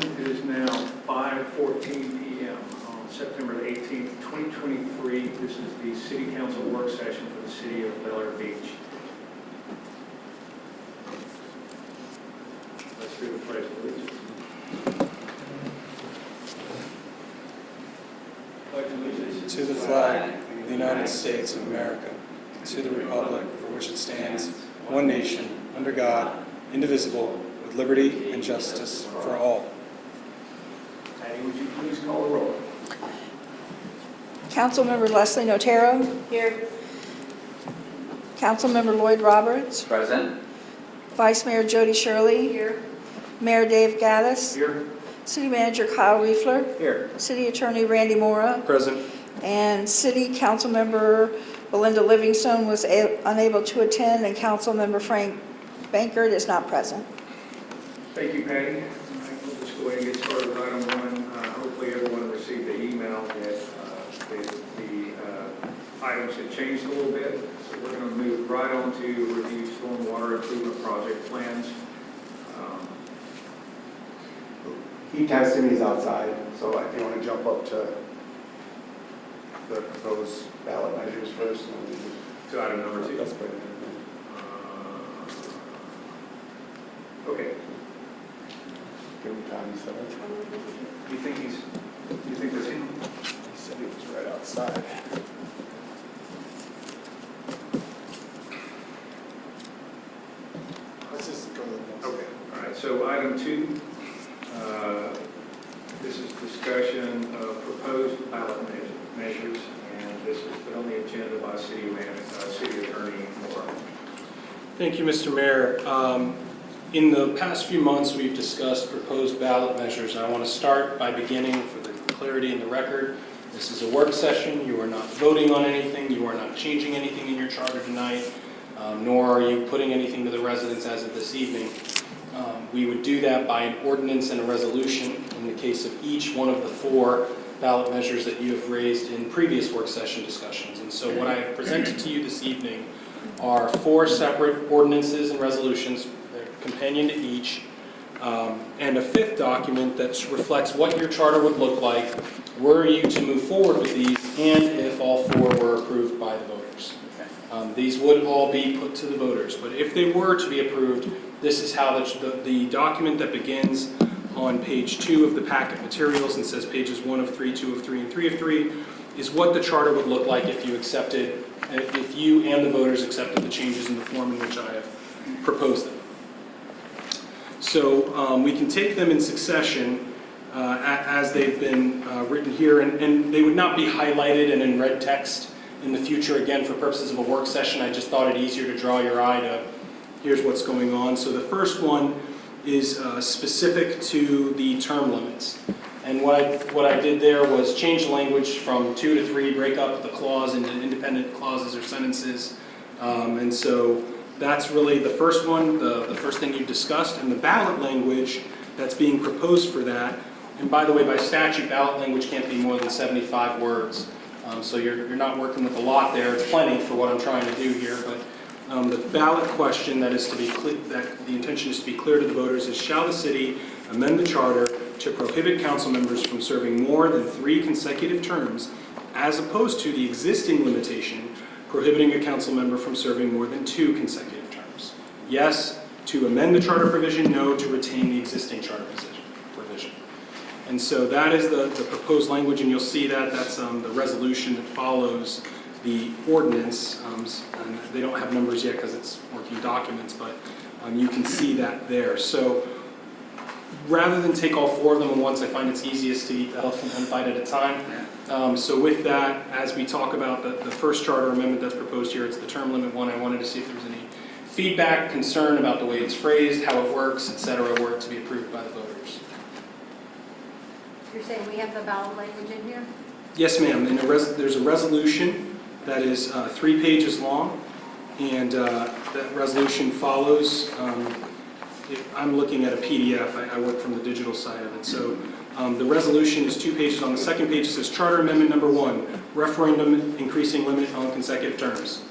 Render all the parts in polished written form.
It is now 5:14 p.m. on September the 18th, 2023. This is the City Council work session for the City of Bel Air Beach. Let's do the pledge, please. Pledge allegiance To the flag of the United States of America, to the republic for which it stands, one nation, under God, indivisible, with liberty and justice for all. Patty, would you please call the roll? Councilmember Leslie Notero. Here. Councilmember Lloyd Roberts. Present. Vice Mayor Jody Shirley. Here. Mayor Dave Gaddis. Here. City Manager Kyle Riefler. Here. City Attorney Randy Mora. Present. And City Councilmember Belinda Livingstone was unable to attend, and Councilmember Frank Bankert is not present. Thank you, Patty. All right, we'll just go ahead and get started with item one. Hopefully everyone received the email that the items had changed a little bit. So we're going to move right on to review stormwater improvement project plans. He texted me, he's outside, so if you want to jump up to the proposed ballot measures first. And then we just- To item number two. That's pretty Okay. Give him time, he said. You think that's him? He said he was right outside. Let's just go to the next. Okay. All right. So item two, this is discussion of proposed ballot measures, and this is put on the agenda by City Attorney Moore. Thank you, Mr. Mayor. In the past few months, we've discussed proposed ballot measures. I want to start by beginning, for the clarity in the record, this is a work session. You are not voting on anything. You are not changing anything in your charter tonight, nor are you putting anything to the residents as of this evening. We would do that by an ordinance and a resolution in the case of each one of the four ballot measures that you have raised in previous work session discussions. And so what I have presented to you this evening are four separate ordinances and resolutions, they're companion to each, and a fifth document that reflects what your charter would look like were you to move forward with these and if all four were approved by the voters. These would all be put to the voters, but if they were to be approved, this is how the document that begins on page 2 of the packet materials and says pages 1 of 3, 2 of 3, and 3 of 3 is what the charter would look like if you accepted, if you and the voters accepted the changes in the form in which I have proposed them. So we can take them in succession as they've been written here, and they would not be highlighted and in red text in the future. Again, for purposes of a work session, I just thought it easier to draw your eye to here's what's going on. So the first one is specific to the term limits. And what I did there was change the language from 2 to 3, break up the clause into independent clauses or sentences. And so that's really the first one, the first thing you discussed. And the ballot language that's being proposed for that, and by the way, by statute, ballot language can't be more than 75 words. So you're not working with a lot there. It's plenty for what I'm trying to do here. But the ballot question that is to be that the intention is to be clear to the voters is: shall the city amend the charter to prohibit council members from serving more than 3 consecutive terms, as opposed to the existing limitation prohibiting a council member from serving more than 2 consecutive terms? Yes, to amend the charter provision. No, to retain the existing charter provision. And so that is the proposed language, and you'll see that's the resolution that follows the ordinance. And they don't have numbers yet because it's working documents, but you can see that there. So rather than take all 4 of them at once, I find it's easiest to eat the elephant one bite at a time. So with that, as we talk about the first charter amendment that's proposed here, it's the term limit one. I wanted to see if there was any feedback, concern about the way it's phrased, how it works, etc., were it to be approved by the voters. You're saying we have the ballot language in here? Yes, ma'am. And there's a resolution that is 3 pages long, and that resolution follows. I'm looking at a PDF. I work from the digital side of it. So the resolution is 2 pages. On the second page, it says Charter Amendment Number 1, Referendum Increasing Limit on Consecutive Terms.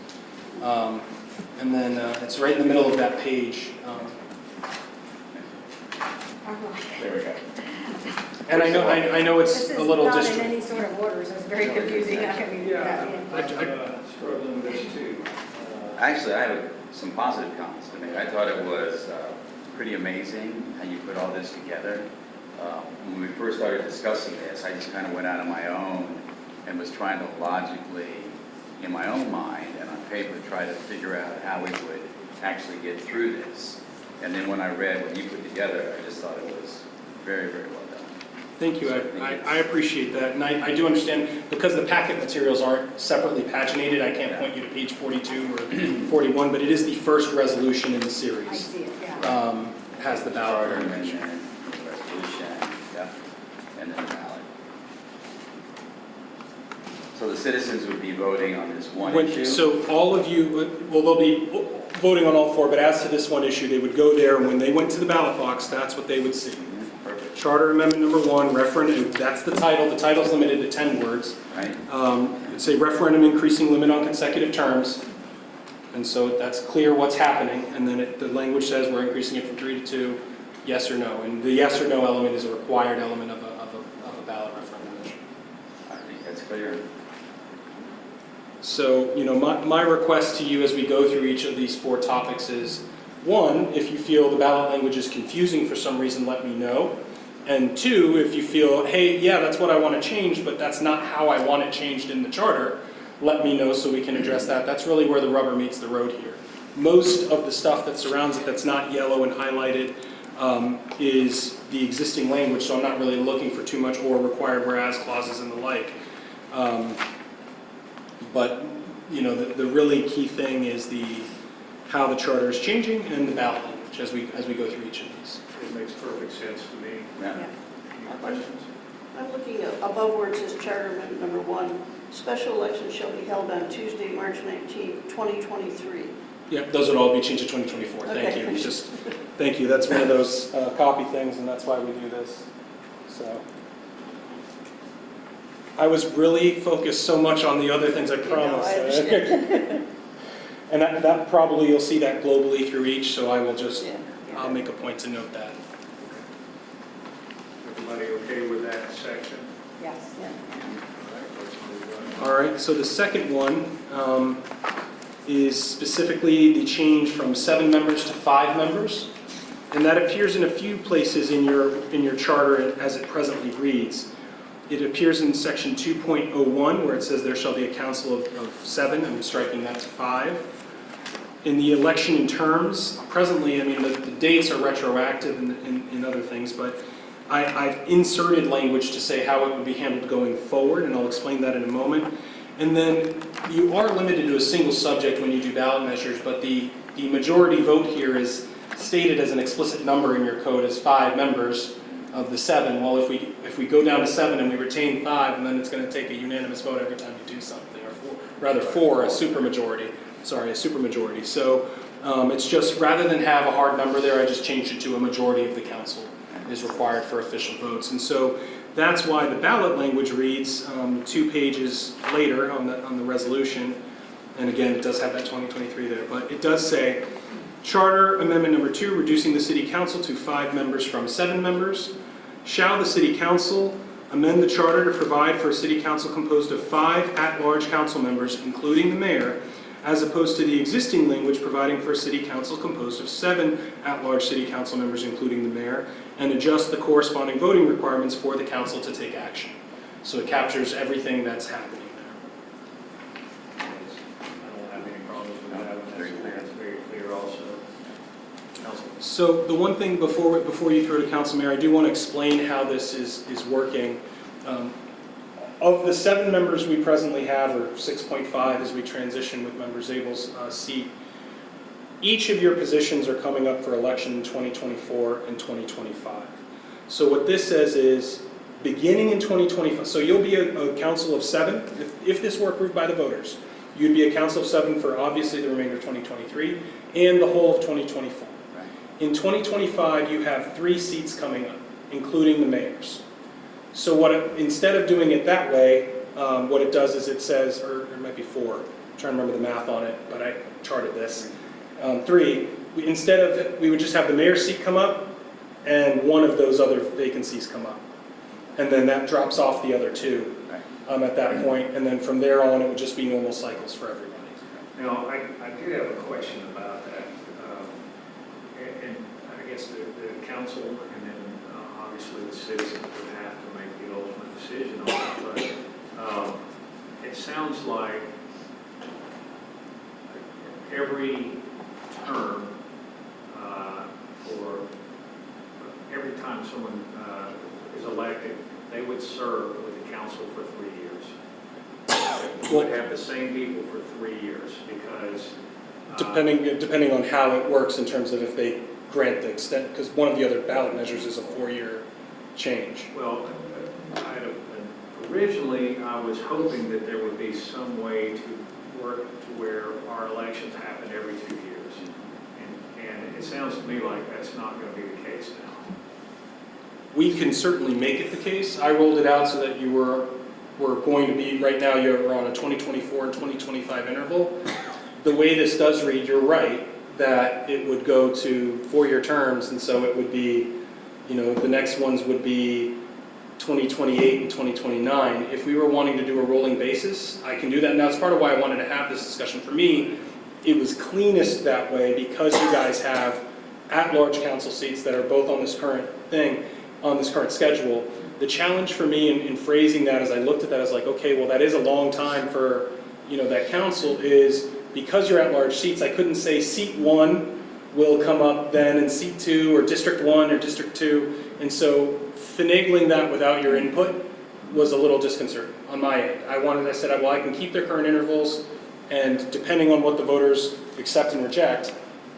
And then it's right in the middle of that page. There we go. And I know it's This a is little not in district. any sort of order, so it's very confusing. I mean, Yeah, I- I'm struggling with this too. Actually, I have some positive comments to make. I thought it was pretty amazing how you put all this together. When we first started discussing this, I just kind of went out on my own and was trying to logically, in my own mind and on paper, try to figure out how we would actually get through this. And then when I read what you put together, I just thought it was very, very well done. Thank you, I appreciate that, and I do understand, because the packet materials aren't separately paginated, I can't point you to page 42 or 41, but it is the first resolution in the I series. see it, yeah. Has the ballot Charter language. amendment, resolution, yeah, and then the ballot. So the citizens would be voting on this one issue? So all of you, well, they'll be voting on all four, but as to this one issue, they would go there, and when they went to the ballot box, that's what they would see. Perfect, Charter Amendment Number 1, referendum, that's the title. The title's limited to 10 words. right? It's a referendum increasing limit on consecutive terms. And so that's clear what's happening. And then the language says we're increasing it from 3 to 2, yes or no. And the yes or no element is a required element of a ballot referendum issue. I think that's clear. So, my request to you as we go through each of these 4 topics is, 1, if you feel the ballot language is confusing for some reason, let me know. And 2, if you feel, hey, yeah, that's what I want to change, but that's not how I want it changed in the charter, let me know so we can address that. That's really where the rubber meets the road here. Most of the stuff that surrounds it that's not yellow and highlighted is the existing language, so I'm not really looking for too much or required whereas clauses and the like. But, the really key thing is how the charter is changing and the ballot language as we go through each of these. It makes perfect sense to me. Yeah. Any questions? I'm looking above where it says Charter Amendment Number 1, special elections shall be held on Tuesday, March 19, 2023. Yeah, those would all be changed to 2024. Thank Okay. you. Thank you. That's one of those copy things, and that's why we do this. So, I was really focused so much on the other things, I promise. I understand. And that probably, you'll see that globally through each, so I will just, Yeah. I'll make a point to note that. Everybody okay with that section? Yes. Yeah. All right, let's move on. All right, so the second one is specifically the change from 7 members to 5 members. And that appears in a few places in your charter as it presently reads. It appears in section 2.01 where it says there shall be a council of 7. I'm striking that to 5. In the election in terms, presently, the dates are retroactive in other things, but I've inserted language to say how it would be handled going forward, and I'll explain that in a moment. And then you are limited to a single subject when you do ballot measures, but the majority vote here is stated as an explicit number in your code as 5 members of the 7. Well, if we go down to 7 and we retain 5, and then it's going to take a unanimous vote every time you do something, or 4, a supermajority. Sorry, a supermajority. So it's just, rather than have a hard number there, I just changed it to a majority of the council is required for official votes. And so that's why the ballot language reads 2 pages later on the resolution. And again, it does have that 2023 there, but it does say, Charter Amendment Number 2, reducing the City Council to 5 members from 7 members. Shall the City Council amend the charter to provide for a City Council composed of 5 at-large council members, including the mayor, as opposed to the existing language providing for a City Council composed of 7 at-large City Council members, including the mayor, and adjust the corresponding voting requirements for the council to take action. So it captures everything that's happening there. I don't have any problems with that. Very clear. That's very clear also. Council. So the one thing before you throw to Council Mayor, I do want to explain how this is working. Of the 7 members we presently have, or 6.5 as we transition with Member Zabel's seat, each of your positions are coming up for election in 2024 and 2025. So what this says is, beginning in 2025, so you'll be a council of 7, if this were approved by the voters, you'd be a council of 7 for obviously the remainder of 2023 and the whole of 2024. Right. In 2025, you have 3 seats coming up, including the mayor's. So instead of doing it that way, what it does is it says, or it might be 4, I'm trying to remember the math on it, but I charted this. 3, instead of, we would just have the mayor's seat come up and one of those other vacancies come up. and then that drops off the other two Right. at that point, and then from there on, it would just be normal cycles for everybody. Now, I did have a question about that. And I guess the council and then obviously the citizens would have to make the ultimate decision on it. But it sounds like every term for every time someone is elected, they would serve with the council for 3 years. Would have the same people for 3 years because. Depending on how it works in terms of if they grant the extent, because one of the other ballot measures is a 4-year change. Well, originally, I was hoping that there would be some way to work to where our elections happen every 2 years. And it sounds to me like that's not going to be the case now. We can certainly make it the case. I rolled it out so that you were going to be, right now you're on a 2024 and 2025 interval. The way this does read, you're right, that it would go to 4-year terms, and so it would be, the next ones would be 2028 and 2029. If we were wanting to do a rolling basis, I can do that. And that's part of why I wanted to have this discussion. For me, it was cleanest that way because you guys have at-large council seats that are both on this current thing, on this current schedule. The challenge for me in phrasing that as I looked at that is like, okay, well, that is a long time for, that council is, because you're at-large seats, I couldn't say seat 1 will come up then and seat 2 or District 1 or District 2. And so finagling that without your input was a little disconcerting on my end. I said, well, I can keep their current intervals, and depending on what the voters accept and reject,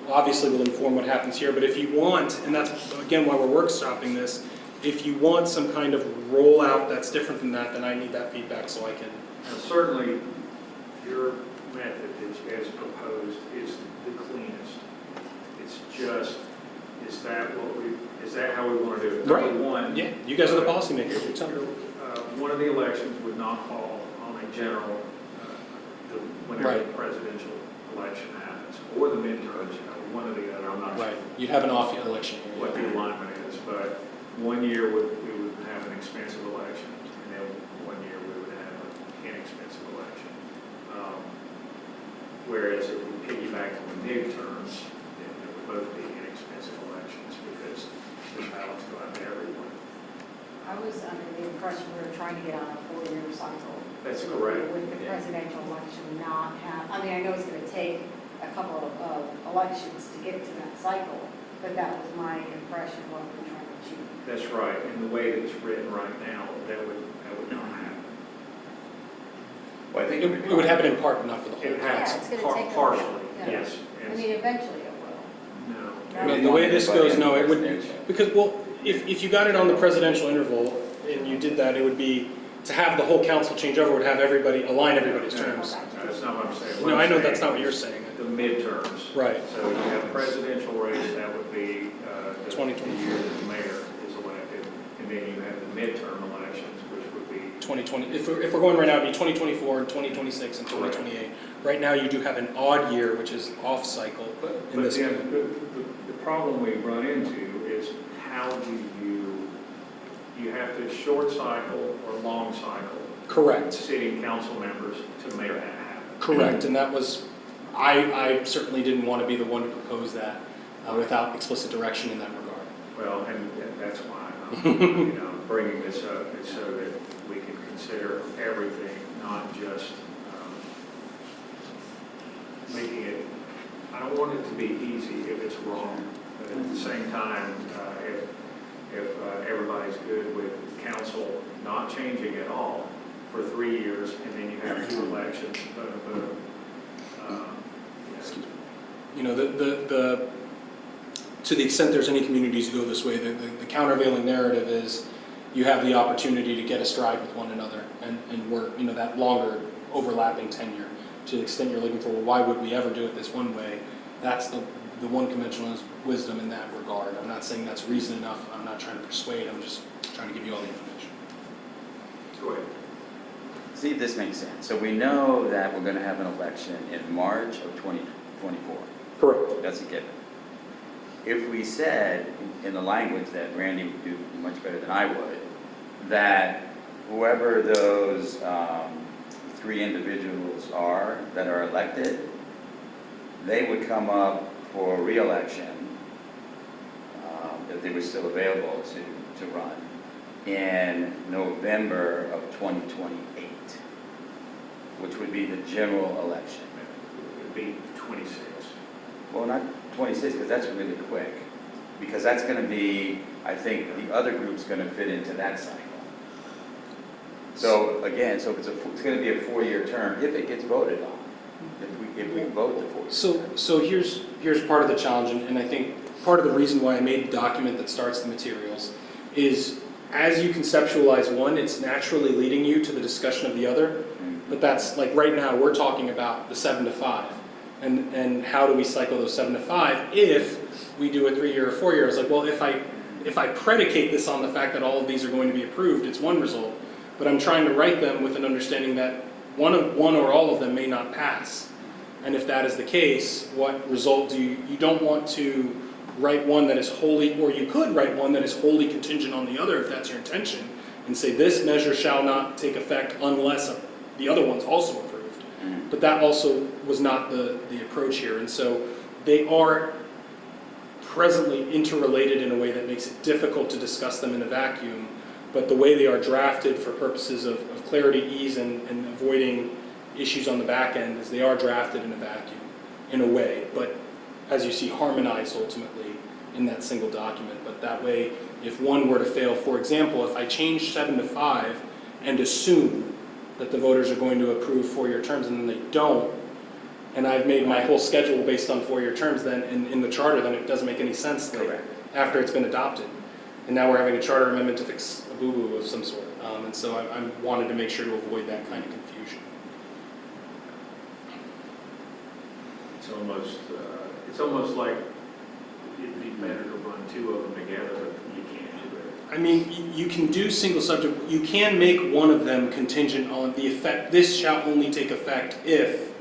obviously will inform what happens here. But if you want, and that's again why we're workshopping this, if you want some kind of rollout that's different than that, then I need that feedback so I can. Now, certainly, your method as proposed is the cleanest. It's just, is that how we want to do it? Right. Number one. Yeah, you guys are the policymakers. You tell me. One of the elections would not fall on a general, whenever the Right. presidential election happens, or the midterms, one or the other, I'm not sure Right. You'd have an off election here. what the alignment is, but 1 year we would have an expensive election, and then 1 year we would have an inexpensive election. Whereas if we piggyback on the midterms, then it would both be inexpensive elections because the ballots go out to everyone. I was under the impression we were trying to get on a 4-year cycle. That's correct. With the presidential election not have, I mean, I know it's going to take a couple of elections to get to that cycle, but that was my impression of what we're trying to achieve. That's right, and the way that it's written right now, that would not happen. Well, I think It would happen in part, but not for the whole It council. happens it's gonna take a partially, while, yeah. yes. I mean, eventually it will. No. I mean, the way this goes, no, it would, because, well, if you got it on the presidential interval and you did that, it would be, to have the whole council change over would have everybody, align everybody's No, terms. That's not what I'm saying. What No, I'm I know saying that's not what is you're saying. The midterms. Right. So you have presidential race, that would be the 2024. year that the mayor is elected, and then you have the midterm elections, which would be 2020, if we're going right now, it'd be 2024 and 2026 and 2028. Right now, you do have an odd year, which is off cycle in But this. then the problem we run into is how do you have to short cycle or long cycle Correct, city council members to make that happen. correct, and that was, I certainly didn't want to be the one to propose that without explicit direction in that regard. Well, and that's why I'm, bringing this up, is so that we can consider everything, not just making it, I don't want it to be easy if it's wrong, but at the same time, if everybody's good with council not changing at all for 3 years, and then you have 2 elections, To the extent there's any communities who go this way, the countervailing narrative is you have the opportunity to get astride with one another and work, that longer overlapping tenure. To the extent you're looking for, well, why would we ever do it this one way? That's the one conventional wisdom in that regard. I'm not saying that's reason enough. I'm not trying to persuade. I'm just trying to give you all the information. go ahead. See if this makes sense. So we know that we're going to have an election in March of 2024. Correct. That's a given. If we said in the language that Randy would do much better than I would, that whoever those 3 individuals are that are elected, they would come up for reelection if they were still available to run in November of 2028, which would be the general election. It would be 26. Well, not 26, because that's really quick. Because that's going to be, I think, the other group's going to fit into that cycle. So again, so it's going to be a 4-year term if it gets voted on. If we vote the 4 years. So here's part of the challenge, and I think part of the reason why I made the document that starts the materials is as you conceptualize one, it's naturally leading you to the discussion of the other. But that's like right now we're talking about the 7 to 5, and how do we cycle those 7 to 5 if we do a 3-year or 4-year? It's like, well, if I predicate this on the fact that all of these are going to be approved, it's one result. But I'm trying to write them with an understanding that one or all of them may not pass. And if that is the case, what result do you don't want to write one that is wholly, or you could write one that is wholly contingent on the other if that's your intention, and say this measure shall not take effect unless the other one's also approved. But that also was not the approach here. And so they are presently interrelated in a way that makes it difficult to discuss them in a vacuum. But the way they are drafted for purposes of clarity, ease, and avoiding issues on the back end is they are drafted in a vacuum, in a way. But as you see, harmonized ultimately in that single document. But that way, if one were to fail, for example, if I change 7 to 5 and assume that the voters are going to approve 4-year terms and then they don't, and I've made my whole schedule based on 4-year terms then in the charter, then it doesn't make any sense later after it's been adopted. And now we're having a charter amendment to fix a boo-boo of some sort. And so I wanted to make sure to avoid that kind of confusion. It's almost like it'd be better to run 2 of them together, but you can't do it. I mean, you can do single subject, you can make one of them contingent on the effect, this shall only take effect if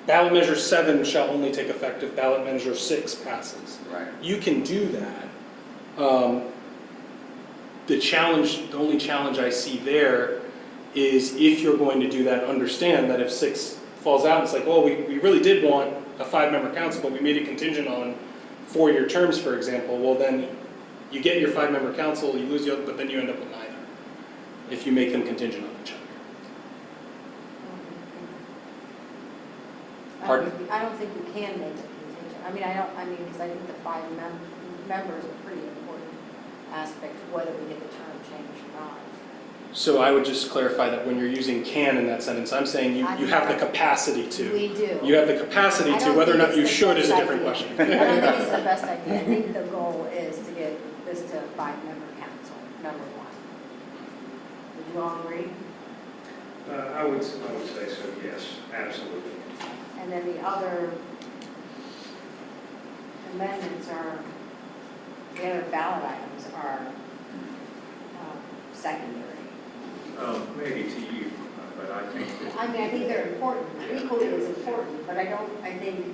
ballot measure 7 shall only take effect if ballot measure 6 passes. Right. You can do that. The only challenge I see there is if you're going to do that, understand that if 6 falls out, it's like, well, we really did want a 5-member council, but we made it contingent on 4-year terms, for example. Well, then you get your 5-member council, you lose the other, but then you end up with neither if you make them contingent on each other. Pardon? I don't think you can make it contingent. Because I think the 5 members are pretty important aspect of whether we get the term changed or not. So I would just clarify that when you're using can in that sentence, I'm saying you have the capacity to. We do. You have the capacity to. Whether or not you should is a different question. I don't think it's the best idea. I think the goal is to get this to a 5-member council, number 1. Would you all agree? I would say so, yes, absolutely. And then the other amendments the other ballot items are secondary. Maybe to you, but I think that I think they're important, equally as important, but I think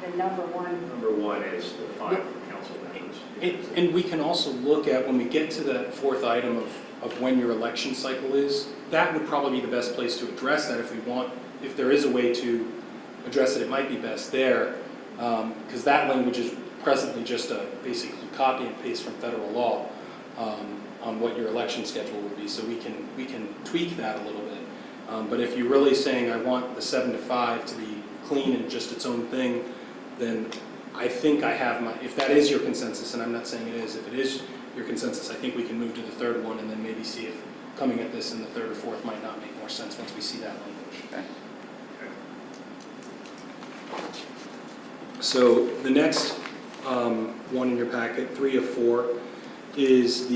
the number 1. number 1 is the 5 council members. And we can also look at, when we get to that 4th item of when your election cycle is, that would probably be the best place to address that if there is a way to address it, it might be best there, because that language is presently just a basically copy and paste from federal law on what your election schedule would be, so we can tweak that a little bit. But if you're really saying I want the 7 to 5 to be clean and just its own thing, then I think I have if that is your consensus, and I'm not saying it is, if it is your consensus, I think we can move to the 3rd one and then maybe see if coming at this in the 3rd or 4th might not make more sense once we see that language. Okay. So the next one in your packet, 3 of 4, is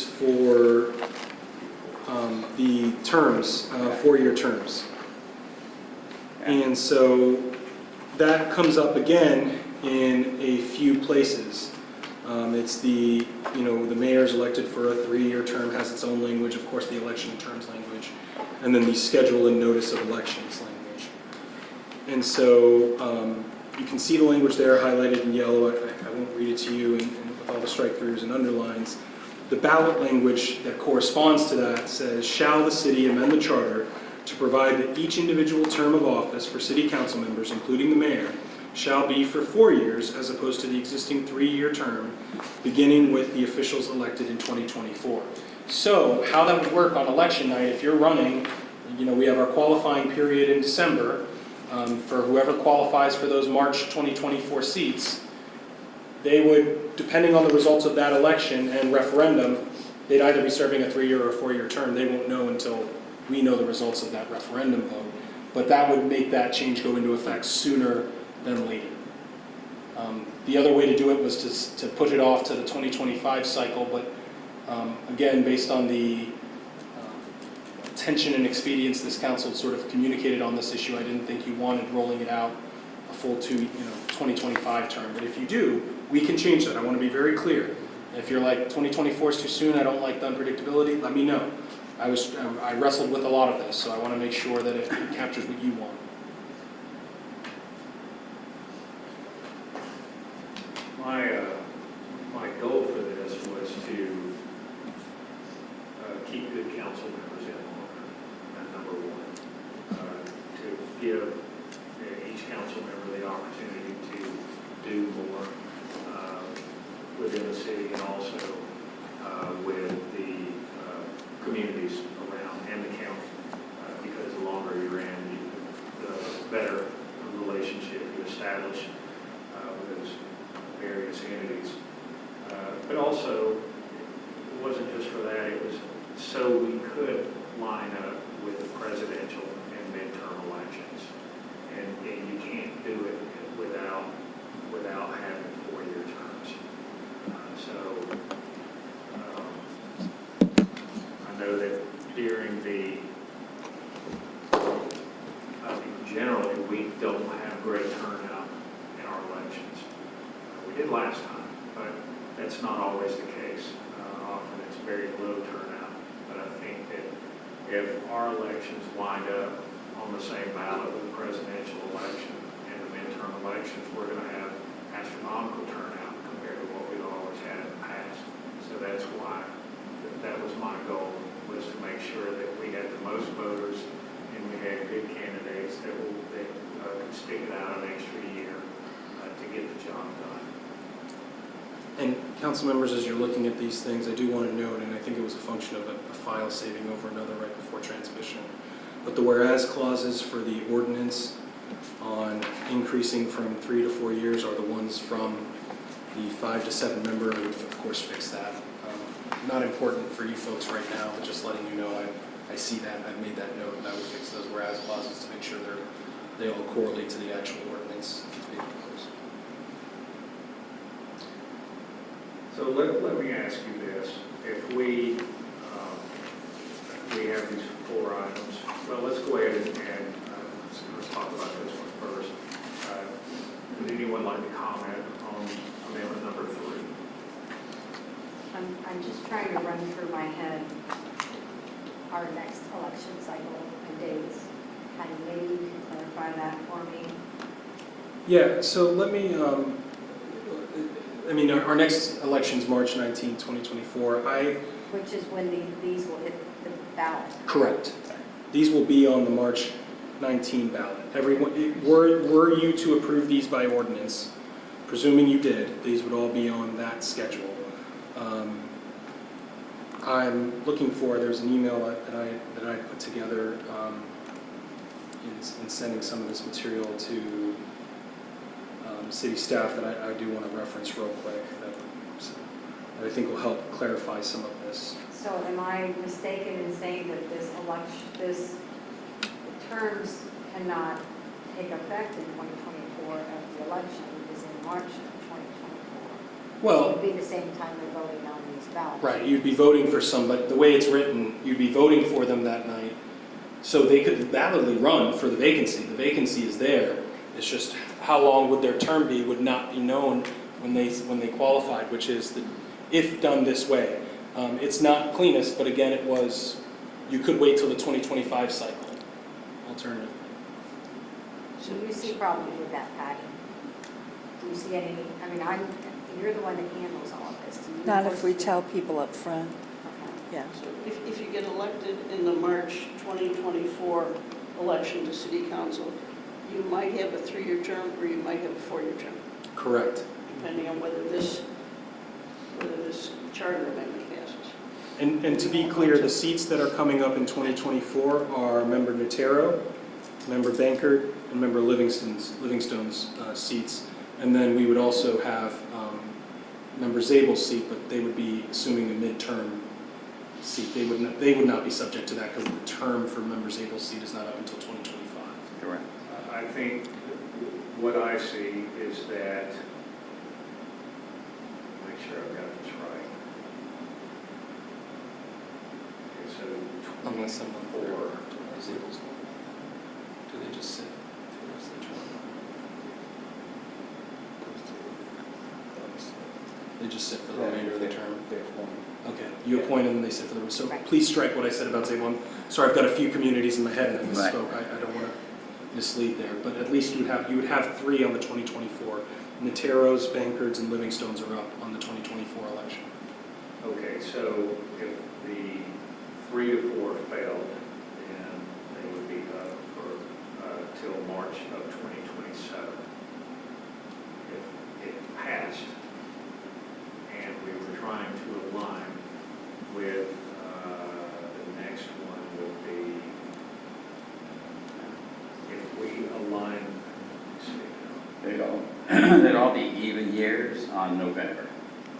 for the terms, 4-year terms. And so that comes up again in a few places. It's the mayor's elected for a 3-year term, has its own language, of course, the election terms language, and then the schedule and notice of elections language. And so you can see the language there highlighted in yellow. I won't read it to you, and with all the strike-throughs and underlines. The ballot language that corresponds to that says, shall the city amend the charter to provide that each individual term of office for city council members, including the mayor, shall be for 4 years as opposed to the existing 3-year term, beginning with the officials elected in 2024. So how that would work on election night, if you're running, we have our qualifying period in December for whoever qualifies for those March 2024 seats. They would, depending on the results of that election and referendum, they'd either be serving a 3-year or a 4-year term. They won't know until we know the results of that referendum vote. But that would make that change go into effect sooner than later. The other way to do it was to put it off to the 2025 cycle, but again, based on the tension and expedience this council sort of communicated on this issue, I didn't think you wanted rolling it out a full 2025 term. But if you do, we can change that. I want to be very clear. If you're like 2024 is too soon, I don't like the unpredictability, let me know. I wrestled with a lot of this, so I want to make sure that it captures what you want. My goal for this was to keep good council members in longer, and number one. To give each council member the opportunity to do more within the city and also with the communities around and the county. Because the longer you're in, the better relationship you establish with those various entities. But also, it wasn't just for that, it was so we could line up with the presidential and midterm elections. And you can't do it without having 4-year terms. I know that during generally, we don't have great turnout in our elections. We did last time, but that's not always the case. Often it's very low turnout. But I think that if our elections wind up on the same ballot with the presidential election and the midterm elections, we're going to have astronomical turnout compared to what we've always had in the past. So that's why that was my goal, was to make sure that we had the most voters and we had good candidates that could stick it out an extra year to get the job done. And council members, as you're looking at these things, I do want to note, and I think it was a function of a file saving over another right before transmission, but the whereas clauses for the ordinance on increasing from 3 to 4 years are the ones from the 5 to 7 member. I would, of course, fix that. Not important for you folks right now, but just letting you know I see that. I've made that note, and I would fix those whereas clauses to make sure they all correlate to the actual ordinance. So let me ask you this. If we have these 4 items, well, let's go ahead and let's talk about this one first. Would anyone like to comment on amendment number 3? I'm just trying to run through my head our next election cycle and dates. And maybe you can clarify that for me. Yeah, so let me, our next election is March 19, 2024. Which is when these will hit the ballot. Correct. These will be on the March 19 ballot. Everyone, were you to approve these by ordinance, presuming you did, these would all be on that schedule. I'm looking for, there's an email that I put together in sending some of this material to city staff that I do want to reference real quick that I think will help clarify some of this. So am I mistaken in saying that this terms cannot take effect in 2024 as the election is in March of 2024? Well, So it would be the same time they're voting on these ballots. right, you'd be voting for somebody, the way it's written, you'd be voting for them that night. So they could validly run for the vacancy. The vacancy is there. It's just how long would their term be would not be known when they qualified, which is if done this way. It's not cleanest, but again, you could wait till the 2025 cycle, alternatively. Do you see problems with that, Patty? Do you see any, and you're the one that handles all of this. Do you Not if we enforce- tell people up front. Okay. Yeah. So if you get elected in the March 2024 election to city council, you might have a 3-year term or you might have a 4-year term, Correct. depending on whether this charter amendment passes. And to be clear, the seats that are coming up in 2024 are Member Notaro, Member Bankert, and Member Livingstone's seats. And then we would also have Member Zabel's seat, but they would be assuming a midterm seat. They would not be subject to that because the term for Member Zabel's seat is not up until 2025. Correct. I think what I see is that, make sure I've got this right. Okay, so Unless someone 24. Zabel's going. Do they just sit for the rest of the term? They just sit for the remainder of the term? Okay, you appoint and then they sit for the, so Right. please strike what I said about Zabel. I'm sorry, I've got a few communities in my head and I Right. misspoke. I don't want to mislead there, but at least you would have 3 on the 2024. Notaros, Bankards, and Livingstones are up on the 2024 election. Okay, so if the 3 to 4 failed, then they would be up for, till March of 2027. If it passed, and we were trying to align with, the next one would be, if we align, let's see now. They'd all be even years on November.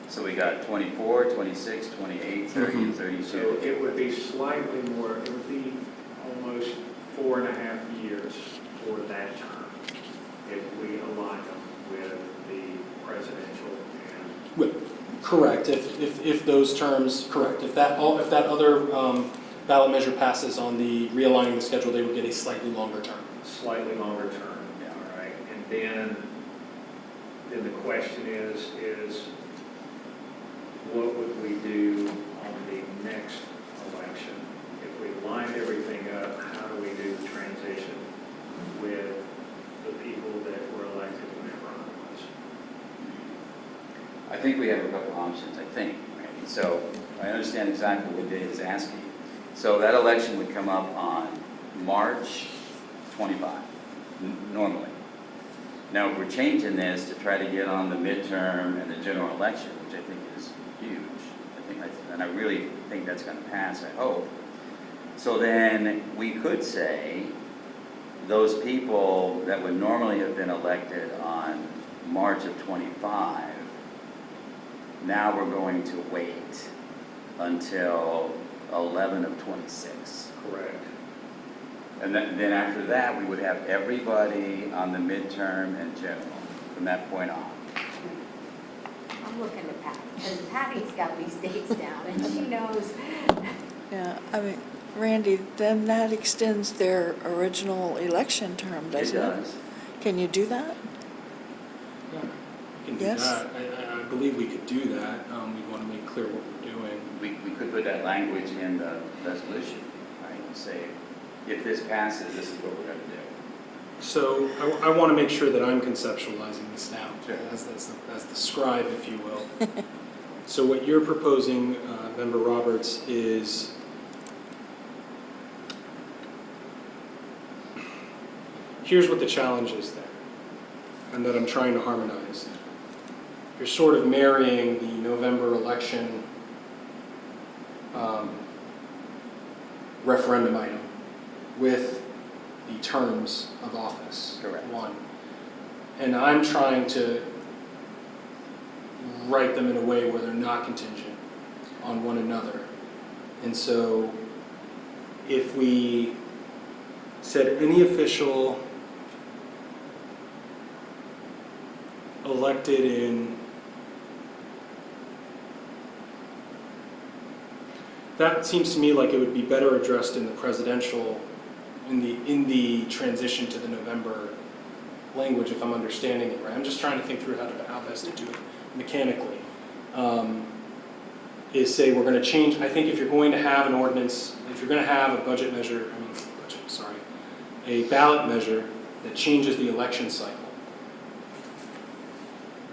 So we got 24, 26, 28, 30, and So 32. it would be slightly more, it would be almost 4.5 years for that term if we align them with the presidential and, Well, correct, if those terms, correct. If that other ballot measure passes on the realigning the schedule, they would get a slightly longer term. slightly longer term. Yeah. All right, and then the question is what would we do on the next election? If we lined everything up, how do we do the transition with the people that were elected whenever I was? I think we have a couple options, I think, Randy. So I understand exactly what Dave is asking. So that election would come up on March 25, normally. Now, if we're changing this to try to get on the midterm and the general election, which I think is huge, and I really think that's going to pass, I hope. So then we could say those people that would normally have been elected on March of 25, now we're going to wait until 11 of 26. Correct. And then after that, we would have everybody on the midterm and general from that point on. I'm looking at Patty, because Patty's got these dates down, and she knows. Yeah, I mean, Randy, then that extends their original election term, doesn't it? does. Can you do that? We can do Yes. that. I believe we could do that. We'd want to make clear what we're doing. We could put that language in the resolution, right? And say, if this passes, this is what we're going to do. So I want to make sure that I'm conceptualizing this now, Sure. as the scribe, if you will. So what you're proposing, Member Roberts, is here's what the challenge is there, and that I'm trying to harmonize. You're sort of marrying the November election referendum item with the terms of office. Correct. One. And I'm trying to write them in a way where they're not contingent on one another. And so if we said any official elected in, that seems to me like it would be better addressed in the presidential, in the transition to the November language, if I'm understanding it right. I'm just trying to think through how best to do it mechanically. Is say we're going to change, I think if you're going to have an ordinance, if you're going to have a a ballot measure that changes the election cycle,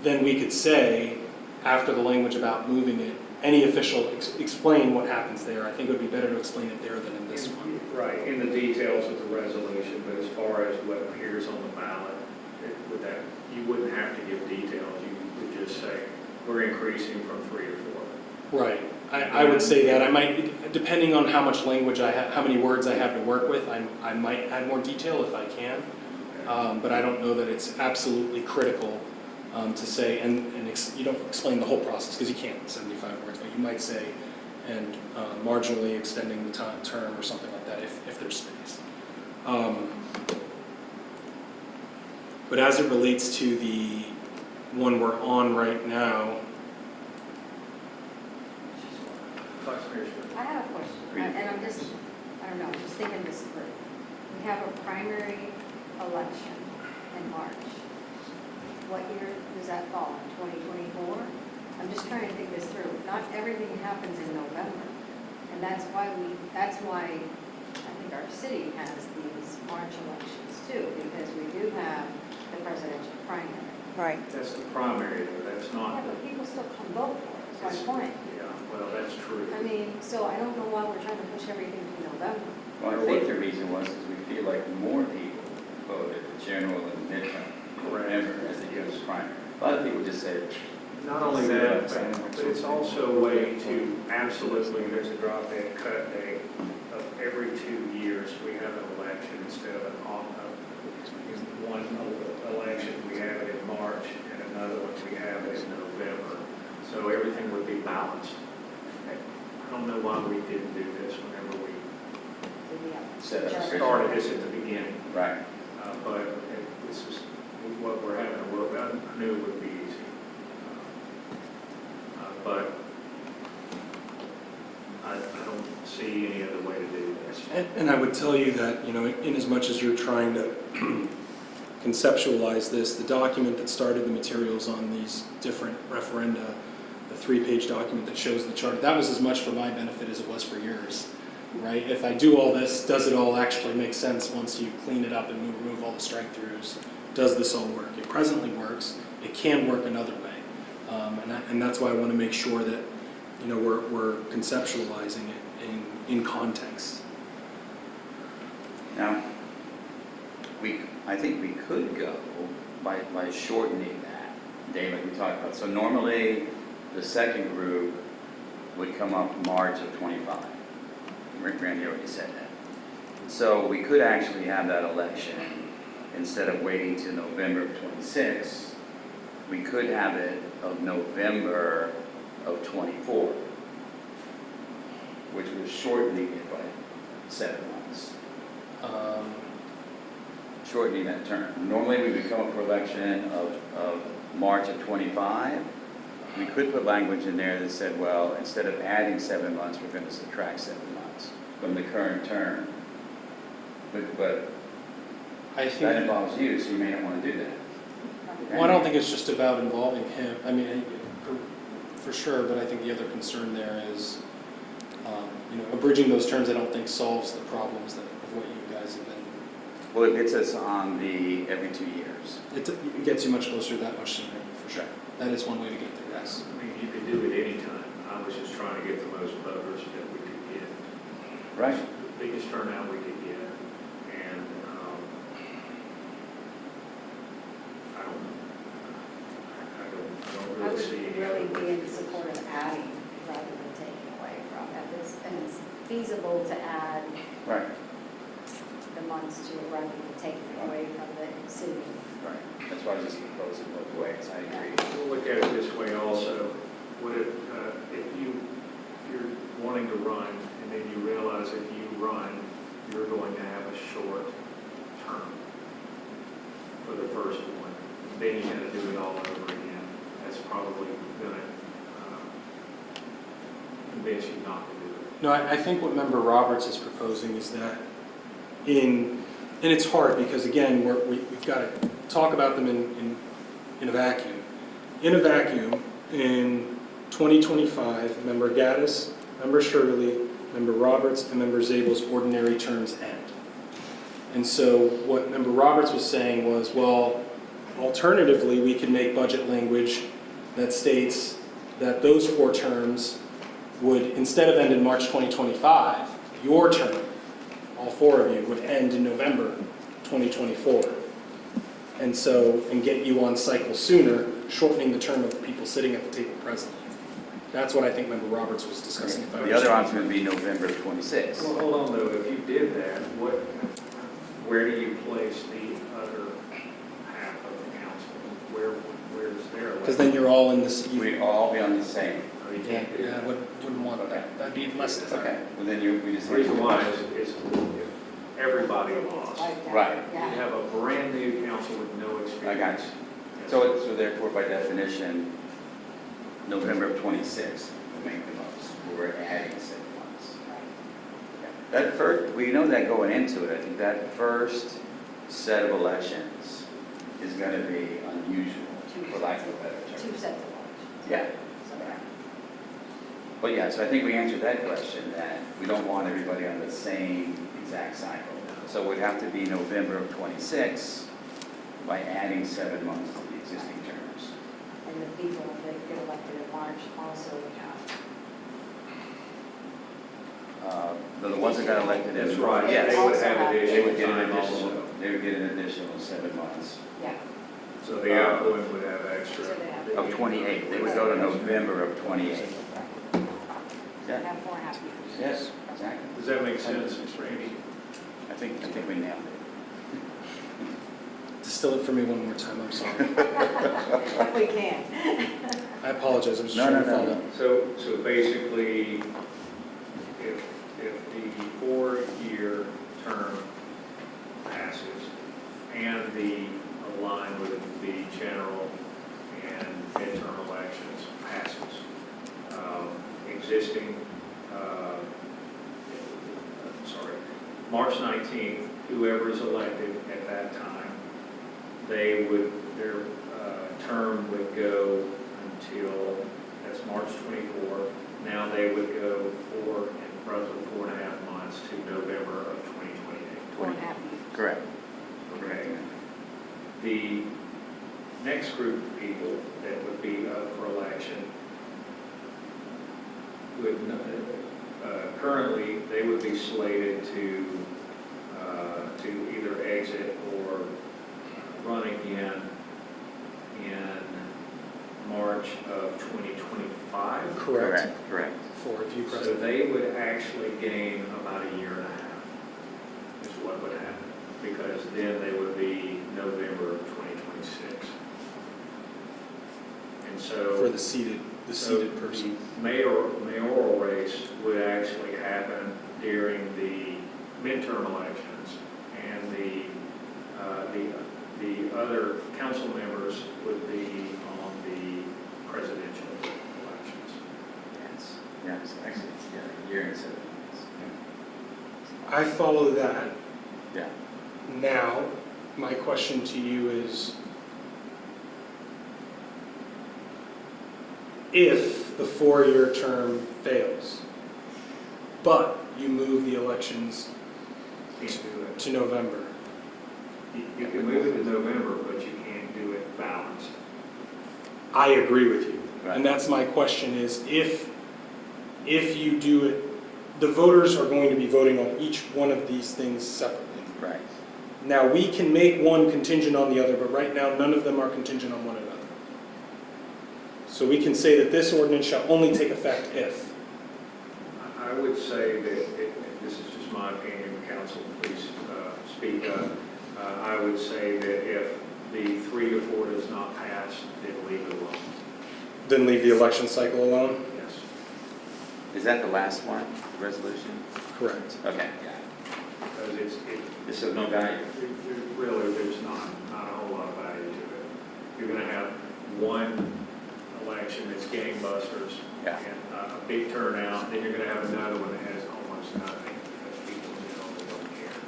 then we could say after the language about moving it, any official explain what happens there. I think it would be better to explain it there than in this one. Right, in the details of the resolution, but as far as what appears on the ballot, with that, you wouldn't have to give details. You would just say, we're increasing from 3 to 4. Right. I would say that. I might, depending on how much language I have, how many words I have to work with, I might add more detail if I can. But I don't know that it's absolutely critical to say, and you don't explain the whole process because you can't, 75 words, but you might say, and marginally extending the term or something like that if there's space. But as it relates to the one we're on right now, Vice Mayor Smith. I have a question, and I'm just, I don't know, just thinking this through. We have a primary election in March. What year does that fall, 2024? I'm just trying to think this through. Not everything happens in November, and that's why I think our city has these March elections too, because we do have the presidential primary. Right. That's the primary, though, that's Yeah, not but people still come vote for it, that's my point. yeah, well, that's true. I mean, so I don't know why we're trying to push everything to November. Well, I think the reason was is we feel like more people voted the general and midterm November as they do the primary. A lot of people just said, Not only that, but it's also a way to absolutely, there's a drop dead cut date of every 2 years, we have an election instead of one election, we have it in March, and another one we have it in November. So everything would be balanced. I don't know why we didn't do this whenever we set up. started this at the beginning. Right. But this is what we're having to work on. I knew it would be easy. But I don't see any other way to do this. and I would tell you that, you know, in as much as you're trying to conceptualize this, the document that started the materials on these different referenda, the 3-page document that shows the chart, that was as much for my benefit as it was for yours, right? If I do all this, does it all actually make sense once you clean it up and remove all the strike-throughs? Does this all work? It presently works. It can work another way. And that's why I want to make sure that, you know, we're conceptualizing it in context. Now, I think we could go by shortening that, Dave, like we talked about. So normally, the second group would come up March of 25. Randy already said that. So we could actually have that election, instead of waiting to November of 26, we could have it of November of 24, which was shortening it by 7 months. Shortening that term. Normally, we would come up for election of March of 25. We could put language in there that said, well, instead of adding 7 months, we're going to subtract 7 months from the current term. But I that think, involves you, so you may not want to do that. well, I don't think it's just about involving him. I mean, for sure, but I think the other concern there is, you know, abridging those terms, I don't think solves the problems of what you guys have been. Well, it gets us on the every 2 years. It gets you much closer that much sooner, for sure. That is one way to get there, yes. I mean, you could do it anytime. I was just trying to get the most voters that we could get. Right. The biggest turnout we could get. And I don't I really see would any other really be way. in support of adding rather than taking away from it. And it's feasible to add Right. the months to rather than taking away from the city. Right. That's why I just propose it both ways. I agree. We'll look at it this way also. What if you're wanting to run and then you realize if you run, you're going to have a short term for the first one. Then you got to do it all over again. That's probably going to convince you not to do it. No, I think what Member Roberts is proposing is that and it's hard because, again, we've got to talk about them in a vacuum. In a vacuum, in 2025, Member Gaddis, Member Shirley, Member Roberts, and Member Zabel's ordinary terms end. And so what Member Roberts was saying was, well, alternatively, we can make budget language that states that those 4 terms would, instead of end in March 2025, your term, all 4 of you, would end in November 2024. And so, and get you on cycle sooner, shortening the term of the people sitting at the table presently. That's what I think Member Roberts was discussing. If I The other understand. option would be November of 26. Well, hold on though, if you did that, where do you place the other half of the council? Where's their election? Because then you're all in this. We'd all be on the same. Oh, you Yeah, can't do yeah, I that. wouldn't want that. That'd be less Okay, desirable. well then we just. The reason why is if everybody It's lost. like that. Right. You Yeah. have a brand new council with no experience. I got you. Yes. So therefore, by definition, November of 26 will make the most. We're adding 6 months. That first, we know that going into it, I think that first set of elections is going to be unusual, for lack of a better term. 2 sets of elections. Yeah. So, yeah. But yeah, so I think we answered that question, that we don't want everybody on the same exact cycle. So it would have to be November of 26 by adding 7 months to the existing terms. And the people that get elected in March also count. The ones that got elected in. That's right. Yes. They would Also have have- They additional would get an time additional, also. they would get an additional 7 months. Yeah. So the outgoing would have extra. So they have- Of 28, they would go to November of 28. They Yeah, have 4.5 years. yes, exactly. Does that make sense, Randy? I think we nailed it. Distill it for me one more time, I'm sorry. If we can. I apologize, I was just No, trying to no, follow. no. So basically, if the 4-year term passes and the align with the general and midterm elections passes, existing, March 19th, whoever is elected at that time, their term would go until, that's March 24. Now they would go roughly 4.5 months to November of 2028. 4.5 years. Correct. Okay. The next group of people that would be up for election would, currently, they would be slated to either exit or run again in March of 2025. Correct. Correct. For a few So presidents. they would actually gain about a year and a half, is what would happen, because then they would be November of 2026. And so. For the seated person. The mayoral race would actually happen during the midterm elections, and the other council members would be on the presidential elections. Yes, actually, yeah, a year and 7 months. I follow that. Yeah. Now, my question to you is, if the 4-year term fails, but you move the elections Can't do it. to November, You can move it to November, but you can't do it balanced. I agree with you. Right. And that's my question is, if you do it, the voters are going to be voting on each one of these things separately. Right. Now, we can make one contingent on the other, but right now, none of them are contingent on one another. So we can say that this ordinance shall only take effect if. I would say that, this is just my opinion, council, please speak up. I would say that if the 3 to 4 does not pass, then leave it alone. Then leave the election cycle alone? Yes. Is that the last one, resolution? Correct. Okay. Because It's of no value. really, there's not a whole lot of value to it. You're going to have one election that's gangbusters Yeah. and a big turnout, then you're going to have another one that has almost nothing because people generally don't care.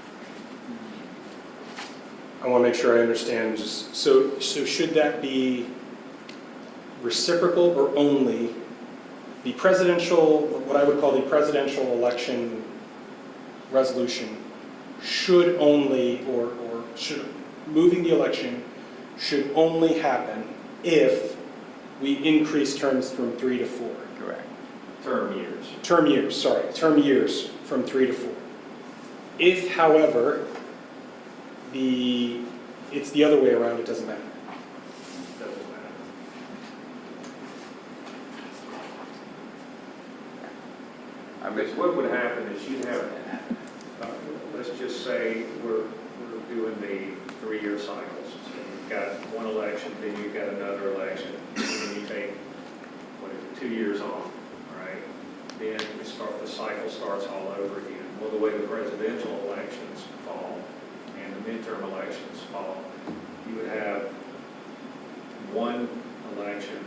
I want to make sure I understand, just, so should that be reciprocal or only the presidential, what I would call the presidential election resolution should only, or should, moving the election should only happen if we increase terms from 3 to 4. Correct. Term years. Term years from 3 to 4. If, however, it's the other way around, it doesn't matter. Doesn't matter. Because what would happen is you'd have, let's just say we're doing the 3-year cycles. So you've got one election, then you've got another election, and then you take, 2 years off, all right? Then the cycle starts all over again. Well, the way the presidential elections fall and the midterm elections fall, you would have one election,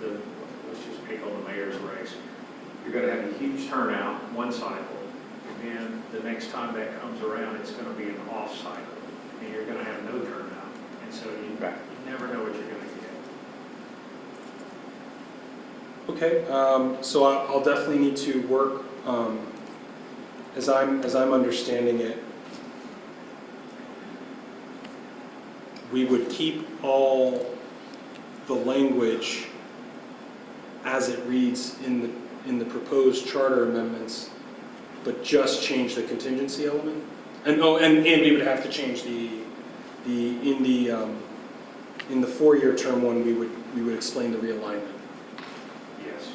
let's just pick on the mayor's race. You're going to have a huge turnout, one cycle, and then the next time that comes around, it's going to be an off cycle, and you're going to have no turnout. And so you never know what you're going to get. Okay, so I'll definitely need to work, as I'm understanding it, we would keep all the language as it reads in the proposed charter amendments, but just change the contingency element. And we would have to change in the 4-year term one, we would explain the realignment. Yes.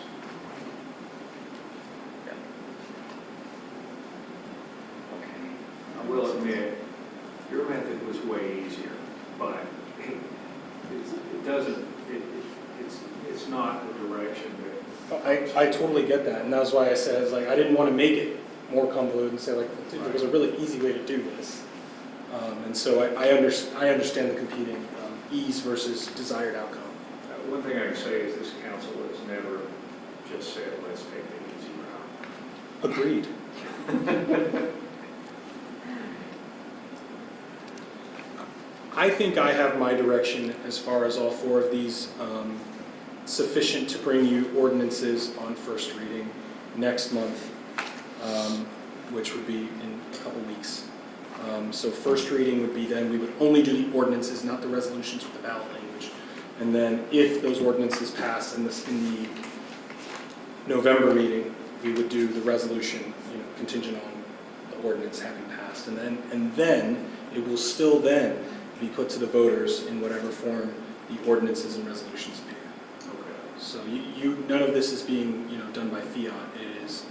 I will admit, your method was way easier, but it doesn't, it's not the direction that. I totally get that, and that's why I said, I didn't want to make it more convoluted and say, dude, there was a really easy way to do this. And so I understand the competing ease versus desired outcome. One thing I can say is this council has never just said, let's take the easy route. Agreed. I think I have my direction as far as all 4 of these sufficient to bring you ordinances on first reading next month, which would be in a couple weeks. So first reading would be then we would only do the ordinances, not the resolutions with the ballot language. And then if those ordinances pass in the November meeting, we would do the resolution, contingent on the ordinance having passed. And then it will still then be put to the voters in whatever form the ordinances and resolutions appear. Okay. So none of this is being, done by fiat. It is,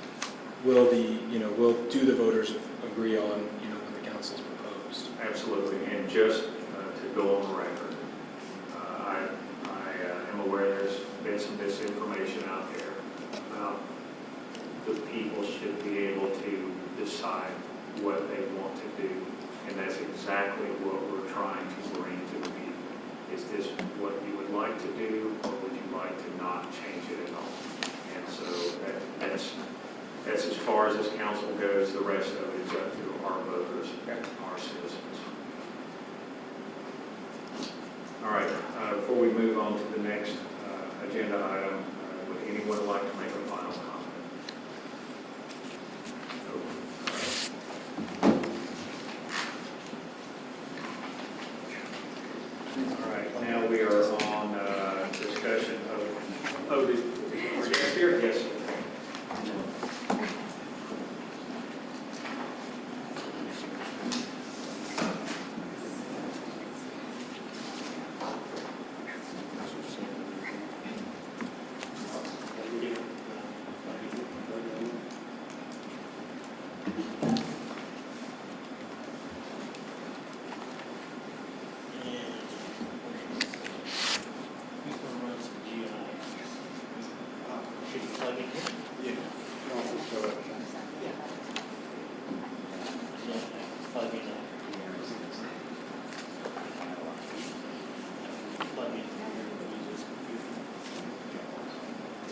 will do the voters agree on, what the council's proposed? Absolutely, and just to go on the record, I am aware there's been some misinformation out there about the people should be able to decide what they want to do, and that's exactly what we're trying to bring to the meeting. Is this what you would like to do, or would you like to not change it at all? And so that's as far as this council goes. The rest of it is up to our voters, our citizens. All right, before we move on to the next agenda item, would anyone like to make a final comment? All right, now we are on discussion of, are you guys here? Yes.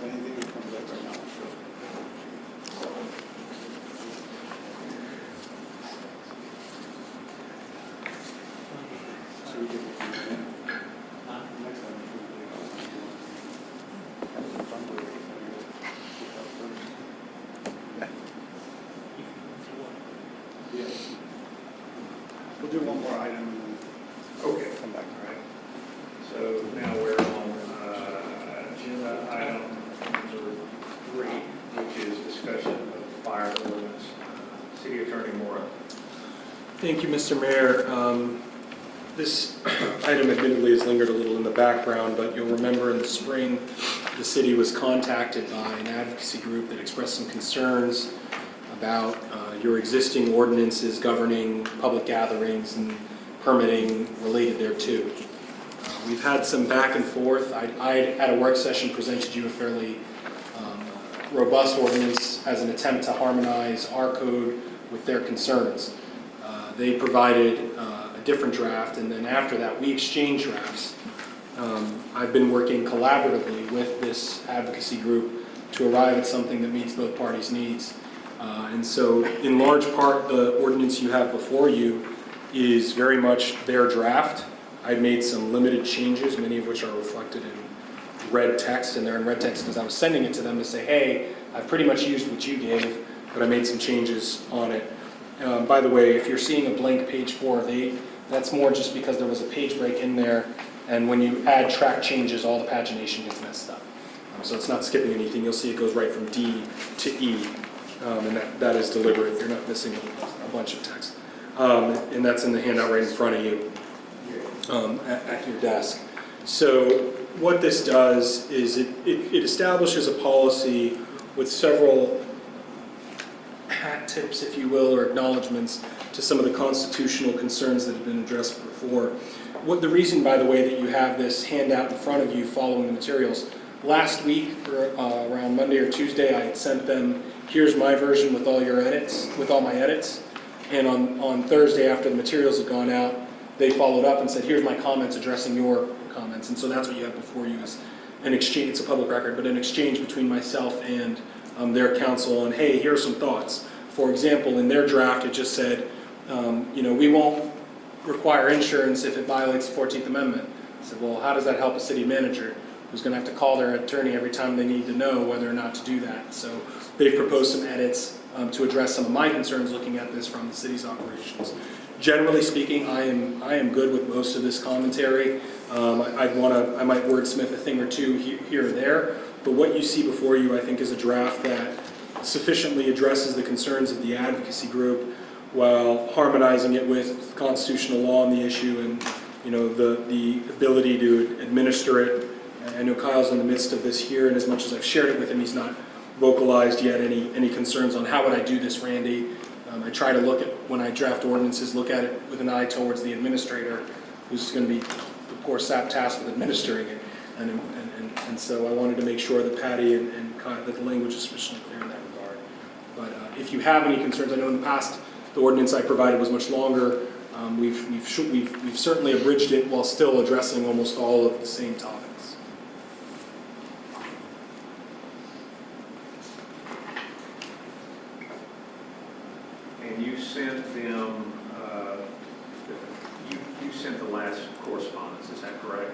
Anything that comes up right now, sure. So we get the next time. item number 3, which is discussion of fire ordinance. City Attorney Mora. Thank you, Mr. Mayor. This item admittedly has lingered a little in the background, but you'll remember in the spring, the city was contacted by an advocacy group that expressed some concerns about your existing ordinances governing public gatherings and permitting related thereto. We've had some back and forth. I at a work session, presented you a fairly robust ordinance as an attempt to harmonize our code with their concerns. They provided a different draft, and then after that, we exchanged drafts. I've been working collaboratively with this advocacy group to arrive at something that meets both parties' needs. And so, in large part, the ordinance you have before you is very much their draft. I've made some limited changes, many of which are reflected in red text, and they're in red text because I was sending it to them to say, hey, I've pretty much used what you gave, but I made some changes on it. By the way, if you're seeing a blank page 4 of 8, that's more just because there was a page break in there, and when you add track changes, all the pagination gets messed up. So it's not skipping anything. You'll see it goes right from D to E, and that is deliberate. You're not missing a bunch of text. And that's in the handout right in front of you at your desk. So what this does is it establishes a policy with several hat tips, if you will, or acknowledgments to some of the constitutional concerns that have been addressed before. The reason, by the way, that you have this handout in front of you following the materials, last week, around Monday or Tuesday, I had sent them, here's my version with all your edits, with all my edits. And on Thursday, after the materials had gone out, they followed up and said, here's my comments addressing your comments. And so that's what you have before you is an exchange, it's a public record, but an exchange between myself and their counsel on, hey, here are some thoughts. For example, in their draft, it just said, we won't require insurance if it violates the 14th Amendment. I said, well, how does that help a city manager who's going to have to call their attorney every time they need to know whether or not to do that? So they've proposed some edits to address some of my concerns looking at this from the city's operations. Generally speaking, I am good with most of this commentary. I might wordsmith a thing or two here or there, but what you see before you, I think, is a draft that sufficiently addresses the concerns of the advocacy group while harmonizing it with constitutional law on the issue and the ability to administer it. I know Kyle's in the midst of this here, and as much as I've shared it with him, he's not vocalized yet any concerns on how would I do this, Randy. I try to look at, when I draft ordinances, look at it with an eye towards the administrator, who's going to be, of course, tasked with administering it. And so I wanted to make sure that Patty and Kyle, that the language is sufficiently clear in that regard. But if you have any concerns, I know in the past the ordinance I provided was much longer. We've certainly abridged it while still addressing almost all of the same topics. And you sent them, you sent the last correspondence, is that correct?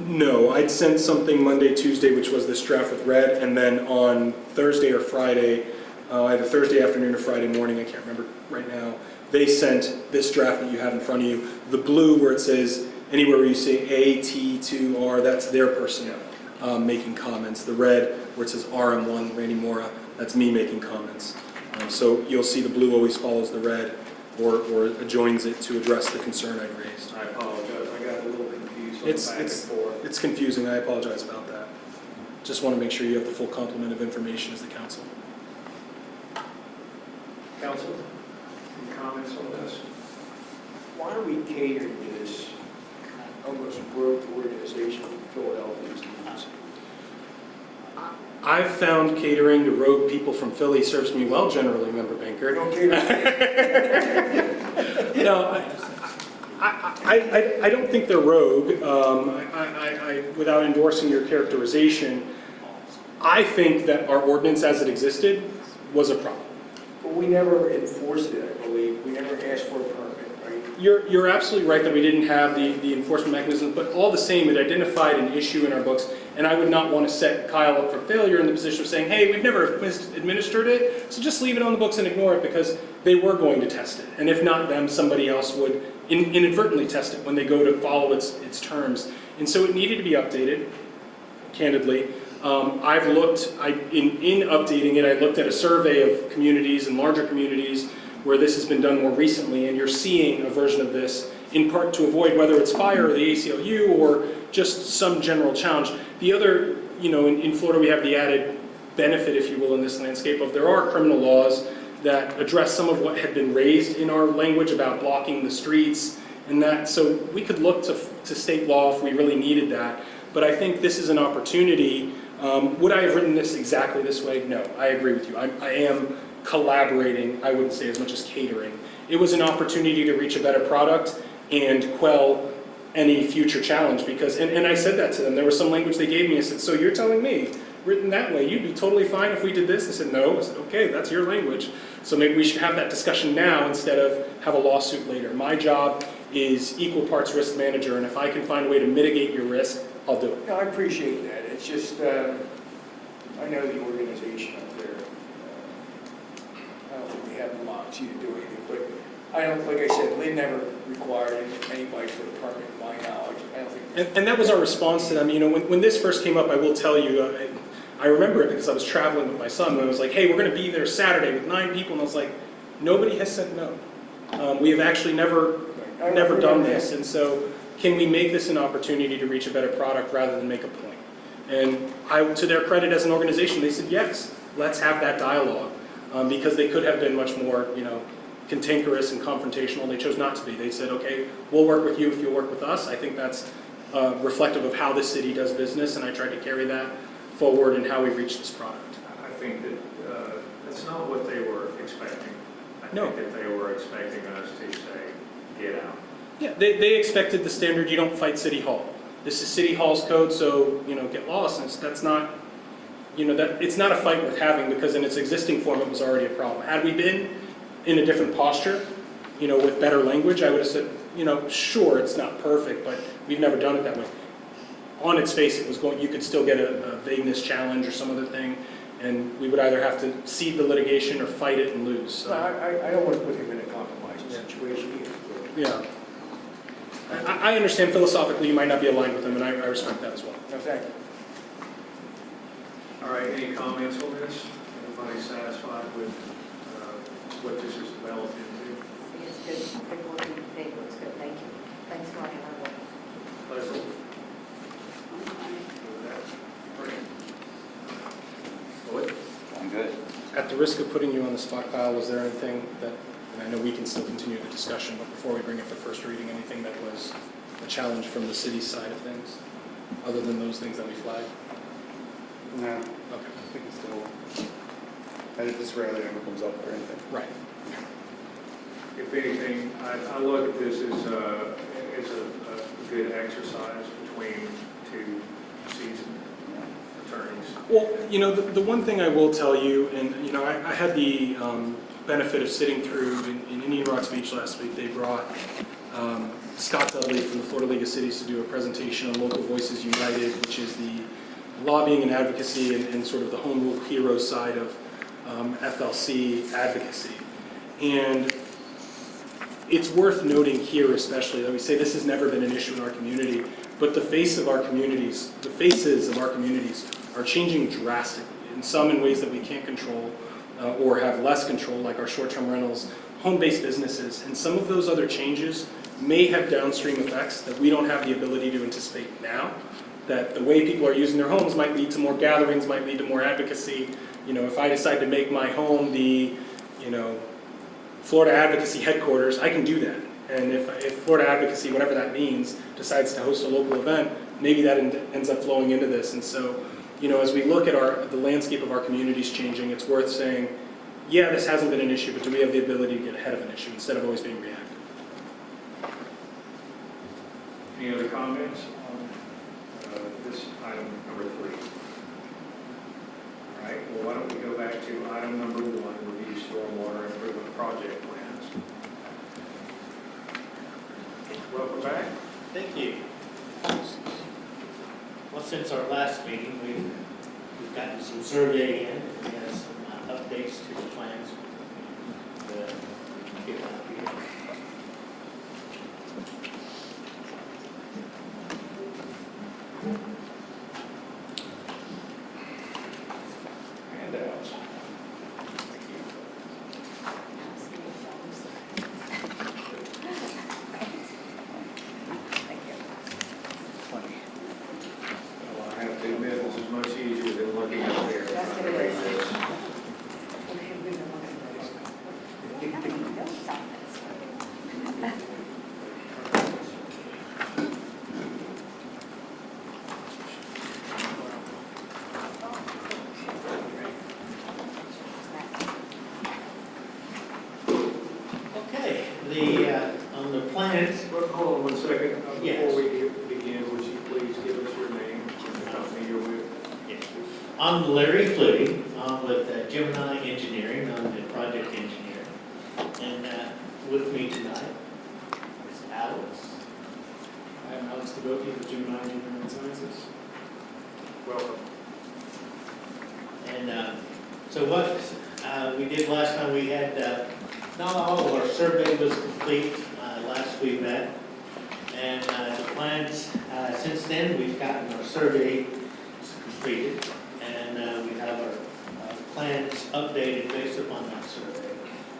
No, I'd sent something Monday, Tuesday, which was this draft with red, and then on Thursday or Friday, either Thursday afternoon or Friday morning, I can't remember right now, they sent this draft that you have in front of you. The blue where it says, anywhere where you say A, T, 2, R, that's their person making comments. The red where it says RM1, Randy Mora, that's me making comments. So you'll see the blue always follows the red or adjoins it to address the concern I raised. I apologize, I got a little confused on the back and forth. It's confusing, I apologize about that. Just want to make sure you have the full complement of information as the council. Council, any comments on this? Why are we catering to this almost broke organization in Philadelphia? I've found catering to rogue people from Philly serves me well generally, Member Bankert. Don't cater to No, I don't think they're rogue. Without endorsing your characterization, I think that our ordinance as it existed was a problem. But we never enforced it, I believe. We never asked for a permit, right? You're absolutely right that we didn't have the enforcement mechanism, but all the same, it identified an issue in our books, and I would not want to set Kyle up for failure in the position of saying, hey, we've never administered it, so just leave it on the books and ignore it, because they were going to test it. And if not them, somebody else would inadvertently test it when they go to follow its terms. And so it needed to be updated. candidly. I've looked, in updating it, I looked at a survey of communities and larger communities where this has been done more recently, and you're seeing a version of this in part to avoid whether it's fire or the ACLU or just some general challenge. The other, in Florida we have the added benefit, if you will, in this landscape of there are criminal laws that address some of what had been raised in our language about blocking the streets and that. So we could look to state law if we really needed that. But I think this is an opportunity. Would I have written this exactly this way? No, I agree with you. I am collaborating, I wouldn't say as much as catering. It was an opportunity to reach a better product and quell any future challenge because, and I said that to them. There was some language they gave me. I said, so you're telling me, written that way, you'd be totally fine if we did this? They said, no. I said, okay, that's your language. So maybe we should have that discussion now instead of have a lawsuit later. My job is equal parts risk manager, and if I can find a way to mitigate your risk, I'll do it. No, I appreciate that. It's just, I know the organization up there. I don't think they have the moxie to do anything, but I don't, like I said, Lynn never required anybody for a permit, to my knowledge. I don't think. And that was our response to them. When this first came up, I will tell you, I remember it because I was traveling with my son, and I was like, hey, we're going to be there Saturday with 9 people, and I was like, nobody has said no. We have actually never done this, and so can we make this an opportunity to reach a better product rather than make a point? And to their credit as an organization, they said, yes, let's have that dialogue, because they could have been much more, cantankerous and confrontational. They chose not to be. They said, okay, we'll work with you if you'll work with us. I think that's reflective of how this city does business, and I tried to carry that forward in how we reach this product. I think that that's not what they were expecting. I No. think that they were expecting us to say, get out. Yeah, they expected the standard, you don't fight City Hall. This is City Hall's code, so, get lost. And that's not, it's not a fight worth having because in its existing form, it was already a problem. Had we been in a different posture, with better language, I would have said, sure, it's not perfect, but we've never done it that way. On its face, you could still get a vagueness challenge or some other thing, and we would either have to cede the litigation or fight it and lose. So So, I don't want to put him in a compromising situation either. yeah. I understand philosophically you might not be aligned with them, and I respect that as well. No, thank you. All right, any comments on this? Everybody satisfied with what this is developed into? I think it's good, good working paper, it's good, thank you. Thanks for running our work. Pleasant? Lloyd? I'm good. At the risk of putting you on the spot, Kyle, was there anything that, and I know we can still continue the discussion, but before we bring it for first reading, anything that was a challenge from the city's side of things, other than those things that we flagged? No, Okay, I think it's still, this rarely ever comes up or anything. right. If anything, I look at this as a good exercise between two seasoned attorneys. Well, the one thing I will tell you, and, I had the benefit of sitting through in Indian Rocks Beach last week. They brought Scott Dudley from the Florida League of Cities to do a presentation on Local Voices United, which is the lobbying and advocacy and sort of the home rule hero side of FLC advocacy. And it's worth noting here especially that we say this has never been an issue in our community, but the faces of our communities are changing drastically, and some in ways that we can't control or have less control, like our short-term rentals, home-based businesses, and some of those other changes may have downstream effects that we don't have the ability to anticipate now, that the way people are using their homes might lead to more gatherings, might lead to more advocacy. If I decide to make my home the, Florida Advocacy headquarters, I can do that. And if Florida Advocacy, whatever that means, decides to host a local event, maybe that ends up flowing into this. And so, as we look at the landscape of our communities changing, it's worth saying, yeah, this hasn't been an issue, but do we have the ability to get ahead of an issue instead of always being reactive? Any other comments on this item number 3? All right, well, why don't we go back to item number 1, review stormwater improvement project plans. Welcome back. Thank you. Well, since our last meeting, we've gotten some survey in, and we have some updates to the plans. Get out here. second. Yes. Before we begin, would you please give us your name and the company you're with? I'm Larry Flutie. I'm with Gemini Engineering. I'm the project engineer. And with me tonight is Alex. I'm Alex Devokie with Gemini Engineering Sciences. Welcome. And so what we did last time, we had, not all of our survey was complete last we met. And the plans, since then, we've gotten our survey completed. And we have our plans updated based upon that survey.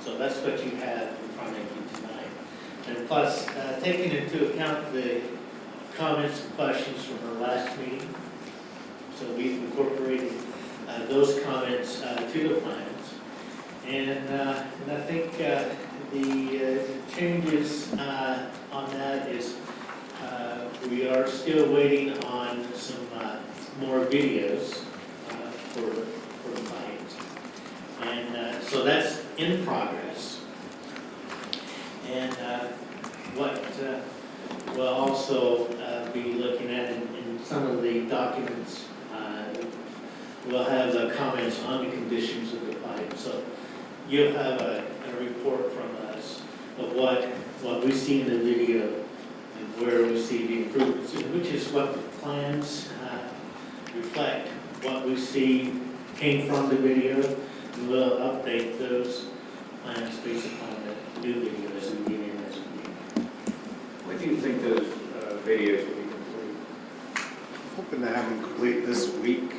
So that's what you have in front of you tonight. And plus, taking into account the comments and questions from our last meeting, so we've incorporated those comments to the plans. And I think the changes on that is we are still waiting on some more videos for the fight. And so that's in progress. And what we'll also be looking at in some of the documents, we'll have comments on the conditions of the pipe. So you'll have a report from us of what we see in the video and where we see the improvements, which is what the plans reflect. What we see came from the video, and we'll update those plans based upon the new video as we get in as we get. When do you think those videos will be complete? Hoping to have them complete this week.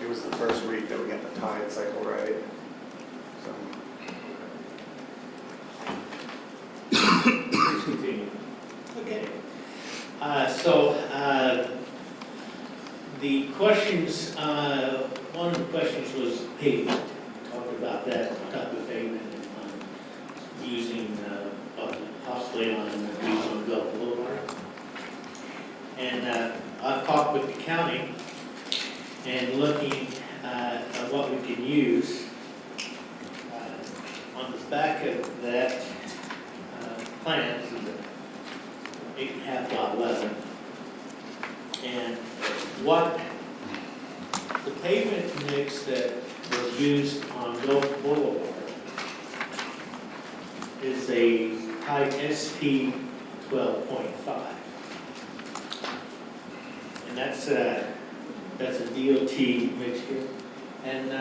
It was the first week that we got the tide cycle right. So Please continue. Okay. The questions, one of the questions was pavement. Talked about that, type of pavement, using, possibly on Gulf Boulevard. And I've talked with the county and looking at what we can use. On the back of that plan is an 8.5 lot 11. And what the pavement mix that was used on Gulf Boulevard is a type SP 12.5. And that's a DOT mixture. And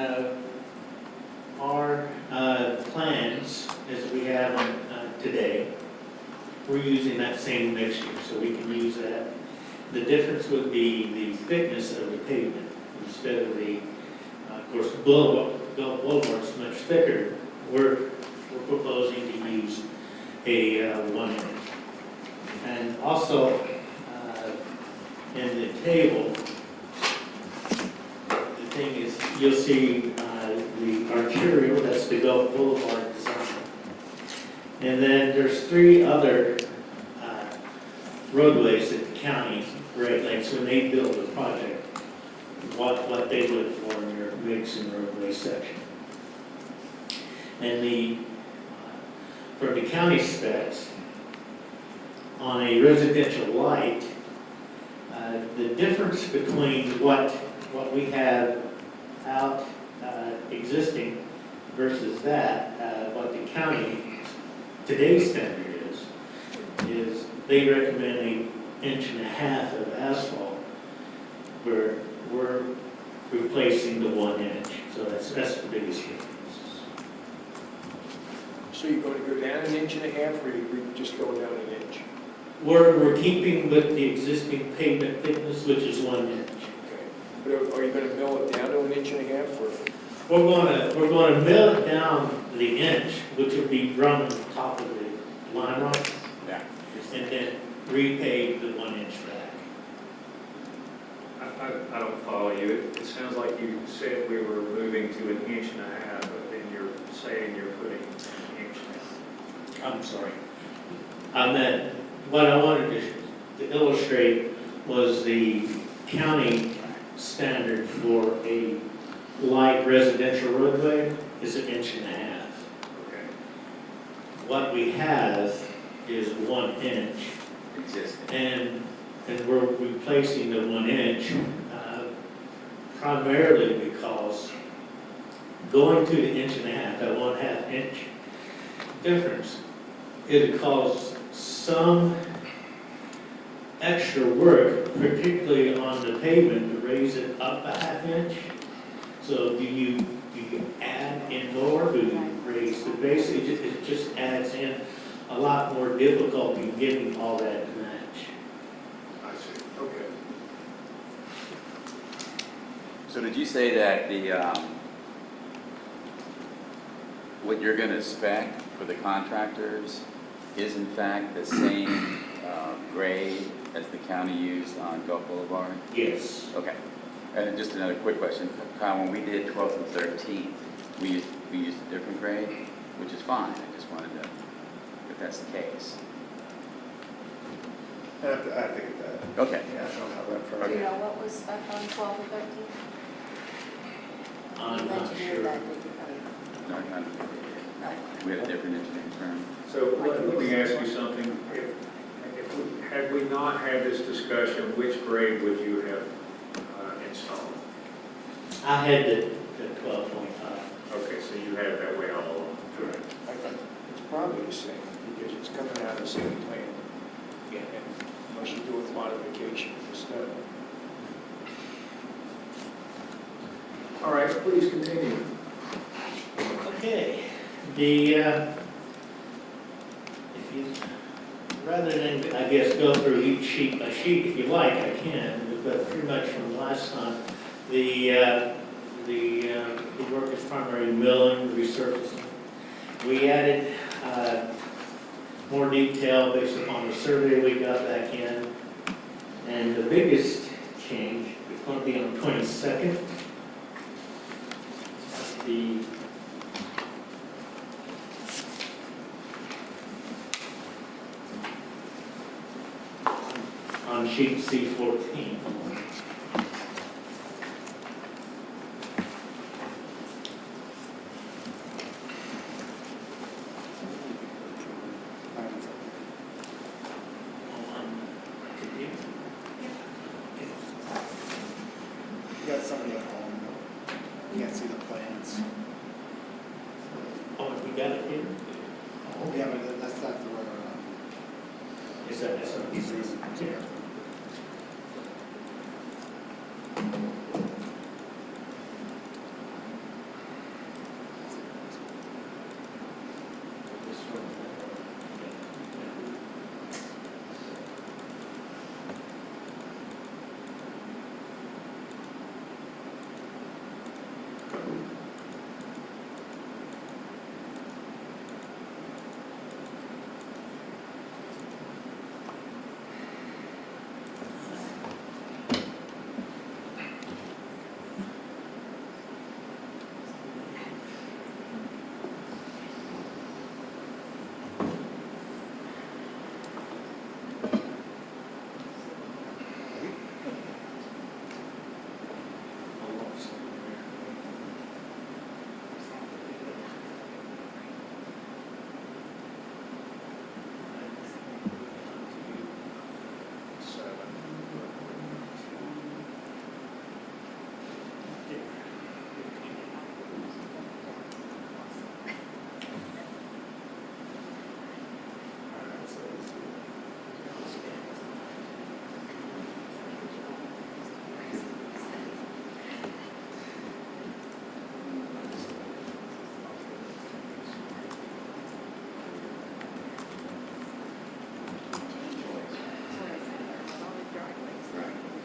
our plans, as we have today, we're using that same mixture, so we can use that. The difference would be the thickness of the pavement. Instead of the, of course, Gulf Boulevard's much thicker, we're proposing to use a 1 inch. And also, in the table, the thing is, you'll see the arterial, that's the Gulf Boulevard design. And then there's 3 other roadways that the county regulates when they build a project, what they look for in their mix and roadway section. And for the county specs, on a residential light, the difference between what we have out existing versus that, what the county today's standard is they recommend 1.5 inches of asphalt, where we're replacing the 1 inch. So that's the biggest difference. So you're going to go down 1.5 inches, or you're just going down 1 inch? We're keeping with the existing pavement thickness, which is 1 inch. Okay. But are you going to mill it down to 1.5 inches, or? We're going to mill it down the inch, which would be run on top of the line rock, Yeah. and then repave the 1 inch back. I don't follow you. It sounds like you said we were moving to 1.5 inches, but then you're saying you're putting 1 inch now. I'm sorry. I meant, what I wanted to illustrate was the county standard for a light residential roadway is 1.5 inches. Okay. What we have is 1 inch, existing. And we're replacing the 1 inch, primarily because going to the 1.5 inch, that 1/2 inch difference, it'd cause some extra work, particularly on the pavement, to raise it up a 1/2 inch. So do you add in more, do you raise the base? It just adds in a lot more difficulty getting all that to match. I see, okay. So did you say that what you're gonna spec for the contractors is in fact the same grade as the county used on Gulf Boulevard? Yes. Okay. And just another quick question. Kyle, when we did 12th and 13th, we used a different grade, which is fine. I just wanted to, if that's the case. I have to get that. Okay. Yeah, I don't have that for Do you me. know what was spec on 12 and 13? I'm You not mentioned sure. that, did you? No, we had a different engineering firm. So let me ask you something. Had we not had this discussion, which grade would you have installed? I had the 12.5. Okay, so you had it that way all along. Correct. I think it's probably the same, because it's coming out of the same plan. Yeah. And unless you do with modification for snow. All right, please continue. Okay, if you, rather than, I guess, go through each sheet by sheet, if you like, I can, but pretty much from last time, the work is primarily milling, resurfacing. We added more detail based upon the survey we got back in, and the biggest change is going to be on the 22nd. On sheet C14. You got somebody at home, you can't see the plans. Oh, we got it here? Yeah, but that's not the way Is that we're, yeah.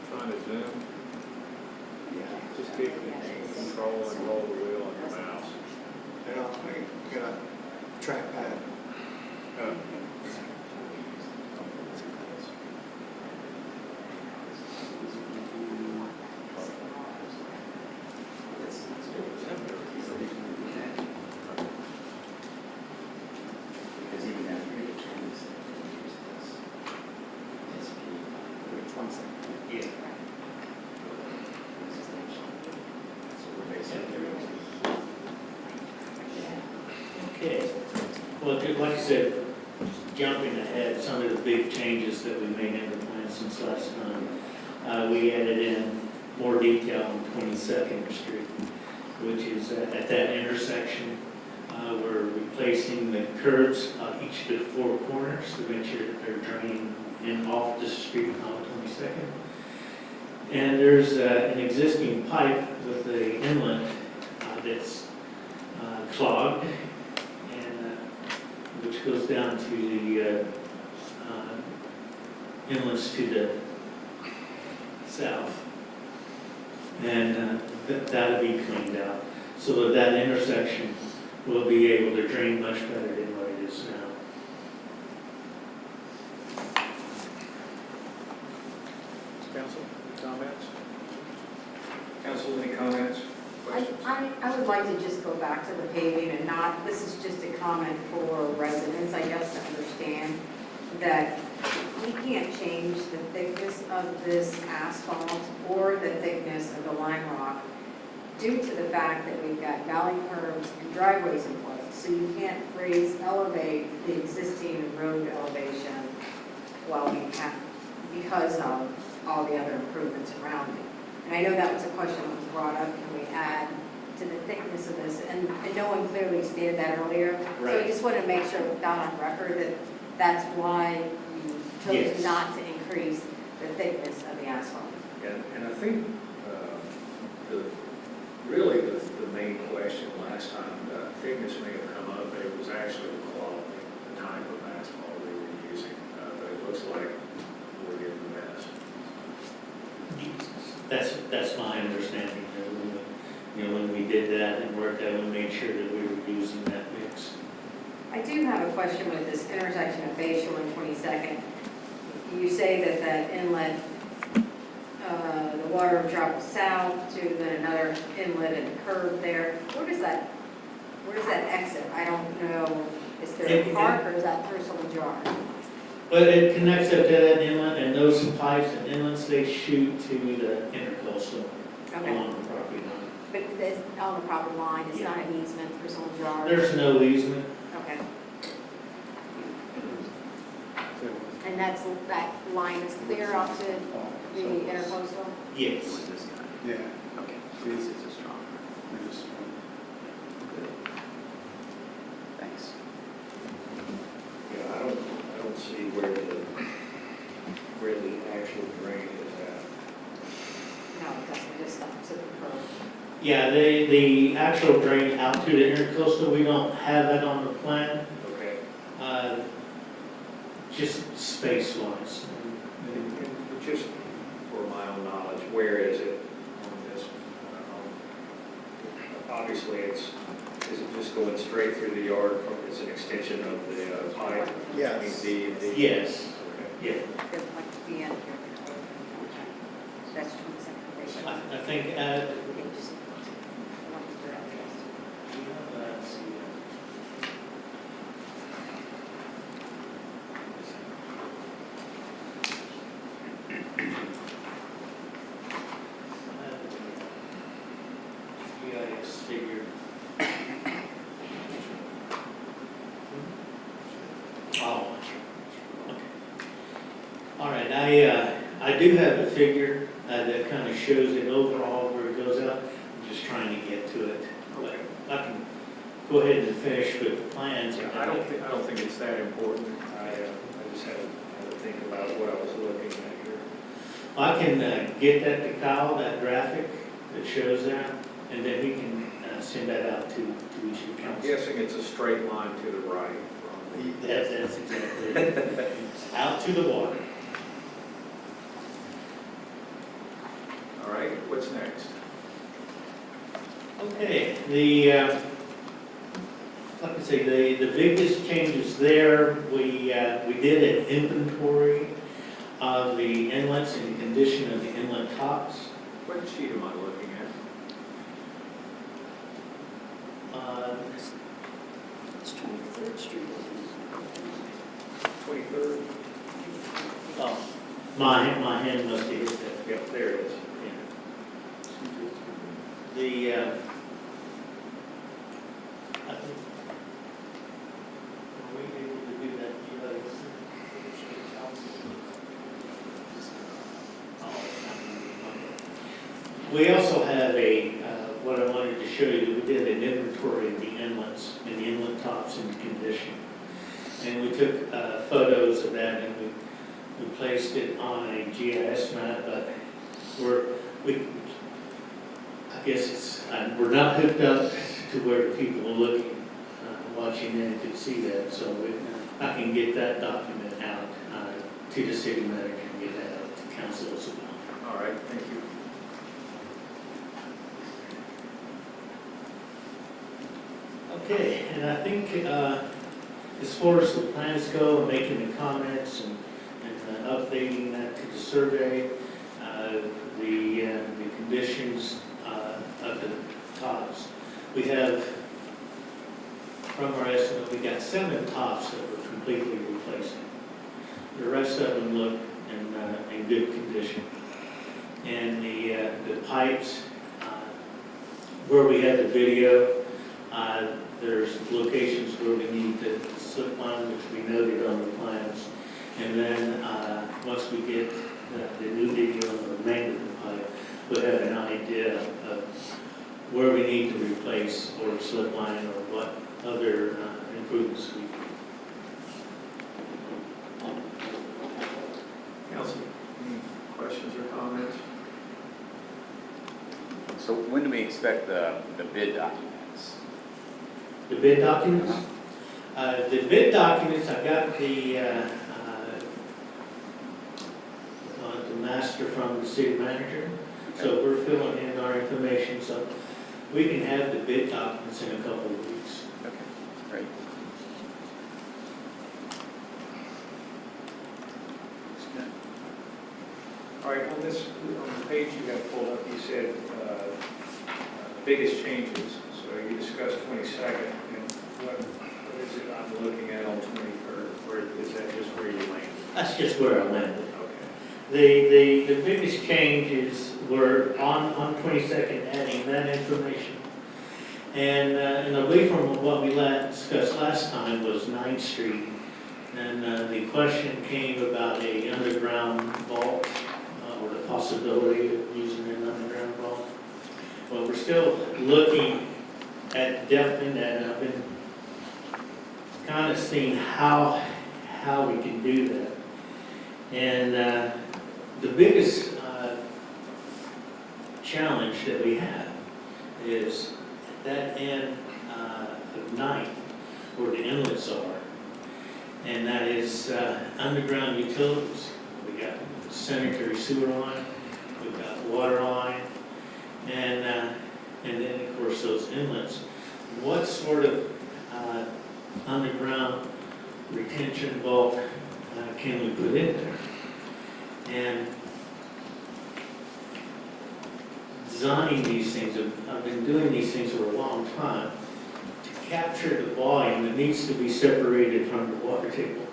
Trying to zoom. Just keep control and roll the wheel on your mouse. I got a trackpad. Because even after you change this, Yeah. so we're basically. Okay. Well, like I said, jumping ahead, some of the big changes that we made in the plan since last time. We added in more detail on 22nd Street, which is at that intersection. We're replacing the curbs on each of the four corners to make sure that they're draining in off the street on 22nd. And there's an existing pipe with the inlet that's clogged, and which goes down to the inlets to the south. And that'll be cleaned out so that that intersection will be able to drain much better than what it is now. Council, comments? Council, any comments? Questions? I would like to just go back to the paving and not, this is just a comment for residents, I guess, to understand that we can't change the thickness of this asphalt or the thickness of the lime rock due to the fact that we've got valley curbs and driveways in place. So you can't elevate the existing road elevation while we have, because of all the other improvements around it. And I know that was a question that was brought up, can we add to the thickness of this? And no one clearly stated that earlier. So I Right. just want to make sure down on record that that's why you chose Yes. not to increase the thickness of the asphalt. And I think, really the main question last time, thickness may have come up, but it was actually the quality, the type of asphalt we were using. But it looks like we're getting the best. That's my understanding. That when we did that and worked out, we made sure that we were using that mix. I do have a question with this intersection of Bayshore and 22nd. You say that that inlet, the water travels south to then another inlet and curve there. Where does that exit? I don't know. Is there a park or is that through someone's yard? But it connects up to that inlet, and those pipes and inlets, they shoot to the intercoastal Okay. along the property line. But it's on the proper line, it's not an easement through someone's yard? There's no easement. Okay. And that line is clear out to the intercoastal? Yes. Who is this guy? Yeah. Okay, so this is a strong. we just- Thanks. Yeah, I don't see where the actual drain is at. No, it doesn't, it just stops at the curb. Yeah, the actual drain out to the intercoastal, we don't have that on the plan, Okay. just space-wise. And just for my own knowledge, where is it on this? Obviously, is it just going straight through the yard from, it's an extension of the pipe? Yes. between D and D? Yes, Okay. yeah. Good, like the end here. That's 22nd. I think, Okay, just- I want to do that first. GIS figure. Oh, okay. All right, I do have a figure that kind of shows it overall where it goes out. I'm just trying to get to it. But I can go ahead and finish with the plans. Yeah, I don't think it's that important. I just had to think about what I was looking at here. I can get that to Kyle, that graphic that shows that, and then he can send that out to each of the I'm council. guessing it's a straight line to the right from the. That's exactly it. It's out to the water. All right, what's next? Okay, like I say, the biggest changes there, we did an inventory of the inlets and condition of the inlet tops. What sheet am I looking at? It's 23rd Street. 23rd? Oh, my hand must have hit that. Yep, there it is. The, I think, are we able to do that? We also have what I wanted to show you, we did an inventory of the inlets and the inlet tops in condition. And we took photos of that and we placed it on a GIS map, but we're not hooked up to where the people are looking, watching and could see that. So I can get that document out to the city manager and get that out to council as well. All right, thank you. Okay, and I think as far as the plans go, making the comments and updating that to the survey, the conditions of the tops. We have, from our estimate, we got 7 tops that we're completely replacing. The rest of them look in good condition. And the pipes, where we have the video, there's locations where we need to slip line, which we noted on the plans. And then, once we get the new video on the remainder of the pipe, we'll have an idea of where we need to replace or slip line or what other improvements we do. Council, any questions or comments? So when do we expect the bid documents? The bid documents? The bid documents, I got the master from the city manager, so we're filling in our information, so we can have the bid documents in a couple of weeks. Okay, great. That's good. All right, on the page you have pulled up, you said biggest changes. So you discussed 22nd, and what is it I'm looking at on 23rd? Where is that just where you land? That's just where I landed. Okay. The biggest changes were on 22nd, adding that information. And away from what we discussed last time was 9th Street. And the question came about a underground vault or the possibility of using an underground vault. Well, we're still looking at definite, and I've been kind of seeing how we can do that. And the biggest challenge that we have is at that end of 9th, where the inlets are, and that is underground utilities. We got sanitary sewer line, we've got water line, and then of course those inlets. What sort of underground retention vault can we put in there? And designing these things, I've been doing these things for a long time. To capture the volume, it needs to be separated from the water table.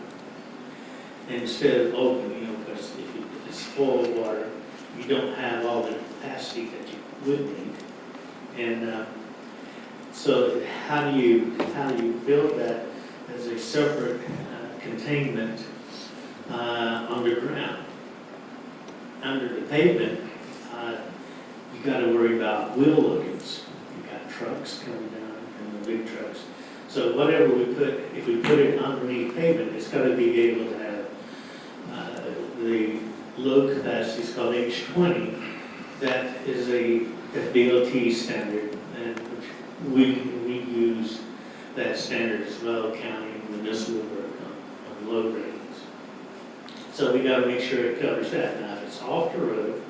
Instead of open, because if it's full of water, you don't have all the capacity that you would need. And so how do you build that as a separate containment underground? Under the pavement, you got to worry about wheel loadings. You got trucks coming down and the big trucks. So whatever we put, if we put it underneath pavement, it's got to be able to have the load capacity is called H20. That is a DOT standard, and we use that standard as well, county and municipal work on load ratings. So we got to make sure it covers that. Now, if it's off the road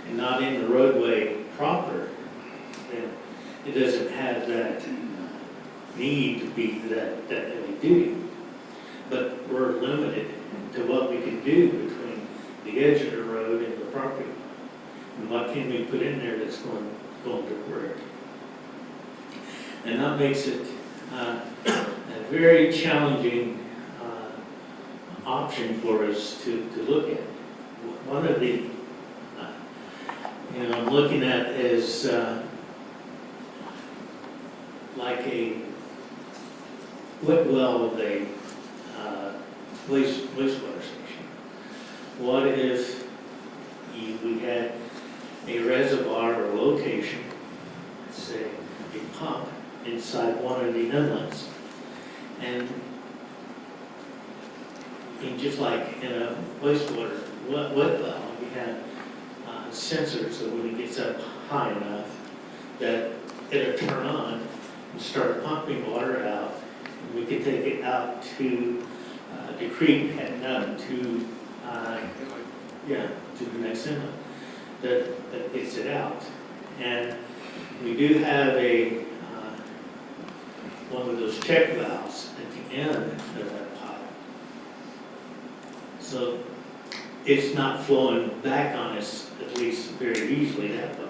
and not in the roadway proper, then it doesn't have that need to be that heavy duty. But we're limited to what we can do between the edge of the road and the property. And what can we put in there that's going to work? And that makes it a very challenging option for us to look at. One of the, I'm looking at is like a wet well of a wastewater station. What if we had a reservoir or location, say a pump inside one of the inlets. And just like in a wastewater wet well, we have sensors that when it gets up high enough that it'll turn on and start pumping water out. And we can take it out to the creek and up to, to the next inlet that gets it out. And we do have one of those check valves at the end of that pipe. So it's not flowing back on us, at least very easily that way.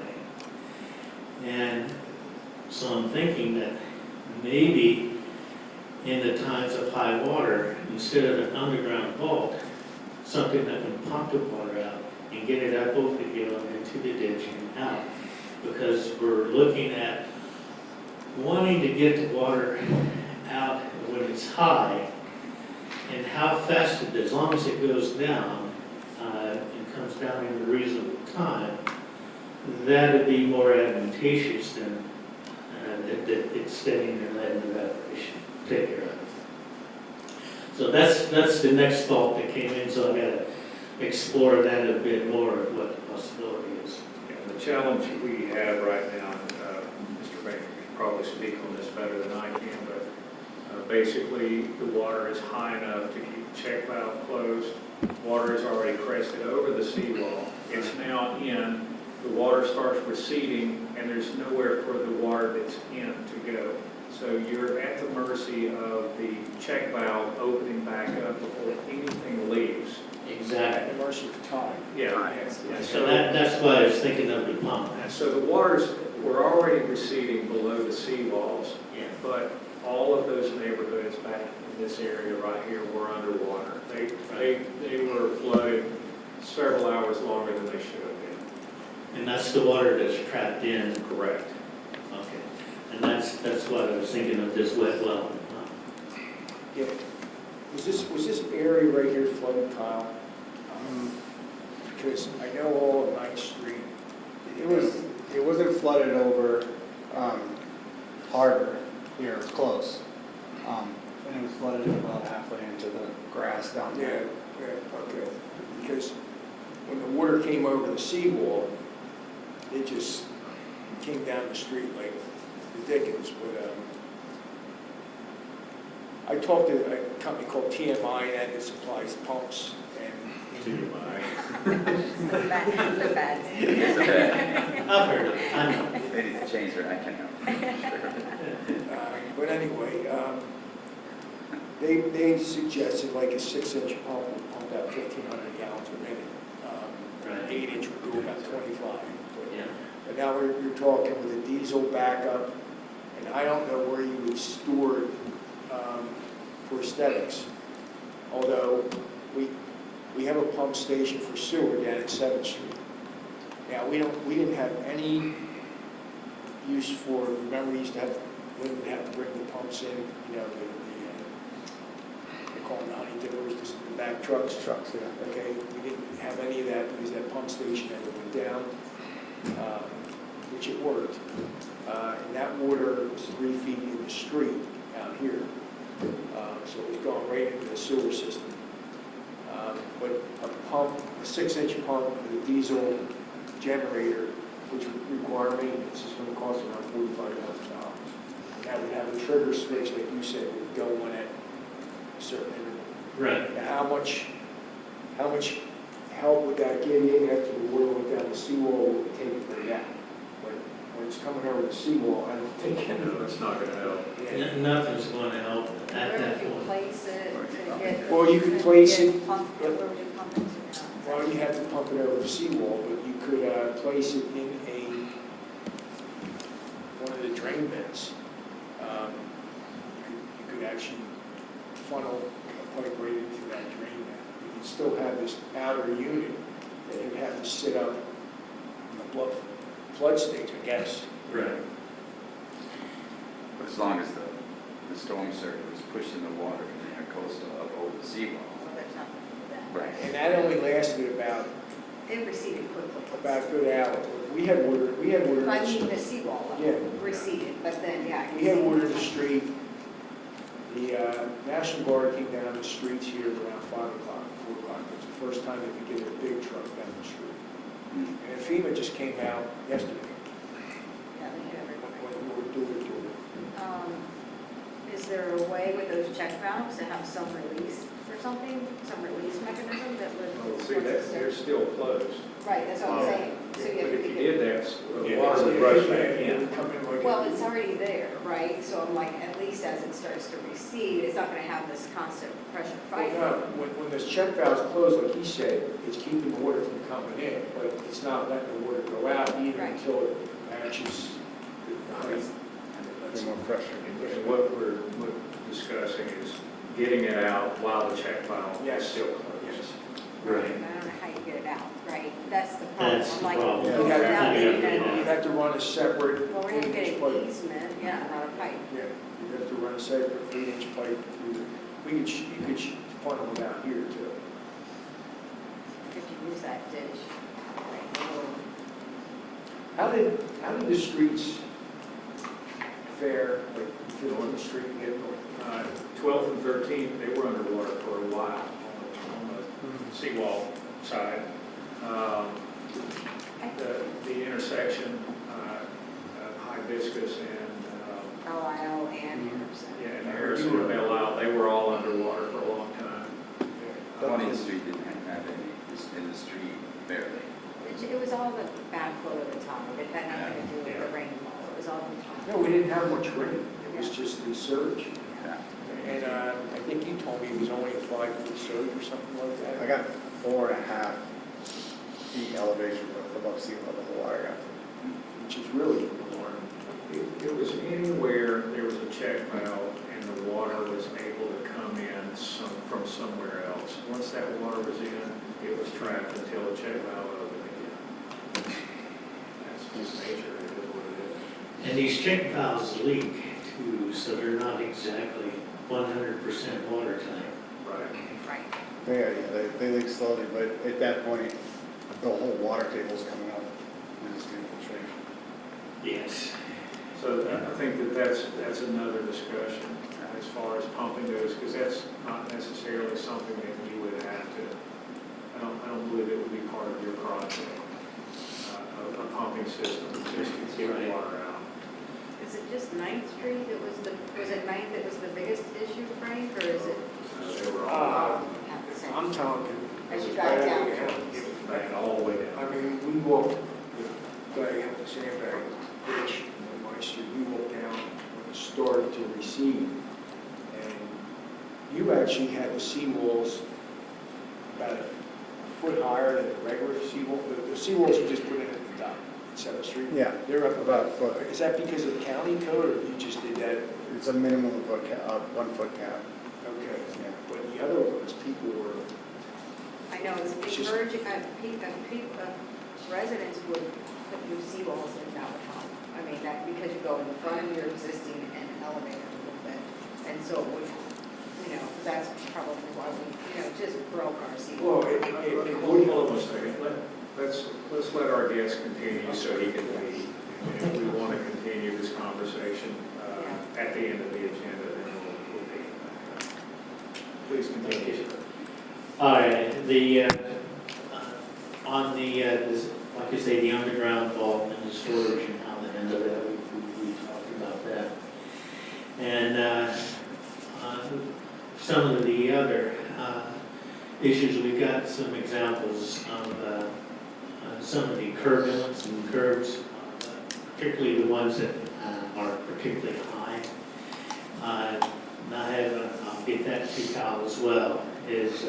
And so I'm thinking that maybe in the times of high water, instead of an underground vault, something that can pump the water out and get it up over the hill and into the ditch and out. Because we're looking at wanting to get the water out when it's high, and how fast it, as long as it goes down and comes down in a reasonable time, that'd be more advantageous than that it's staying there letting the evaporation take care of it. So that's the next thought that came in, so I gotta explore that a bit more of what the possibility is. Yeah, the challenge we have right now, Mr. Baker can probably speak on this better than I can, but basically the water is high enough to keep the check valve closed. Water is already crested over the seawall. It's now in. The water starts receding, and there's nowhere for the water that's in to go. So you're at the mercy of the check valve opening back up before anything leaves. Exactly. At the mercy of time. Yeah. And So that's why I was thinking of the pump. And so the waters were already receding below the seawalls, Yeah. but all of those neighborhoods back in this area right here were underwater. They were flooded several hours longer than they should have been. And that's the water that's trapped in. Correct. Okay. And that's what I was thinking of, this wet well. Yeah. Was this area right here flooded, Kyle? Because I know all of 9th Street. It wasn't flooded over Harbor here, close. And it was flooded about halfway into the grass down Yeah, there. yeah, okay. Because when the water came over the seawall, it just came down the street like ridiculous. But I talked to a company called TMI that supplies pumps and. So bad. It's a bad. I've heard of it, I know. They need to change their, I can help. But anyway, they suggested like a 6-inch pump would pump out 1,500 gallons a minute. Right. 8-inch would do about 25. Yeah. But now you're talking with a diesel backup, and I don't know where you would store it for aesthetics. Although we have a pump station for sewer down at 7th Street. Now we didn't have any use for. Remember, we used to have women would have to bring the pumps in. You know, they call them honey dippers, the back trucks. Trucks, yeah. Okay, we didn't have any of that because that pump station had went down, which it worked. And that water was 3 feet in the street out here. So it was going right into the sewer system. But a pump, a 6-inch pump with a diesel generator, which would require maintenance, is going to cost around $45,000. That would have a trigger switch, like you said, would go on at a certain interval. Right. Now, how much help would that give you after the water went down the seawall would take it right out? But when it's coming over the seawall, I don't think. No, that's not going to help. Yeah. Nothing's going to help at Where that would you point. place it to get? Well, you could place get it- pump- Where would you pump it to now? Well, you have to pump it over the seawall, but you could place it in one of the drain vents. You could actually funnel a pipe right into that drain vent. You could still have this outer unit that you'd have to sit up in the flood stage, I guess. Right. But as long as the storm surge was pushing the water from the coastal up over the seawall. Well, there's nothing to do with that. Right. And that only lasted about It receded quickly. a good hour. we had ordered, I mean, the seawall Yeah. receded, but then, yeah. I can we had see ordered that. the street. The National Guard came down the streets here around 5 o'clock, 4 o'clock. It was the first time they could get a big truck down the street. Mm. And FEMA just came out yesterday Yeah, they hit everybody. when we were doing it. Is there a way with those check valves to have some release or something, some release mechanism that would? Well, see, they're still closed. Right, that's what I'm saying. But So if you did that, the Yeah, water would it's- rush back it in. would come in like a- Well, it's already there, right? So I'm like, at least as it starts to recede, it's not gonna have this constant pressure fight. Well, no, when those check valves close, like he said, it's keeping the water from coming in, but it's not letting the water go out either Right. until it matches the height. There's more pressure. And what we're discussing is getting it out while the check valve is Yes. still closed. Yes. Right, I don't know how you get it out, right? That's the problem. That's the Like, problem. You'd going have down to- there, you'd have to run a separate. well, we're gonna get 8-inch an pipe. easement, yeah, not a pipe. Yeah, you'd have to run a separate 8-inch pipe through the, you could funnel them down here too. If you use that ditch. Right, How did the streets fare, like 15th Street and get north? 12th and 13th, they were underwater for a while on the seawall side. The intersection, Hibiscus and, LIO and Henderson. yeah, and Harrison and Belle Isle, they were all underwater for a long time. 20th Street didn't have any, just in the street, barely. It was all the backflow at the time. It had nothing to do with Yeah. the rainfall. It was all the time. No, we didn't have much rain, it was just the surge. Yeah. And I think you told me it was only a 5-foot surge or something like that. I got 4.5 feet elevation above sea level, the water got. Which is really alarming. It was anywhere there was a check valve and the water was able to come in from somewhere else. Once that water was in, it was trapped until the check valve opened again. That's just nature, it is what it is. And these check valves leak too, so they're not exactly 100% watertight. Right. Right. Yeah, they leak slowly, but at that point, the whole water table's coming up in this infiltration. Yes. So I think that's another discussion as far as pumping goes, because that's not necessarily something that you would have to, I don't believe it would be part of your project, a pumping system just to get Right. water out. Is it just 9th Street that was it 9th that was the biggest issue, Frank, or is it They were all, at the same? I'm telling you. As you got down. it was bad all the way I down. mean, we walked, the guy at the sandbag ditch on my street, we walked down when it started to recede. And you actually had the seawalls about a foot higher than the regular seawall. The seawalls you just put in at the top, 7th Street. Yeah, They're up about a foot. Is that because of the county code, or you just did that? It's a minimum of 1 foot cap. Okay. Yeah. But the other ones, people were, I know, it's Just- encouraging, residents would put new seawalls in downtown. I mean, that, because you go in front of your existing and elevate it a little bit. And so it would, that's probably why we, just broke our seawall. well, Hold on a second, let's let our guest continue so he can leave. And if we want to continue this conversation at the end of the agenda, then we'll be. Please continue. All right, on the, like I say, the underground vault and the storage and how that ended up, we talked about that. And some of the other issues, we've got some examples of some of the curb inlets and curbs, particularly the ones that are particularly high. And I'll get that to Kyle as well, is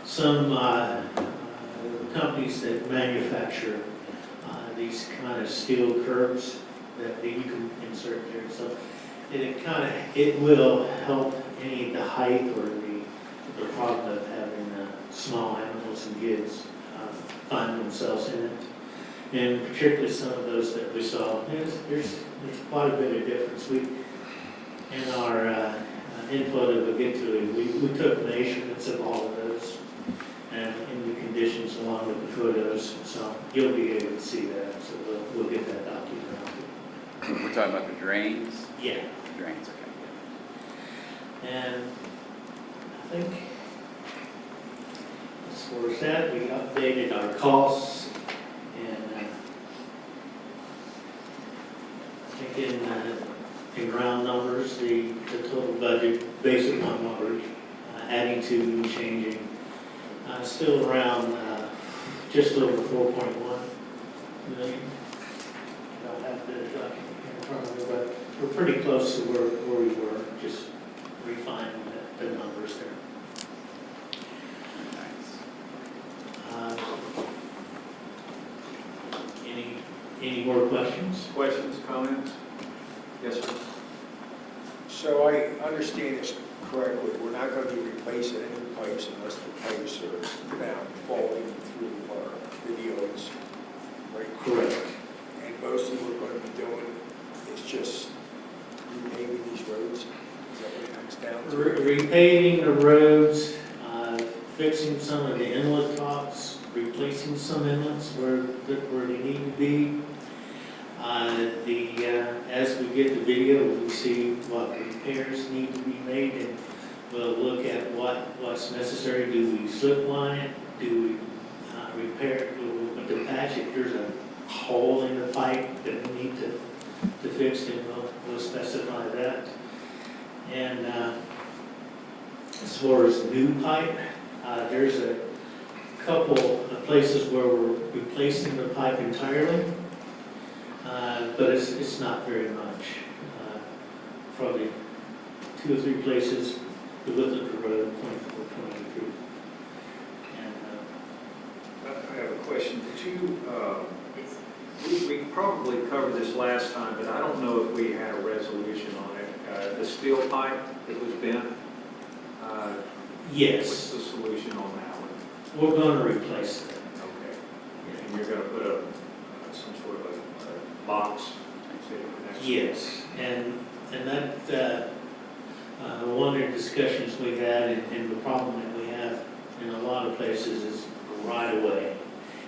some companies that manufacture these kind of steel curbs that you can insert there. So it will help the height or the problem of having small animals and kids find themselves in it. And particularly some of those that we saw, there's quite a bit of difference. In our info that we'll get to, we took measurements of all of those, and in the conditions along with the photos, so you'll be able to see that, so we'll get that document out. We're talking about the drains? Yeah, Drains, okay. and I think as far as that, we updated our costs, and I think in round numbers, the total budget based upon what we're adding to and changing, still around just over 4.1 million. I don't have the document in front of me, but we're pretty close to where we were, just refining the numbers there. Nice. Any more questions? Questions, comments? Yes, sir. So I understand this correctly, we're not going to be replacing any pipes unless the pipes are found falling through our videos, right? Correct. And mostly what we're going to be doing is just repaving these roads? Is that what it comes down to? Repaving the roads, fixing some of the inlet tops, replacing some inlets where they need to be. As we get the video, we see what repairs need to be made, and we'll look at what's necessary. Do we slip line it? Do we repair, to patch it? There's a hole in the pipe that we need to fix, and we'll specify that. And as far as new pipe, there's a couple of places where we're replacing the pipe entirely, but it's not very much. Probably 2 or 3 places, we look at the road, 24, 23. And I have a question. Did you, we probably covered this last time, but I don't know if we had a resolution on it. The steel pipe that was bent, what's yes, the solution on that one? we're going to replace it. Okay. And you're going to put some sort of a box? Yes, and that, one of the discussions we had, and the problem that we have in a lot of places is right away.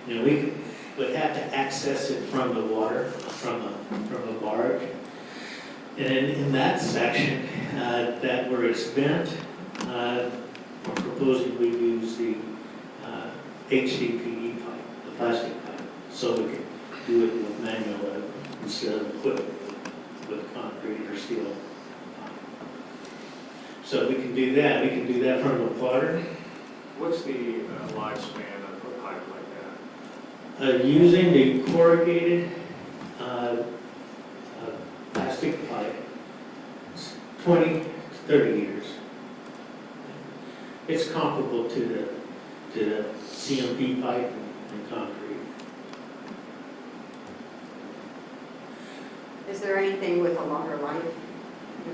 You know, we would have to access it from the water, from a barge. And in that section, that where it's bent, we're proposing we use the HDPE pipe, the plastic pipe, so we can do it with manual labor instead of put it with concrete or steel pipe. So we can do that. We can do that from the water. What's the lifespan of a pipe like that? Using the corrugated plastic pipe, it's 20 to 30 years. It's comparable to the CMP pipe and concrete. Is there anything with a longer life,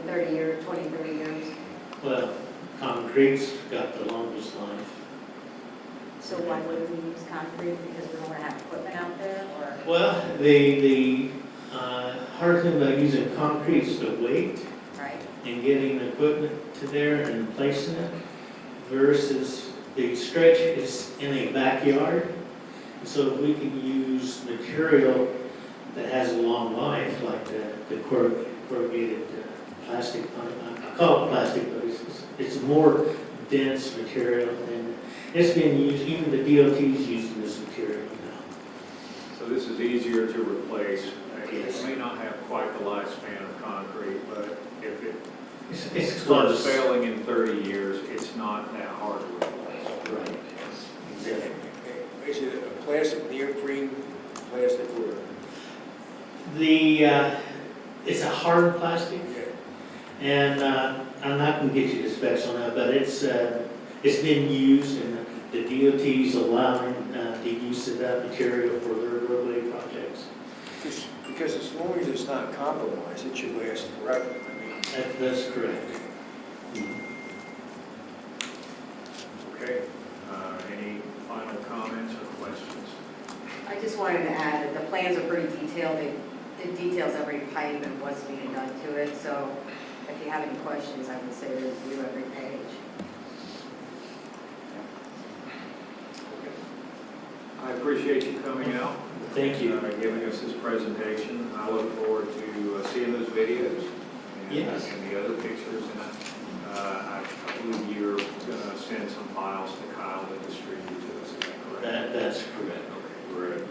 30 years, 20, 30 years? Well, concrete's got the longest life. So why would we use concrete? Because we don't want to have equipment out there, or? Well, the hard thing about using concrete is the weight Right. and getting the equipment to there and placing it versus the stretch is in a backyard. So if we can use material that has a long life, like the corrugated plastic, I call it plastic, but it's more dense material, and it's been used, even the DOT's using this material now. So this is easier to replace. Yes. It may not have quite the lifespan of concrete, but if it It's starts close. failing in 30 years, it's not that hard to replace. Right, exactly. Is it a plastic, neoprene, plastic, or? It's a hard plastic, Yeah. and I'm not going to get you the specs on that, but it's been used, and the DOT's allowing the use of that material for their roadway projects. Because as long as it's not compromised, it should last forever. I mean, That's correct. Okay. Any final comments or questions? I just wanted to add that the plans are pretty detailed. It details every pipe and what's being done to it. So if you have any questions, I would say review every page. appreciate you coming out. Thank you. Giving us this presentation. I look forward to seeing those videos. Yes. And the other pictures. And I believe you're going to send some files to Kyle to distribute to us. Is that correct? That's correct. Okay, great.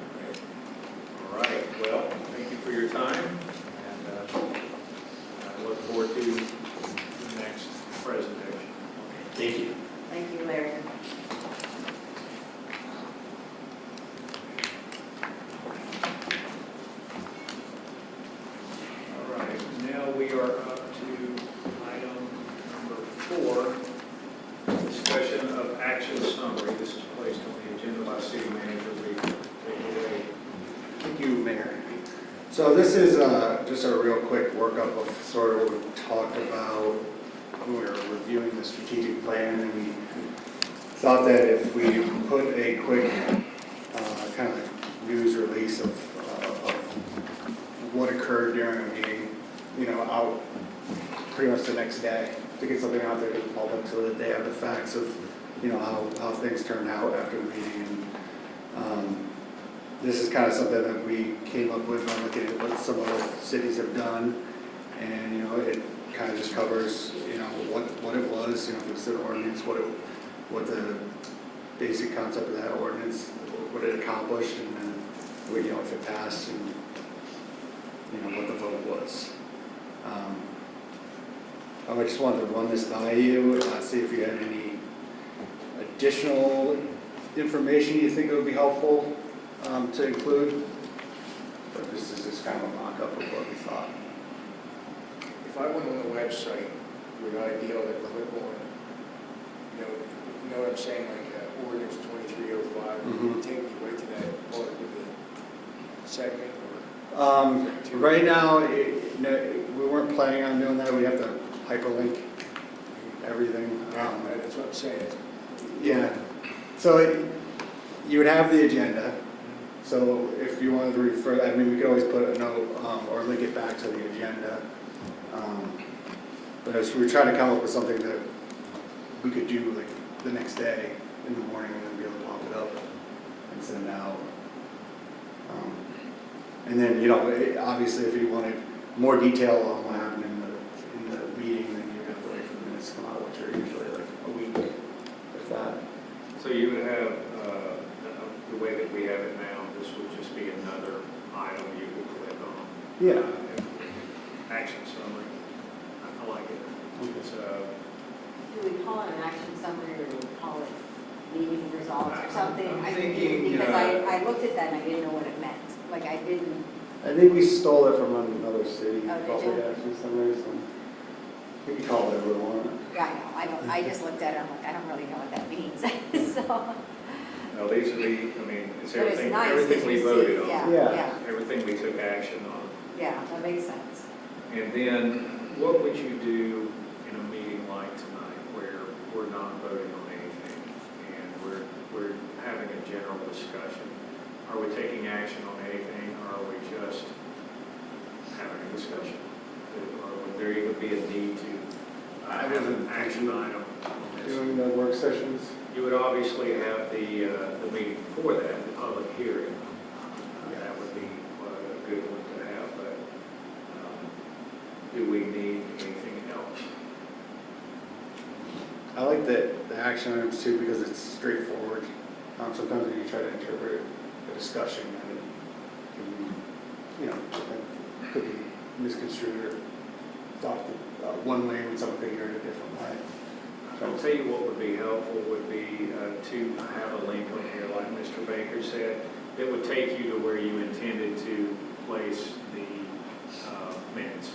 All right, well, thank you for your time, and I look forward to the next presentation. Thank you. Thank you, Larry. All right, now we are up to item number 4, discussion of action summary. This is placed on the agenda by City Manager Lee. Take it away. Thank you, Mayor. So this is just a real quick workup of sort of what we talked about when we were reviewing the strategic plan, and we thought that if we put a quick kind of news release of what occurred during a meeting, you know, out pretty much the next day, to get something out there to the public so that they have the facts of, you know, how things turned out after the meeting. And this is kind of something that we came up with by looking at what some other cities have done. And, you know, it kind of just covers, you know, what it was, you know, if it's an ordinance, what the basic concept of that ordinance, what it accomplished, and then, you know, if it passed, and, you know, what the vote was. I just wanted to run this by you, see if you had any additional information you think it would be helpful to include. But this is just kind of a mock-up of what we thought. If I went on the website, would I be able to click on, you know what I'm saying, like ordinance 2305, Mhm. take me right to that part of the segment, Right now, no, we weren't planning on doing that. We have to hyperlink everything. that's what I'm saying. Yeah. So you would have the agenda. So if you wanted to refer, I mean, we could always put a note or link it back to the agenda. But as we were trying to come up with something that we could do like the next day in the morning, and then be able to pop it up and send out. And then, you know, obviously if you wanted more detail on what happened in the meeting, then you'd have to wait for the minutes to come out, which are usually like a week, if that. So you would have, the way that we have it now, this would just be another item you could click on. Yeah. Action summary. I like it. It's, Do we call it an action summary, or do we call it meeting results or something? I'm I thinking, Because I looked at that and I didn't know what it meant. Like, I didn't, I think we stole it from another city. Oh, did Called you? it action summary, so we can call it whatever we want. yeah, I know, I just looked at it, I'm like, I don't really know what that means, so. no, these are the, I mean, it's But it's everything, nice everything that we you see, voted on. yeah, Yeah. yeah, Everything we took action on. yeah, that makes sense. And then, what would you do in a meeting like tonight where we're not voting on anything and we're having a general discussion? Are we taking action on anything, or are we just having a discussion? Or would there even be a need to have an action item on this? Doing the work sessions. You would obviously have the meeting before that, the public hearing. That would be a good one to have, but do we need anything else? I like the action items too because it's straightforward. Sometimes when you try to interpret a discussion, and it can, you know, it could be misconstrued or thought one way when someone could hear it a different way. I'll tell you what would be helpful would be to have a link on here, like Mr. Baker said, that would take you to where you intended to place the minutes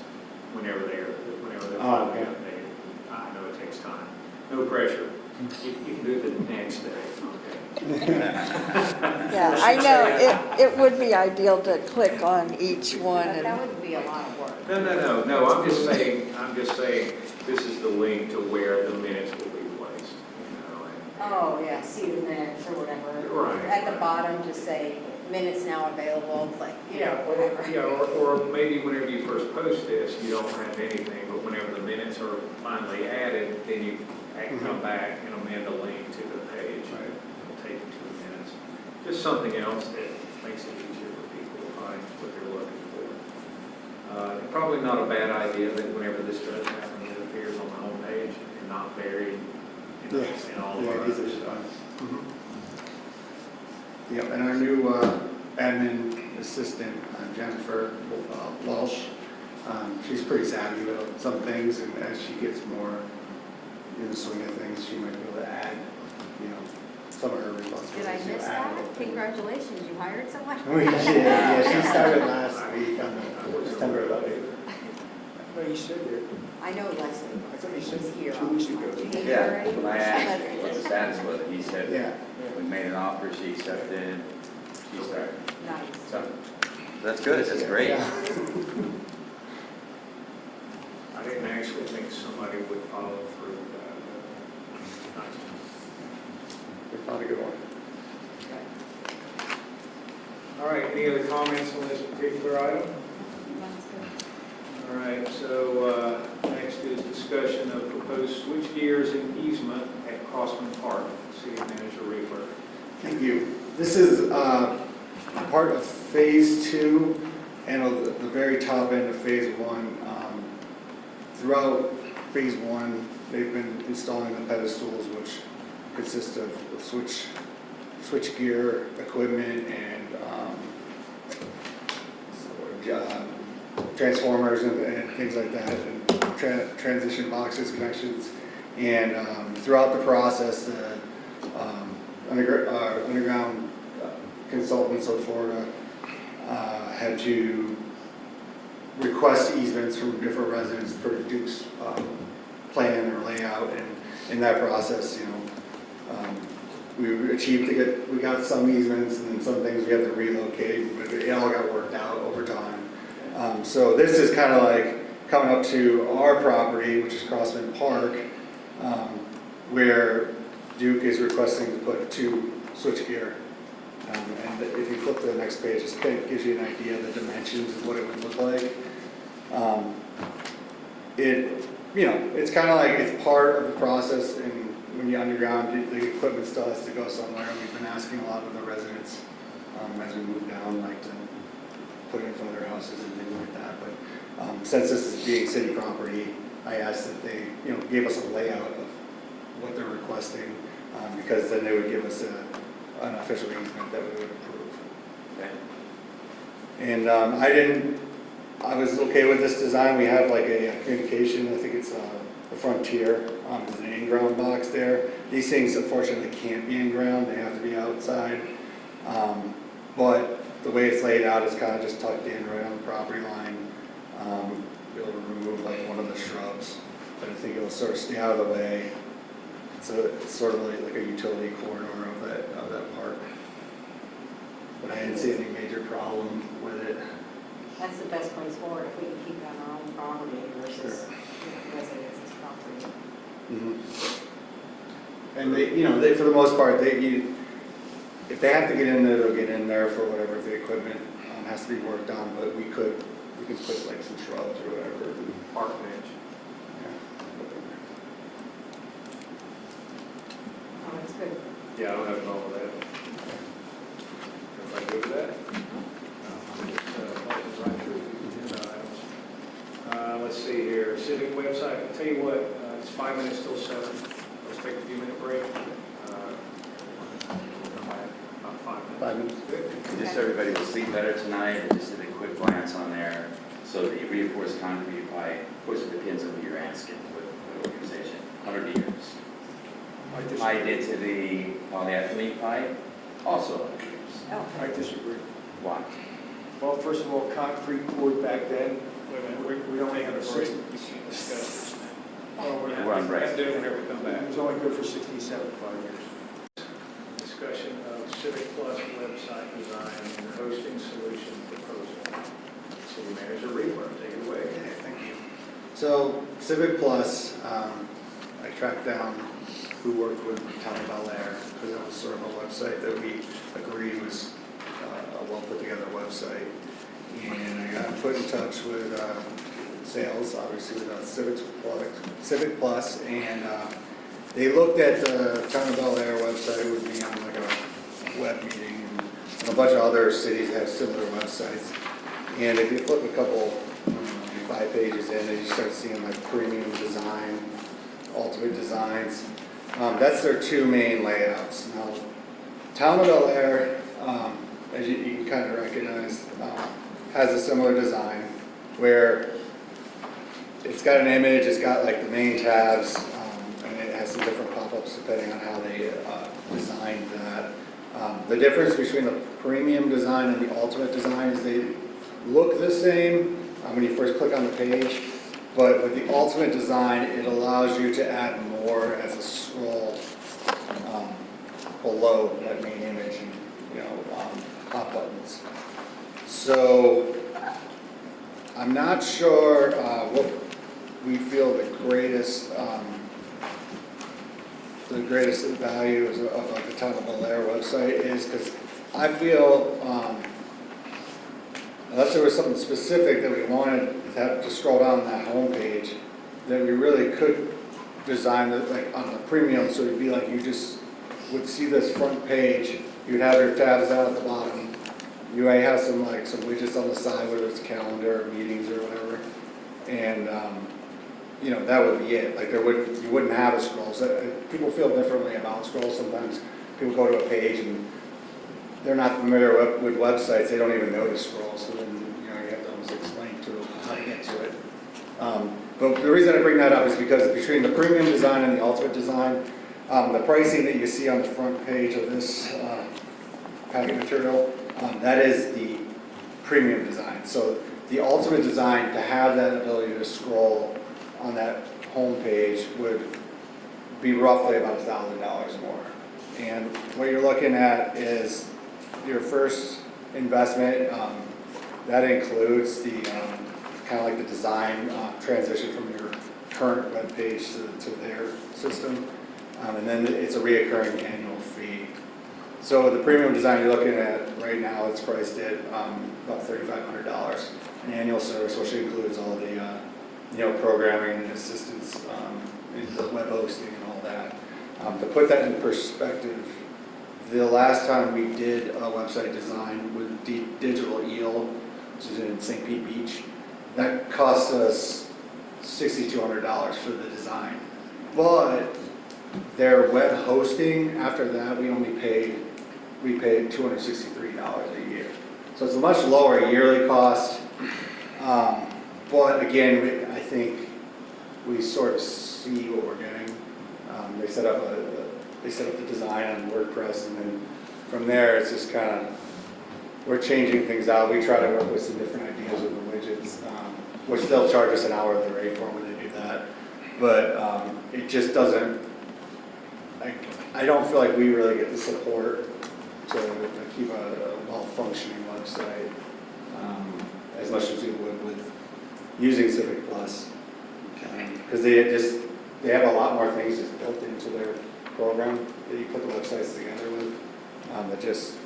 whenever they're finally okay. updated. I know it takes time. No pressure. You can do it the next day, okay? Yeah, I know, it would be ideal to click on each one But that and, would be a lot of work. No, I'm just saying, this is the link to where the minutes will be placed, you know, and Oh, yeah, see the minutes or whatever. Right. At the bottom, just say, minutes now available, like, you know, or, whatever. yeah, or maybe whenever you first post this, you don't have anything, but whenever the minutes are finally added, then you come back and amend a link to the page. Right. It'll take you to the minutes. just something else that makes it easier for people to find what they're looking for. Probably not a bad idea that whenever this does happen, it appears on the homepage and not buried in all of our these other are stuff. fun. Yep, and our new admin assistant, Jennifer Walsh, she's pretty savvy with some things, and as she gets more in the swing of things, she might be able to add, some of her responsibilities. Did I miss Add that? little things. Congratulations, you hired someone? We did, yeah, she started last week on September 11th. No, you said that. I know Leslie, I thought you she said was here. 2 weeks ago. Did you meet her Yeah, already? when I asked what the status was, he said, Yeah, we made an offer, she accepted, she started. Nice. So, that's good, that's great. Yeah. I didn't actually think somebody would follow through with that. but nice. We found a good one. All right, any other comments on this particular item? That's good. All right, so next is discussion of proposed switch gears and easement at Crossman Park. City Manager Riegler. Thank you. This is part of Phase 2 and at the very top end of Phase 1. Throughout Phase 1, they've been installing the pedestals, which consist of switch gear equipment and transformers and things like that, and transition boxes, connections. And throughout the process, the underground consultants of Florida had to request easements from different residents to produce plan or layout, and in that process, we got some easements, and then some things we had to relocate, but it all got worked out over time. So this is kind of like coming up to our property, which is Crossman Park, where Duke is requesting to put 2 switchgear. And if you flip to the next page, it kind of gives you an idea of the dimensions of what it would look like. It's kind of like it's part of the process, and when you underground, the equipment still has to go somewhere. We've been asking a lot of the residents as we move down, like to put it in front of their houses and things like that. But since this is being city property, I asked that they, gave us a layout of what they're requesting, because then they would give us an official easement that we would approve. Okay. And I was okay with this design. We have like a communication, I think it's the Frontier, there's an in-ground box there. These things unfortunately can't be in-ground, they have to be outside. But the way it's laid out is kind of just tucked in right on the property line. Be able to remove like one of the shrubs, but I think it'll sort of stay out of the way. So it's sort of like a utility corridor of that park. But I didn't see any major problem with it. That's the best place for it, if we can keep it on our own property versus residents' property. And they for the most part, if they have to get in there, they'll get in there for whatever, if the equipment has to be worked on, but we can put like some shrubs or whatever. Park bench. Oh, that's good. Yeah, I don't have a problem with that. Everybody good with that? Right through the agenda items. Let's see here, civic website, I'll tell you what, it's 5 minutes till 7. Let's take a few minute break. About 5 minutes. 5 minutes. Good. Just so everybody will sleep better tonight, I just did a quick glance on there. So the reinforced concrete pipe, of course it depends on who you're asking, what organization, 100 years. High density polyethylene pipe, also 100 years. Oh, I disagree. Why? Well, first of all, concrete poured back then. Wait a minute, we don't have a break. We can't discuss this now. Oh, We're on break. Let's do it whenever we come back. It was only good for 60, 75 years. Discussion of Civic Plus website design and hosting solution proposal. City Manager Riegler, take it away. Okay, thank you. So Civic Plus, I tracked down who worked with Town of Bel Air, because that was sort of a website that we agreed was a well put together website. And I got put in touch with sales, obviously with Civic Plus, and they looked at the Town of Bel Air website with me on like a web meeting, and a bunch of other cities have similar websites. And if you flip a couple, 5 pages in, and you start seeing like Premium Design, Ultimate Designs. That's their two main layouts. Now, Town of Bel Air, as you can kind of recognize, has a similar design where it's got an image, it's got like the main tabs, and it has some different pop-ups depending on how they designed that. The difference between the Premium Design and the Ultimate Design is they look the same when you first click on the page, but with the Ultimate Design, it allows you to add more as a scroll below that main image and, hot buttons. So I'm not sure what we feel the greatest value of the Town of Bel Air website is, because I feel unless there was something specific that we wanted to have to scroll down that homepage, that we really could design it like on the premium, so it'd be like you just would see this front page, you'd have your tabs down at the bottom, you might have some widgets on the side, whether it's calendar or meetings or whatever, and that would be it. Like you wouldn't have a scroll. So people feel differently about scrolls. Sometimes people go to a page and they're not familiar with websites, they don't even know to scroll, so then you have to almost explain to them how to get to it. But the reason I bring that up is because between the Premium Design and the Ultimate Design, the pricing that you see on the front page of this packet material, that is the Premium Design. So the Ultimate Design, to have that ability to scroll on that home page, would be roughly about $1,000 more. And what you're looking at is your first investment. That includes the kind of like the design transition from your current web page to their system, and then it's a reoccurring annual fee. So the Premium Design you're looking at right now, it's priced at about $3,500, an annual service, which includes all the programming and assistance, and the web hosting and all that. To put that in perspective, the last time we did a website design with Digital Eel, which is in St. Pete Beach, that cost us $6,200 for the design. But their web hosting, after that, we paid $263 a year. So it's a much lower yearly cost. But again, I think we sort of see what we're getting. They set up the design on WordPress, and then from there it's just kind of, we're changing things out. We try to work with some different ideas with the widgets, which they'll charge us an hourly rate for when they do that. But it just doesn't, I don't feel like we really get the support to keep a well-functioning website as much as we would with using Civic Plus. Because they have a lot more things just built into their program that you put the websites together with, that just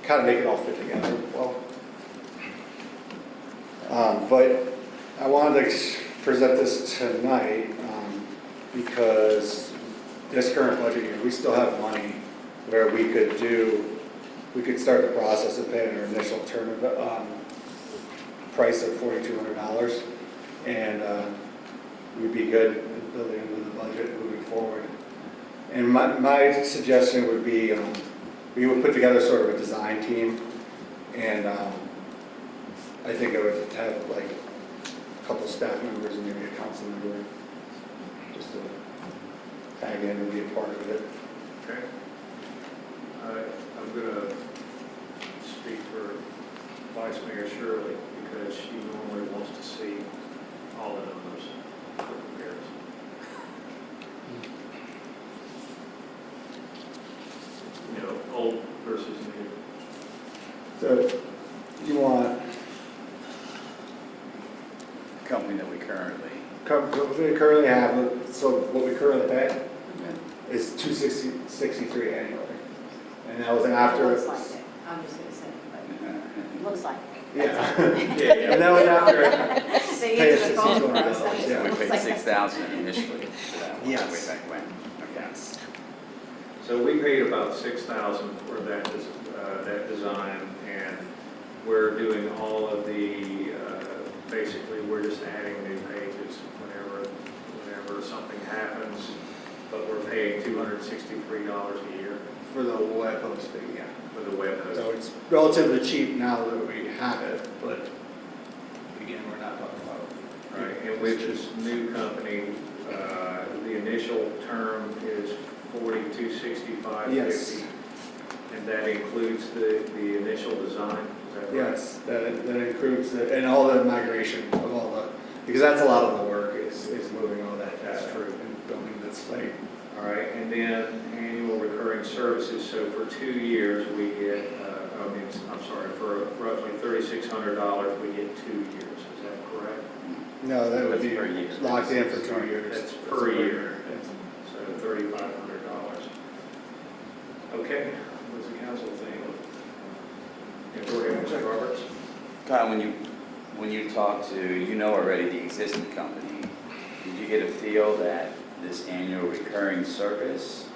kind of make it all fit together well. But I wanted to present this tonight because this current budget year, we still have money where we could start the process of paying our initial term price of $4,200, and we'd be good at building into the budget moving forward. And my suggestion would be we would put together sort of a design team, and I think I would have like a couple staff members and maybe a council member just to tag in and be a part of it. Okay. I'm going to speak for Vice Mayor Shirley, because she normally wants to see all the numbers for comparison. Old versus new. So you want Company that we currently, what we currently have, so what we currently pay is $263 annually, and that was after. Looks like it, I'm just gonna say, but looks like it. Yeah, and that was after. So you Pay use us the phone $6,200, price, yeah. we looks paid like $6,000 initially for that one, Yes. way back when. Okay. So we paid about $6,000 for that design. and we're doing all of the, basically, we're just adding new pages whenever something happens, but we're paying $263 a year For the web hosting, yeah. for the web So hosting. it's relatively cheap now that we have it, but again, we're not talking about. Right, and with this new company, the initial term is $4265.50. Yes. And that includes the initial design, is that correct? Yes, that includes, and all the migration of all the, because that's a lot of the work is moving all that data. That's true. And building that site. All right, and then annual recurring services, so for 2 years, we get, for roughly $3,600, we get 2 years, is that correct? No, that would That's be per year. locked in for 2 years. That's per year, so $3,500. Okay, what's the council think? Yeah, go ahead, Mr. Roberts. Kyle, when you talk to, you know already the existing company, did you get a feel that this annual recurring service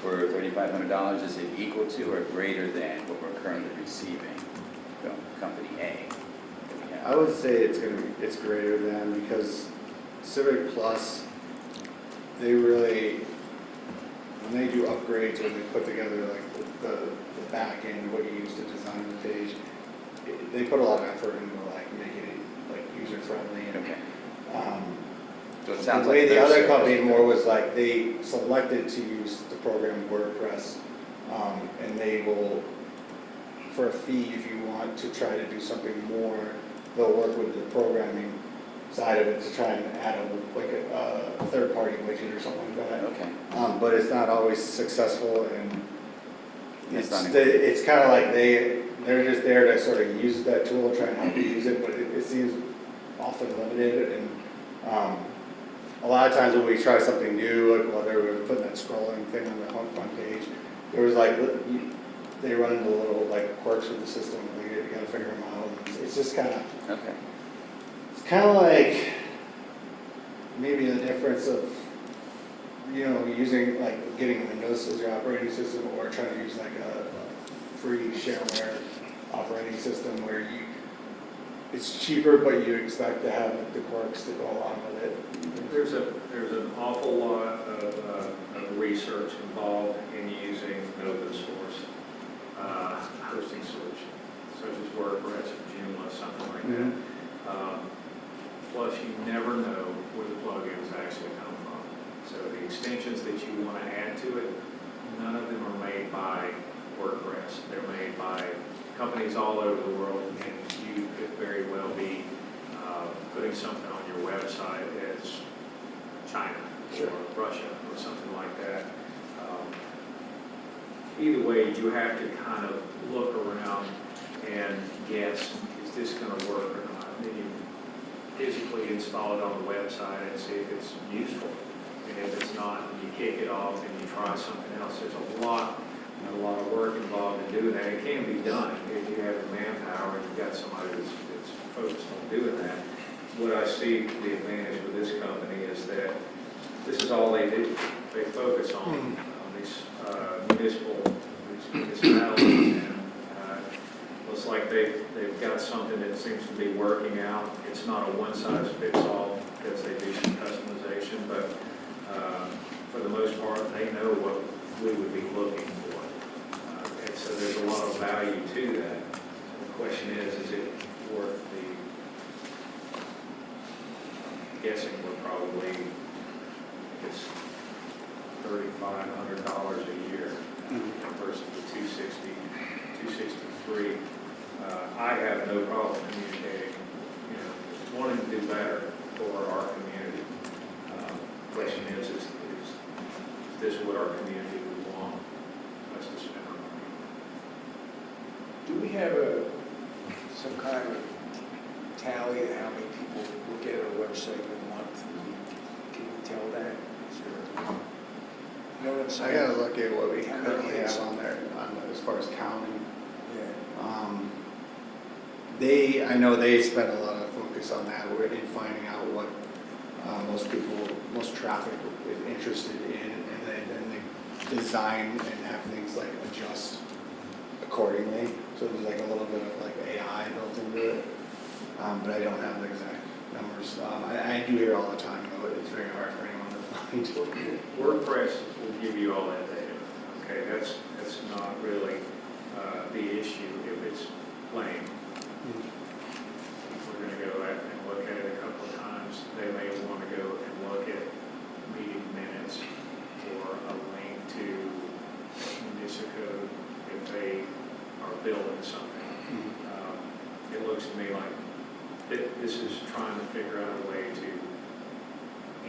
for $3,500, is it equal to or greater than what we're currently receiving from company A? that we have? I would say it's greater than, because Civic Plus, they really, when they do upgrades, when they put together like the back end, what you use to design the page, they put a lot of effort into like making it like user friendly and Okay. So it the sounds way like the their other service- company more was like they selected to use the program WordPress, and they will, for a fee, if you want to try to do something more, they'll work with the programming side of it to try and add a third-party widget or something like that. Okay. But it's not always successful, and It's not it's kind of like they're just there to sort of use that tool and try and help you use it, but it seems often limited. And a lot of times when we try something new, like whether we were putting that scrolling thing on the home front page, there was like they run into little like quirks with the system. You got to figure them out. It's just kind of Okay. it's kind of like maybe the difference of, you know, using, like, getting Windows as your operating system or trying to use like a free shareware operating system where it's cheaper, but you expect to have the quirks to go along with it. There's an awful lot of research involved in using an open source hosting solution, such as WordPress or Joomla, something like that. Plus, you never know where the plugins actually come from. So the extensions that you want to add to it, none of them are made by WordPress. They're made by companies all over the world, and you could very well be putting something on your website as China or Russia or something like that. Either way, you have to kind of look around and guess, is this going to work or not? Then you physically install it on the website and see if it's useful. And if it's not, you kick it off and you try something else. There's a lot of work involved in doing that. It can be done if you have the manpower and you've got somebody that's focused on doing that. What I see the advantage with this company is that this is all they do. They focus on these municipalities, and looks like they've got something that seems to be working out. It's not a one-size-fits-all because they do some customization, but for the most part, they know what we would be looking for. And so there's a lot of value to that. The question is it worth the, I'm guessing we're probably, it's $3,500 a year versus the $263. I have no problem communicating, wanting to do better for our community. Question is this what our community would want us to spend our money on? Do we have some kind of tally of how many people look at our website in a month? Can we tell that? Is there, you know what I'm I saying? gotta look at what we currently have on there, as far as counting. Yeah. I know they spent a lot of focus on that, in finding out what most traffic is interested in, and then they design and have things like adjust accordingly. So there's like a little bit of like AI built into it, but I don't have the exact numbers. I do hear all the time, though, it's very hard for anyone to find. WordPress will give you all that data, okay? That's not really the issue if it's plain. We're gonna go out and look at it a couple of times. They may want to go and look at meeting minutes or a link to Municipal if they are building something. It looks to me like this is trying to figure out a way to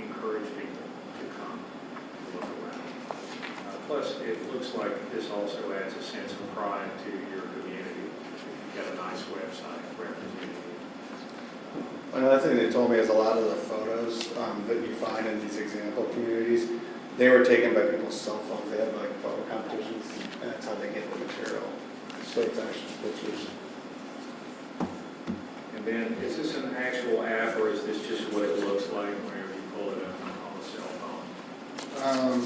encourage people to come and look around. Plus, it looks like this also adds a sense of pride to your community. If you've got a nice website representing you. Another thing they told me is a lot of the photos that you find in these example communities, they were taken by people's cell phones. They have like photo competitions, and that's how they get the material. So it's actually pictures. And then, is this an actual app, or is this just what it looks like whenever you pull it up on the cell phone?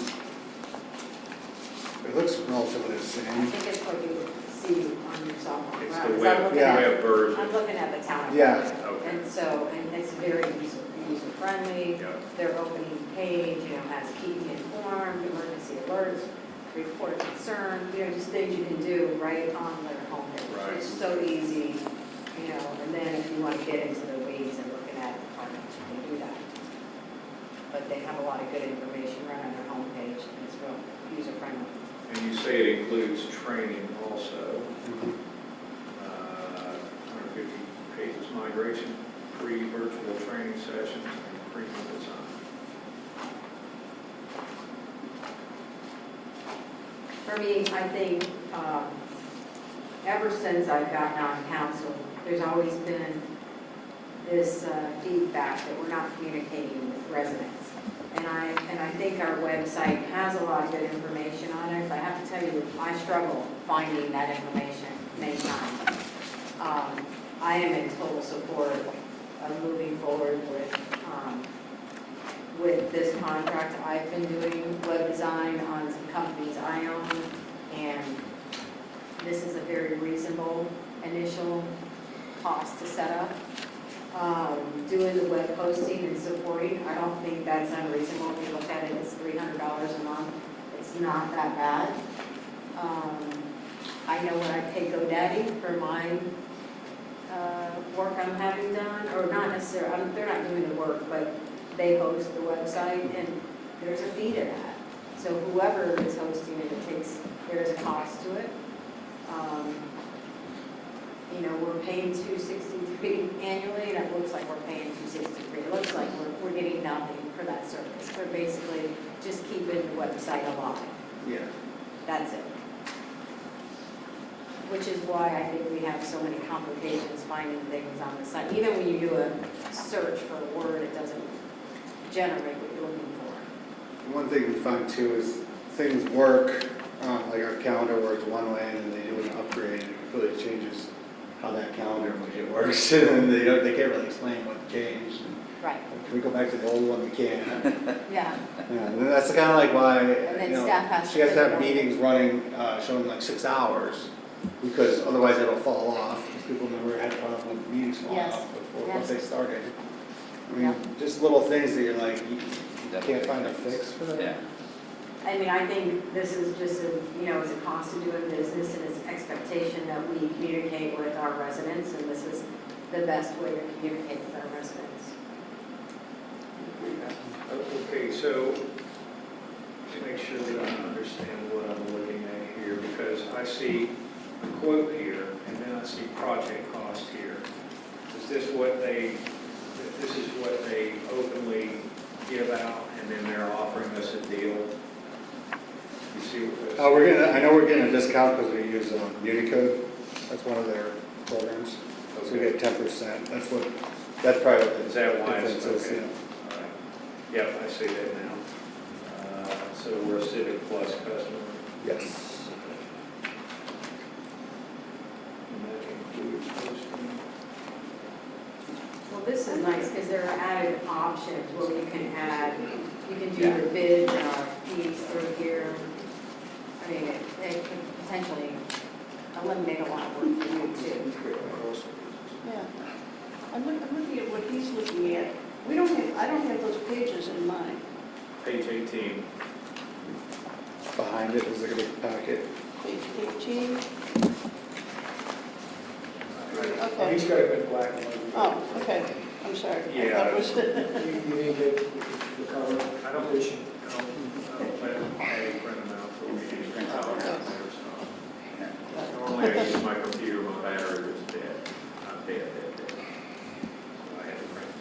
It looks relatively the I same. think it's what you see on your cell phone. It's right? the 'Cause web, yeah. web version. I'm looking at the town. Yeah. Okay. And so, and it's very user-friendly. Yeah. Their opening page, has keep me informed, emergency alerts, report concern, just things you can do right on their homepage. Right. It's so easy, and then if you want to get into the weeds and looking at departments, you can do that. But they have a lot of good information right on their homepage, and it's real user-friendly. And you say it includes training also. 150 pages migration, free virtual training sessions, and premium design. For me, I think, ever since I've gotten on council, there's always been this feedback that we're not communicating with residents. And I think our website has a lot of good information on it, but I have to tell you, I struggle finding that information many times. I am in total support of moving forward with this contract. I've been doing web design on some companies I own, and this is a very reasonable initial cost to set up. Doing the web hosting and supporting, I don't think that's unreasonable. If you look at it, it's $300 a month. It's not that bad. I know when I pay GoDaddy for my work I'm having done, or not necessarily, they're not doing the work, but they host the website, and there's a fee to that. So whoever is hosting it, there's a cost to it. We're paying $263 annually, and it looks like we're paying $263. It looks like we're getting nothing for that service. We're basically just keeping the website alive. Yeah. That's it. Which is why I think we have so many complications finding things on the site. Even when you do a search for a word, it doesn't generate what you're looking for. One thing we find too is things work, like our calendar works one way, and then they do an upgrade, and it really changes how that calendar widget works. And they can't really explain what changed. Right. Can we go back to the old one? We can't. Yeah. Yeah, and that's kind of like why, then staff has she has to have to- meetings running, showing like 6 hours, because otherwise it'll fall off. Because people never had a problem with meetings falling Yes. off before, Yes. once they started. I mean, Yeah. just little things that you're like, you can't find a fix for that. Yeah. I think this is just it's a cost of doing business, and it's expectation that we communicate with our residents, and this is the best way to communicate with our residents. Okay, so to make sure that I understand what I'm looking at here, because I see a quote here, and then I see project cost here. Is this what this is what they openly give out, and then they're offering us a deal? You see what this? I know we're getting a discount because we use Unicode. That's one of their programs. So we get 10%. That's probably what the Is that why it's difference is, okay? yeah. All right. Yep, I see that now. So we're a Civic Plus customer. Yes. And that includes hosting. Well, this is nice because there are added options where you can do Yeah. your bids and RFPs through here. I mean, it can potentially eliminate a lot of work for you too. Yeah. I'm looking at what he's looking at. I don't have those pages in mine. Page 18. Behind it is like a big packet. Page 18. And Okay. he's got it in black and white. Oh, okay. I'm sorry. I Yeah. thought it was, You didn't get the color? I don't let Patty print them out for me. Print out. Normally I use my computer, my battery was dead. Not dead. So I had to print it.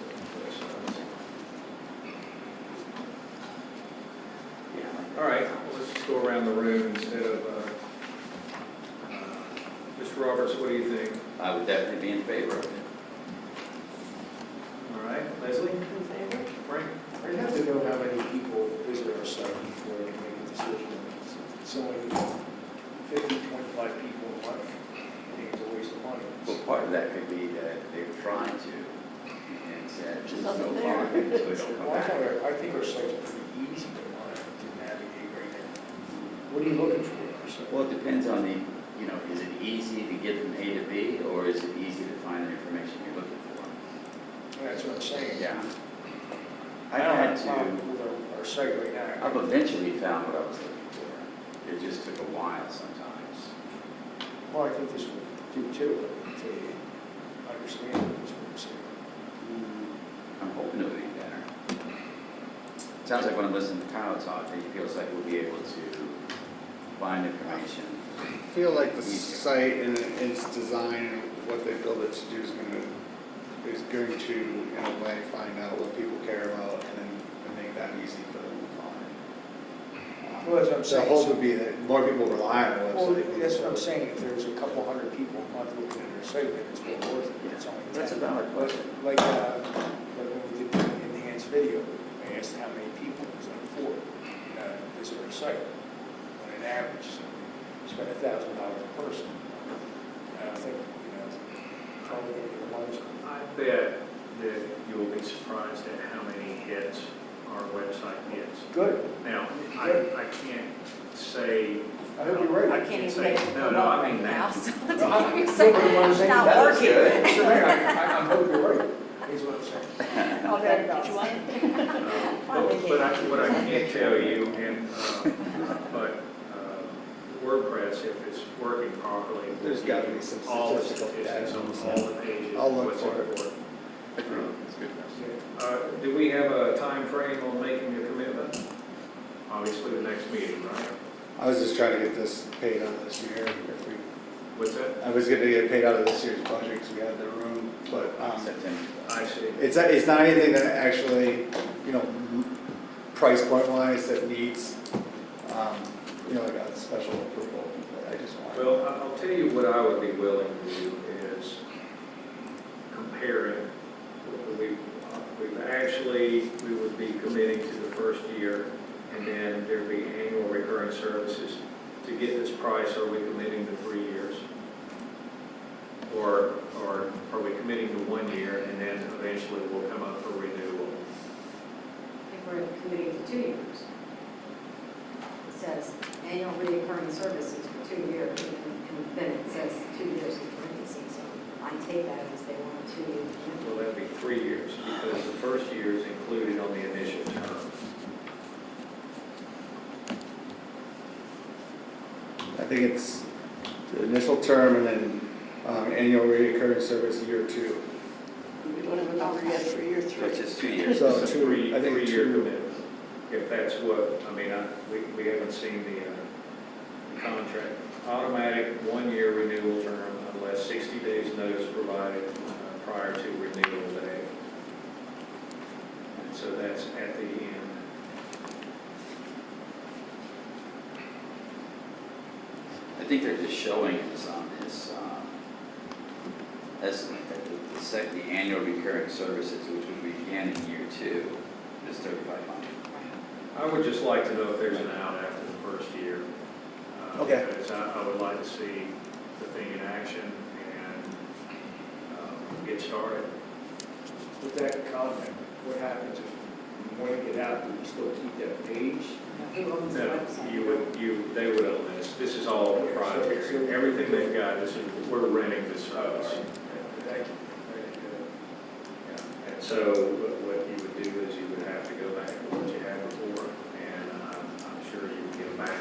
Yeah. All right, well, let's just go around the room instead of, Mr. Roberts, what do you think? I would definitely be in favor of it. All right, Leslie? In favor? Frank? We have to know how many people visit our site before we make a decision. It's only 50, 25 people a month. I think it's a waste of money. Well, part of that could be that they're trying to, and said, There's there's nothing no there. fun, so they don't come Well, back. I think our site's pretty easy to navigate right now. What are you looking for in our site? Well, it depends on the, is it easy to get from A to B, or is it easy to find the information you're looking for? That's what I'm saying. Yeah. I don't have a to, problem with our site right now. I've eventually found what I was looking for. It just took a while sometimes. Well, I think this would do too, to understand what we're saying. I'm hoping it will be better. Sounds like when I'm listening to Kyle talk, he feels like we'll be able to find information. I feel like the site and its design and what they build it to do is going to, in a way, find out what people care about and make that easy for them to find. Well, that's what I'm The saying. hope would be that more people rely on the Well, website. that's what I'm saying, if there's a couple hundred people a month looking at our site, then it's well worth it. It's only That's a 10. valid question. Like when we did the enhanced video, I asked how many people, it was like 4, visit our site, on an average, so spend $1,000 a person. And I think, probably going to get the money. I bet that you will be surprised at how many hits our website gets. Good. Now, I can't say. I hope you're right. I I can't can't even say, get it no, to no, work I right mean now, that. so I'm you're saying it's not That was working. good. Sure, I hope you're right, is what I'm saying. Oh, there it Did you goes. want it? But what I can't tell you, but WordPress, if it's working properly. There's got to be some all the statistical data statistics on on the all the pages. I'll look what's for it. important. Agreed. That's a good question. Do we have a time frame on making the commitment? Obviously, the next meeting, right? I was just trying to get this paid out of this year. What's that? I was going to get paid out of this year's budget because we had the room, but September. I see. it's not anything that actually, price point wise that needs, like a special approval. But I just want. Well, I'll tell you what I would be willing to do is comparing. We would be committing to the first year, and then there'd be annual recurring services. To get this price, are we committing to 3 years? Or are we committing to 1 year, and then eventually we'll come up for renewal? I think we're committing to 2 years. It says annual recurring services for 2 years, and then it says 2 years in parentheses, so I take that as they want a 2 year commitment. Well, that'd be 3 years, because the first year is included on the initial term. I think it's the initial term and then annual recurring service year 2. We don't have a number yet for year So 3. it's just 2 years. So It's a two, I think 3-year 2. commitment. If that's what, we haven't seen the contract. Automatic 1-year renewal term unless 60 days notice provided prior to renewal day. And so that's at the end. I think they're just showing us on this estimate that the annual recurring services, which would begin in year 2, is $3,500. I would just like to know if there's an out after the first year. Okay. Because I would like to see the thing in action and get started. With that comment, what happens if you want to get out, do we still keep that page? Who owns the No, website? they would own this. This is all proprietary. Everything they've got, we're renting this service. Thank you. Yeah. And so what you would do is you would have to go back to what you had before, and I'm sure you would get back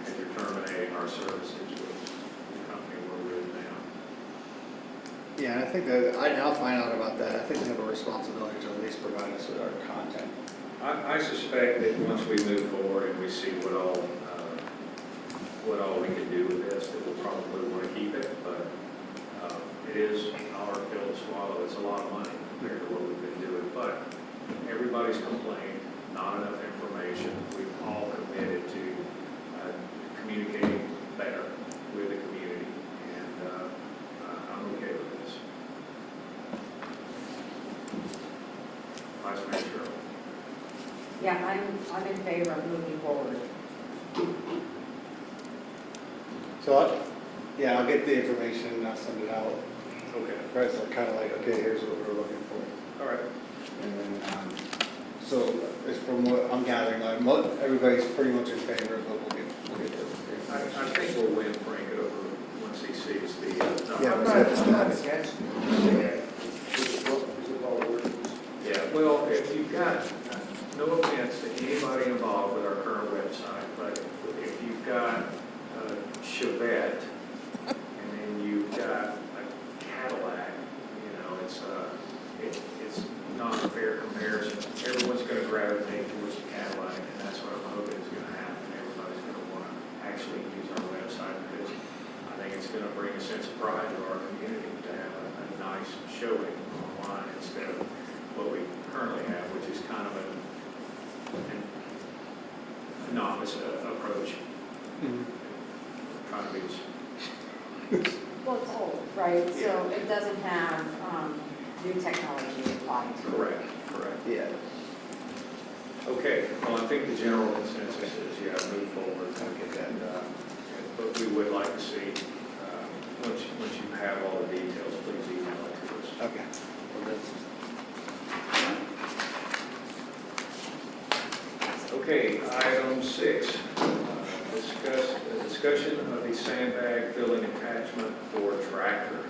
as you're terminating our services with the company we're with now. Yeah, and I think that, I'll find out about that. I think they have a responsibility to at least provide us with our content. I suspect that once we move forward and we see what all we can do with this, that we'll probably want to keep it, but it is our pill to swallow. It's a lot of money compared to what we've been doing, but everybody's complained, not enough information. We've all committed to communicating better with the community, and I'm okay with this. Vice Mayor Sherrill. Yeah, I'm in favor of moving forward. So, yeah, I'll get the information and I'll send it out. Okay. Right, so kind of like, okay, here's what we're looking for. All right. And then, so it's from what I'm gathering, like, everybody's pretty much in favor, but we'll get the I information. think we'll win Frank over once he sees the. Yeah, I'm we not, said it's I'm not not. against it. Because of all the work. Yeah, well, if you've got, no offense to anybody involved with our current website, but if you've got a Chevette and then you've got a Cadillac, it's not a fair comparison. Everyone's going to gravitate towards the Cadillac, and that's what I'm hoping is going to happen. Everybody's going to want to actually use our website because I think it's going to bring a sense of pride to our community to have a nice showing online instead of what we currently have, which is kind of a novice approach, trying to be as Well, it's old, right? So it doesn't have new technology applied to it. correct. Yeah. Okay, well, I think the general consensus is, yeah, move forward. But we would like to see, once you have all the details, please email it to us. Okay. Okay, item 6, discussion of the sandbag filling attachment for tractor.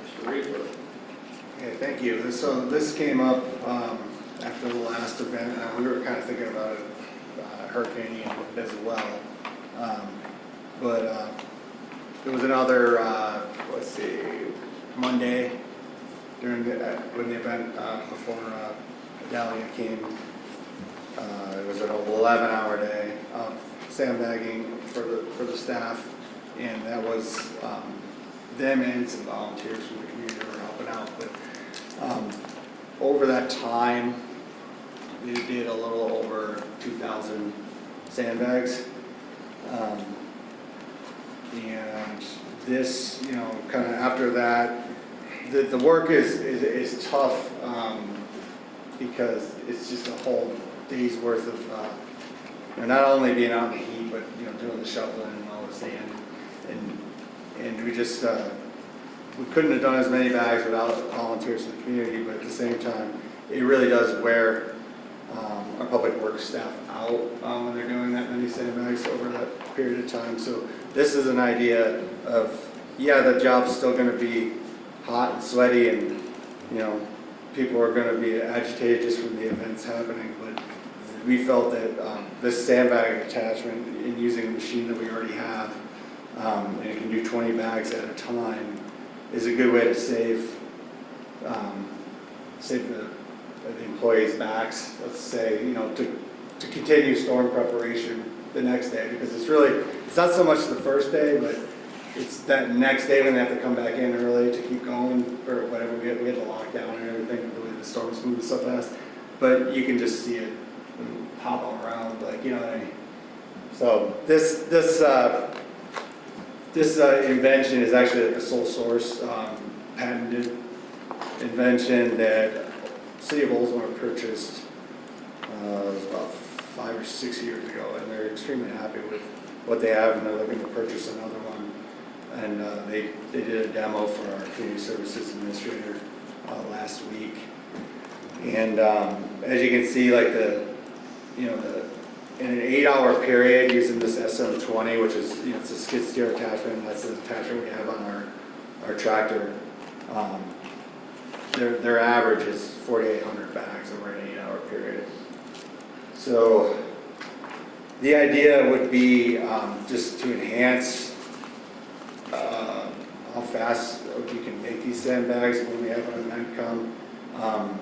Mr. Reefler. Okay, thank you. So this came up after the last event. We were kind of thinking about it, Hurricane Ian as well. But there was another, Monday during when the event before Dahlia came. It was an 11-hour day of sandbagging for the staff, and that was them and some volunteers from the community that were helping out. But over that time, we did a little over 2,000 sandbags. And this, kind of after that, the work is tough because it's just a whole day's worth of, not only being out in the heat, but, doing the shoveling and all the sand. And we just, we couldn't have done as many bags without volunteers in the community, but at the same time, it really does wear our public works staff out when they're doing that many sandbags over that period of time. So this is an idea of, the job's still going to be hot and sweaty, and people are going to be agitated just from the events happening. But we felt that this sandbag attachment, and using a machine that we already have, and it can do 20 bags at a time, is a good way to save the employees' backs, let's say, to continue storm preparation the next day, because it's not so much the first day, but it's that next day when they have to come back in early to keep going, or whatever. We had the lockdown and everything, the way the storms moved so fast, but you can just see it pop around, what I mean? So this invention is actually a sole source patented invention that City of Oldsmar purchased about 5 or 6 years ago, and they're extremely happy with what they have, and they're looking to purchase another one. And they did a demo for our community services administrator last week. And as you can see, the you know, in an 8-hour period using this SM20, which is, you know, it's a skid steer attachment, that's the attachment we have on our tractor. Their average is 4,800 bags over an 8-hour period. So the idea would be just to enhance how fast we can make these sandbags when we have an event come.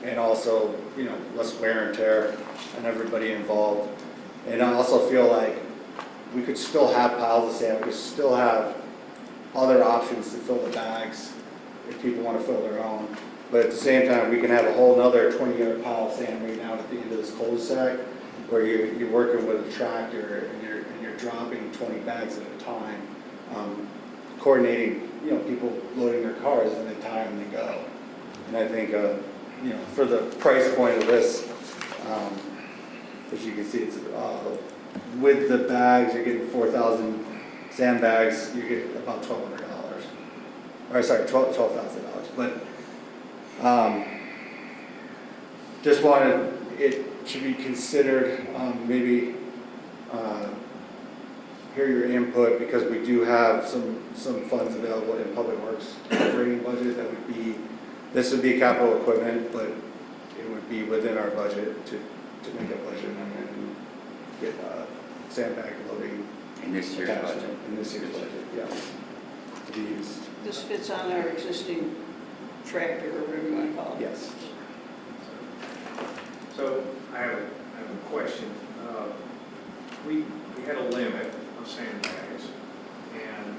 And also, you know, less wear and tear on everybody involved. And I also feel like we could still have piles of sand, we could still have other options to fill the bags if people want to fill their own. But at the same time, we can have a whole nother 20-yard pile of sand right now at the end of this cul-de-sac where you're working with a tractor and you're dropping 20 bags at a time, coordinating, you know, people loading their cars and the time they go. And I think, you know, for the price point of this, as you can see, it's with the bags, you're getting 4,000 sandbags, you get about $1,200. Or sorry, $12,000. But just wanted it to be considered, maybe hear your input, because we do have some funds available in Public Works operating budget that would be, this would be capital equipment, but it would be within our budget to make a budget and get sandbag loading. In this year's budget. In this year's budget, yeah. To be used. This fits on our existing tractor, or whatever you want to call it. Yes. So I have a question. We had a limit of sandbags, and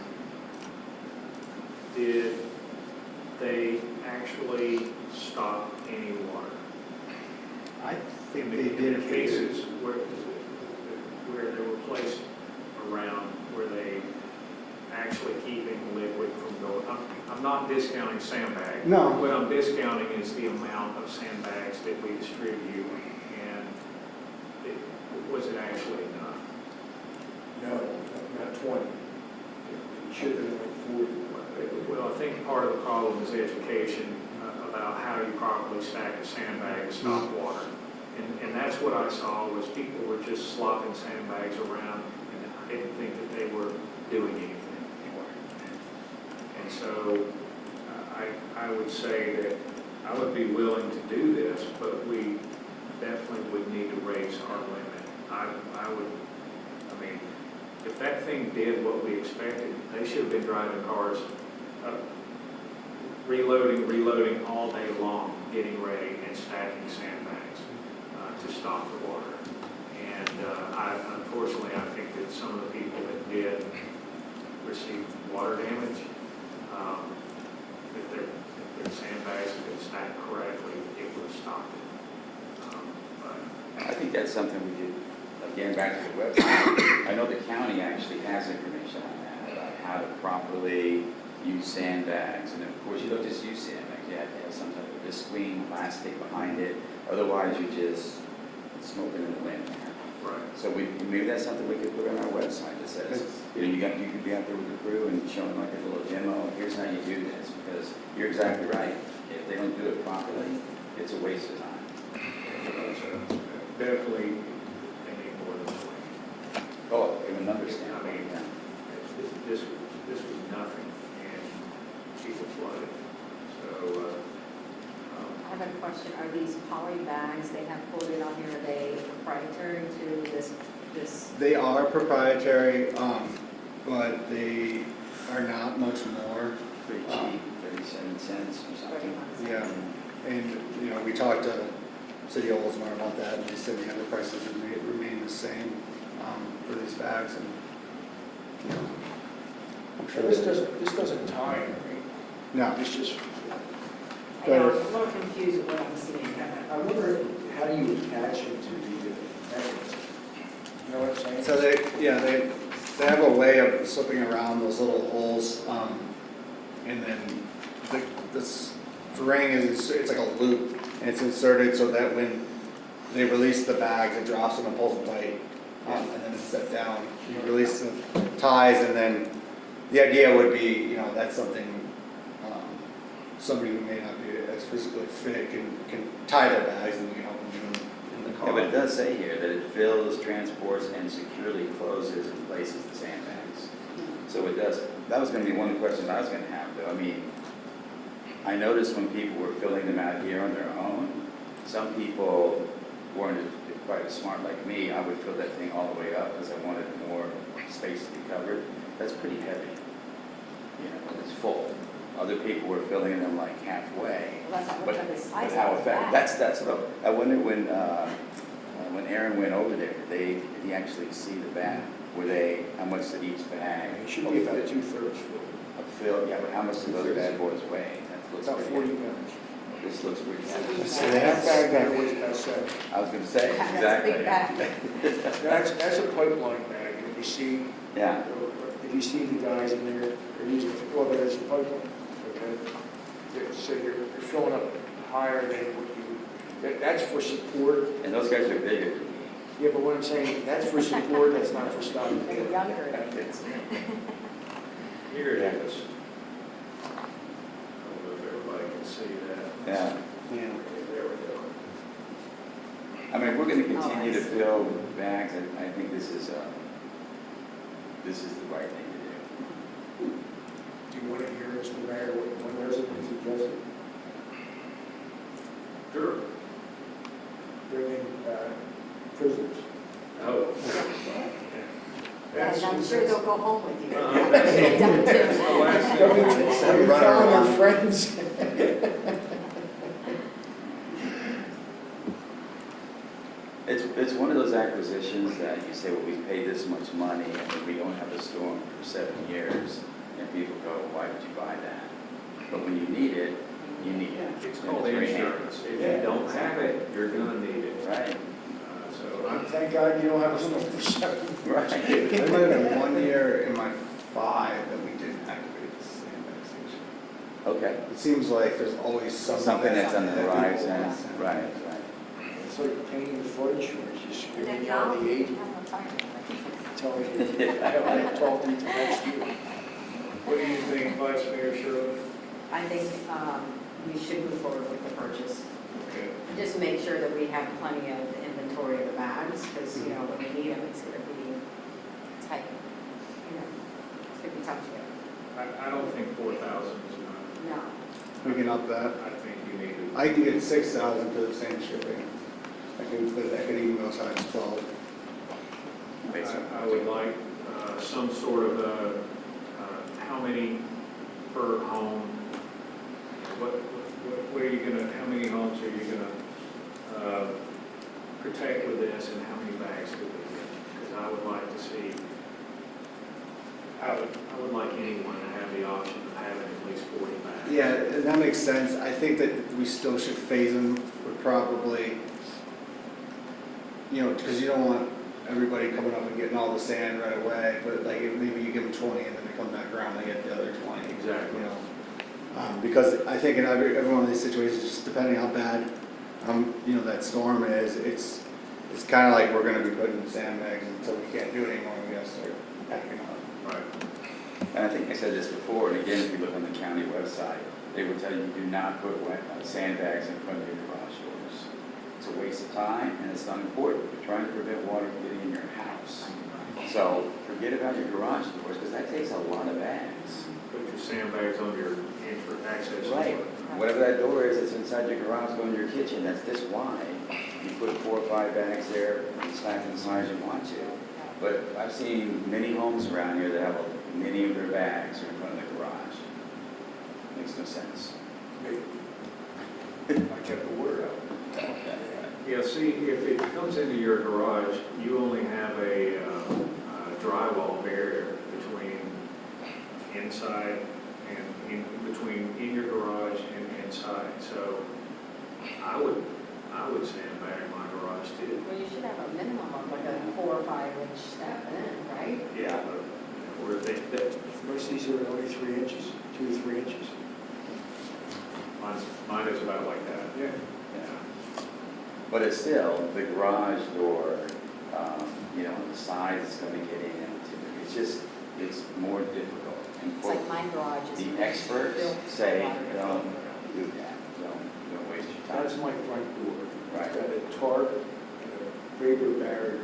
did they actually stop any water? I think In they the did. cases where they were placed around, were they actually keeping liquid from going? I'm not discounting sandbags. No. What I'm discounting is the amount of sandbags that we distribute, and was it actually enough? No, not 20. It should have been like 40. Well, I think part of the problem is education about how you properly stack a sandbag to stop water. And that's what I saw, was people were just slopping sandbags around, and I didn't think that they were doing anything. And so I would say that I would be willing to do this, but we definitely would need to raise our limit. I mean, if that thing did what we expected, they should have been driving cars, reloading all day long, getting ready and stacking sandbags to stop the water. And unfortunately, I think that some of the people that did receive water damage, if their sandbags had been stacked correctly, it would have stopped it. But I think that's something we could, again, back to the website. I know the county actually has information on that, about how to properly use sandbags. And of course, you don't just use sandbags, you have to have some type of visqueen, plastic behind it. Otherwise, you're just smoking in the wind. right. So maybe that's something we could put on our website that says, you know, you could be out there with the crew and showing like a little demo, here's how you do this, because you're exactly right. If they don't do it properly, it's a waste of time. Definitely, they need more than 20. Oh, even understand. I mean, Yeah. this was nothing, and people flooded. So, I have a question. Are these poly bags they have quoted on here, are they proprietary to this? They are proprietary, but they are not much more. Pretty cheap, 37 cents or something. Yeah, and, you know, we talked to City of Oldsmar about that, and they said the other prices remain the same for these bags, and, you know, I'm sure. This doesn't tie, right? No, It's just, I know, I'm a little confused with what I'm seeing. I wonder how do you attach it to the mechanism? You know what I'm saying? so they have a way of slipping around those little holes, and then this ring is, it's like a loop, and it's inserted so that when they release the bags, it drops them and pulls them tight, and then it's set down. You release the ties, and then the idea would be, you know, that's something somebody who may not be as physically fit can tie their bags, and we can help them do them in the car. Yeah, but it does say here that it fills, transports, and securely closes and places the sandbags. So it does, that was gonna be one of the questions I was gonna have, though. I mean, I noticed when people were filling them out here on their own, some people weren't quite as smart like me. I would fill that thing all the way up because I wanted more space to be covered. That's pretty heavy. You know, it's full. Other people were filling them like halfway. Well, that's not But much of the size but how of the effective, bag. that's what, I wonder when Aaron went over there, did he actually see the bag? Were they, how much did each bag? It should be about 2/3 full, Fill, yeah, but how much do those bad boys weigh? That looks about pretty 40 heavy. pounds. This looks pretty heavy. And that bag there was about 7. I was gonna say, That's a exactly. big bag. That's a pipeline bag, and if you see, Yeah, if you see the guys in there, they're using, well, there's a pipeline, okay? So you're filling up higher than what you, that's for support. and those guys are bigger than me. Yeah, but what I'm saying, that's for support, that's not for stopping. They're younger. Here it is. I don't know if everybody can see that. Yeah. Yeah. Okay, there we go. I mean, if we're gonna Oh, continue I to see. fill bags, I think this is the right thing to do. Do you want to hear, Mr. Mayor, what one resident suggested? Sure. Bring in prisoners. Oh. And I'm sure they'll go home with you. That's the last thing. We're telling our friends. It's one of those acquisitions that you say, well, we paid this much money and then we don't have a storm for 7 years. And people go, why would you buy that? But when you need it, you need it. It's And called very handy. insurance. If Yeah, you don't have it, you're gonna need it. Right, So I'm Thank God you don't have a storm for 7. right. There might have been 1 year in my 5 that we didn't activate the sandbag station. Okay. It seems like there's always Something that's on the that people horizon, want to right, sandbag. right. It's like paying the flood insurance, you And scream then at now, the agent, telling you, I don't talk to you till next year. What do you think, Vice Mayor Sherwood? I think we should move forward with the purchase. Okay. Just make sure that we have plenty of inventory of the bags, because, you know, when we need them, it's gonna be tight. You know, it's gonna be tough to get. I don't think 4,000 is enough. No. We can up that. I think you need to. I could get 6,000 for the same shipping. I could even go size 12. I would like some sort of how many per home? What are you gonna, how many homes are you gonna protect with this and how many bags could we get? Because I would like to see, I would like anyone to have the option of having at least 40 bags. Yeah, and that makes sense. I think that we still should phase them, but probably, you know, because you don't want everybody coming up and getting all the sand right away, but like if maybe you give them 20 and then they come back around and they get the other 20. Exactly. You know, because I think in every one of these situations, just depending how bad, you know, that storm is, it's kind of like we're going to be putting sandbags until we can't do it anymore. We got to start packing up. Right. And I think I said this before, and again, if you look on the county website, they will tell you, do not put sandbags in front of your garage doors. It's a waste of time, and it's not important. You're trying to prevent water from getting in your house. So forget about your garage doors, because that takes a lot of bags. Put your sandbags on your access. Right. Whatever that door is that's inside your garage going to your kitchen, that's this wide. You put 4 or 5 bags there, and stack them as high as you want to. But I've seen many homes around here that have many of their bags are in front of the garage. Makes no sense. I kept the word out. Yeah, see, if it comes into your garage, you only have a drywall barrier between inside and in your garage and inside. So I would sandbag my garage too. Well, you should have a minimum of like a 4 or 5 inch step in, right? Yeah, but or that Most of these are only 3 inches, 2 to 3 inches. mine is about like that. Yeah. Yeah. But it's still, the garage door, you know, the size it's going to get into, it's just, it's more difficult. And It's like my garage is. the experts built say, for water. don't do that, don't waste your time. That's my front door. Right. It's got a tarp and a vapor barrier.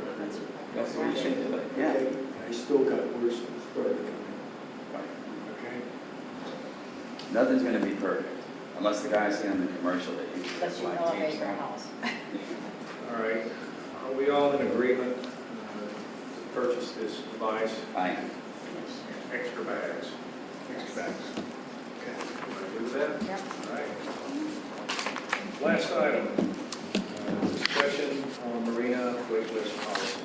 That's the way you should do it, yeah. Okay, I still got worse started coming, okay? Nothing's gonna be perfect, unless the guy see on the commercial that uses Unless you like elevate tape your stuff. house. All right, are we all in agreement to purchase this device, I am. extra bags? Extra bags. Okay. Everybody good with that? Yep. All right. Last item, discussion on marina waitlist policy.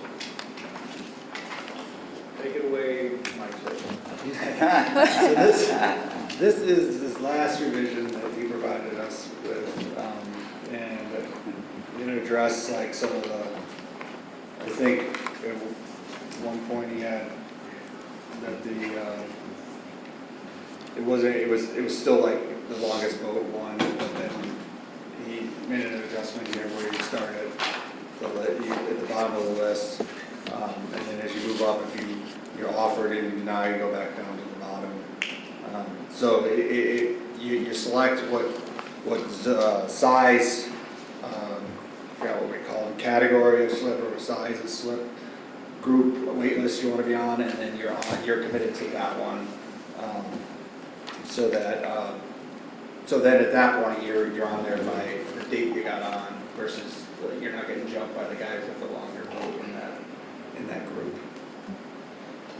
Take it away, Mike. So this is this last revision that he provided us with, and it addressed like some of the, I think at one point he had that it was still like the longest boat one, but then he made an adjustment here where you start at the bottom of the list, and then as you move up, if you're offered and you deny, you go back down to the bottom. So you select what size, I forgot what we call them, category of slip or size of slip, group wait list you want to be on, and then you're committed to that one. So then at that point you're on there by the date you got on versus you're not getting jumped by the guys with the longer boat in that group.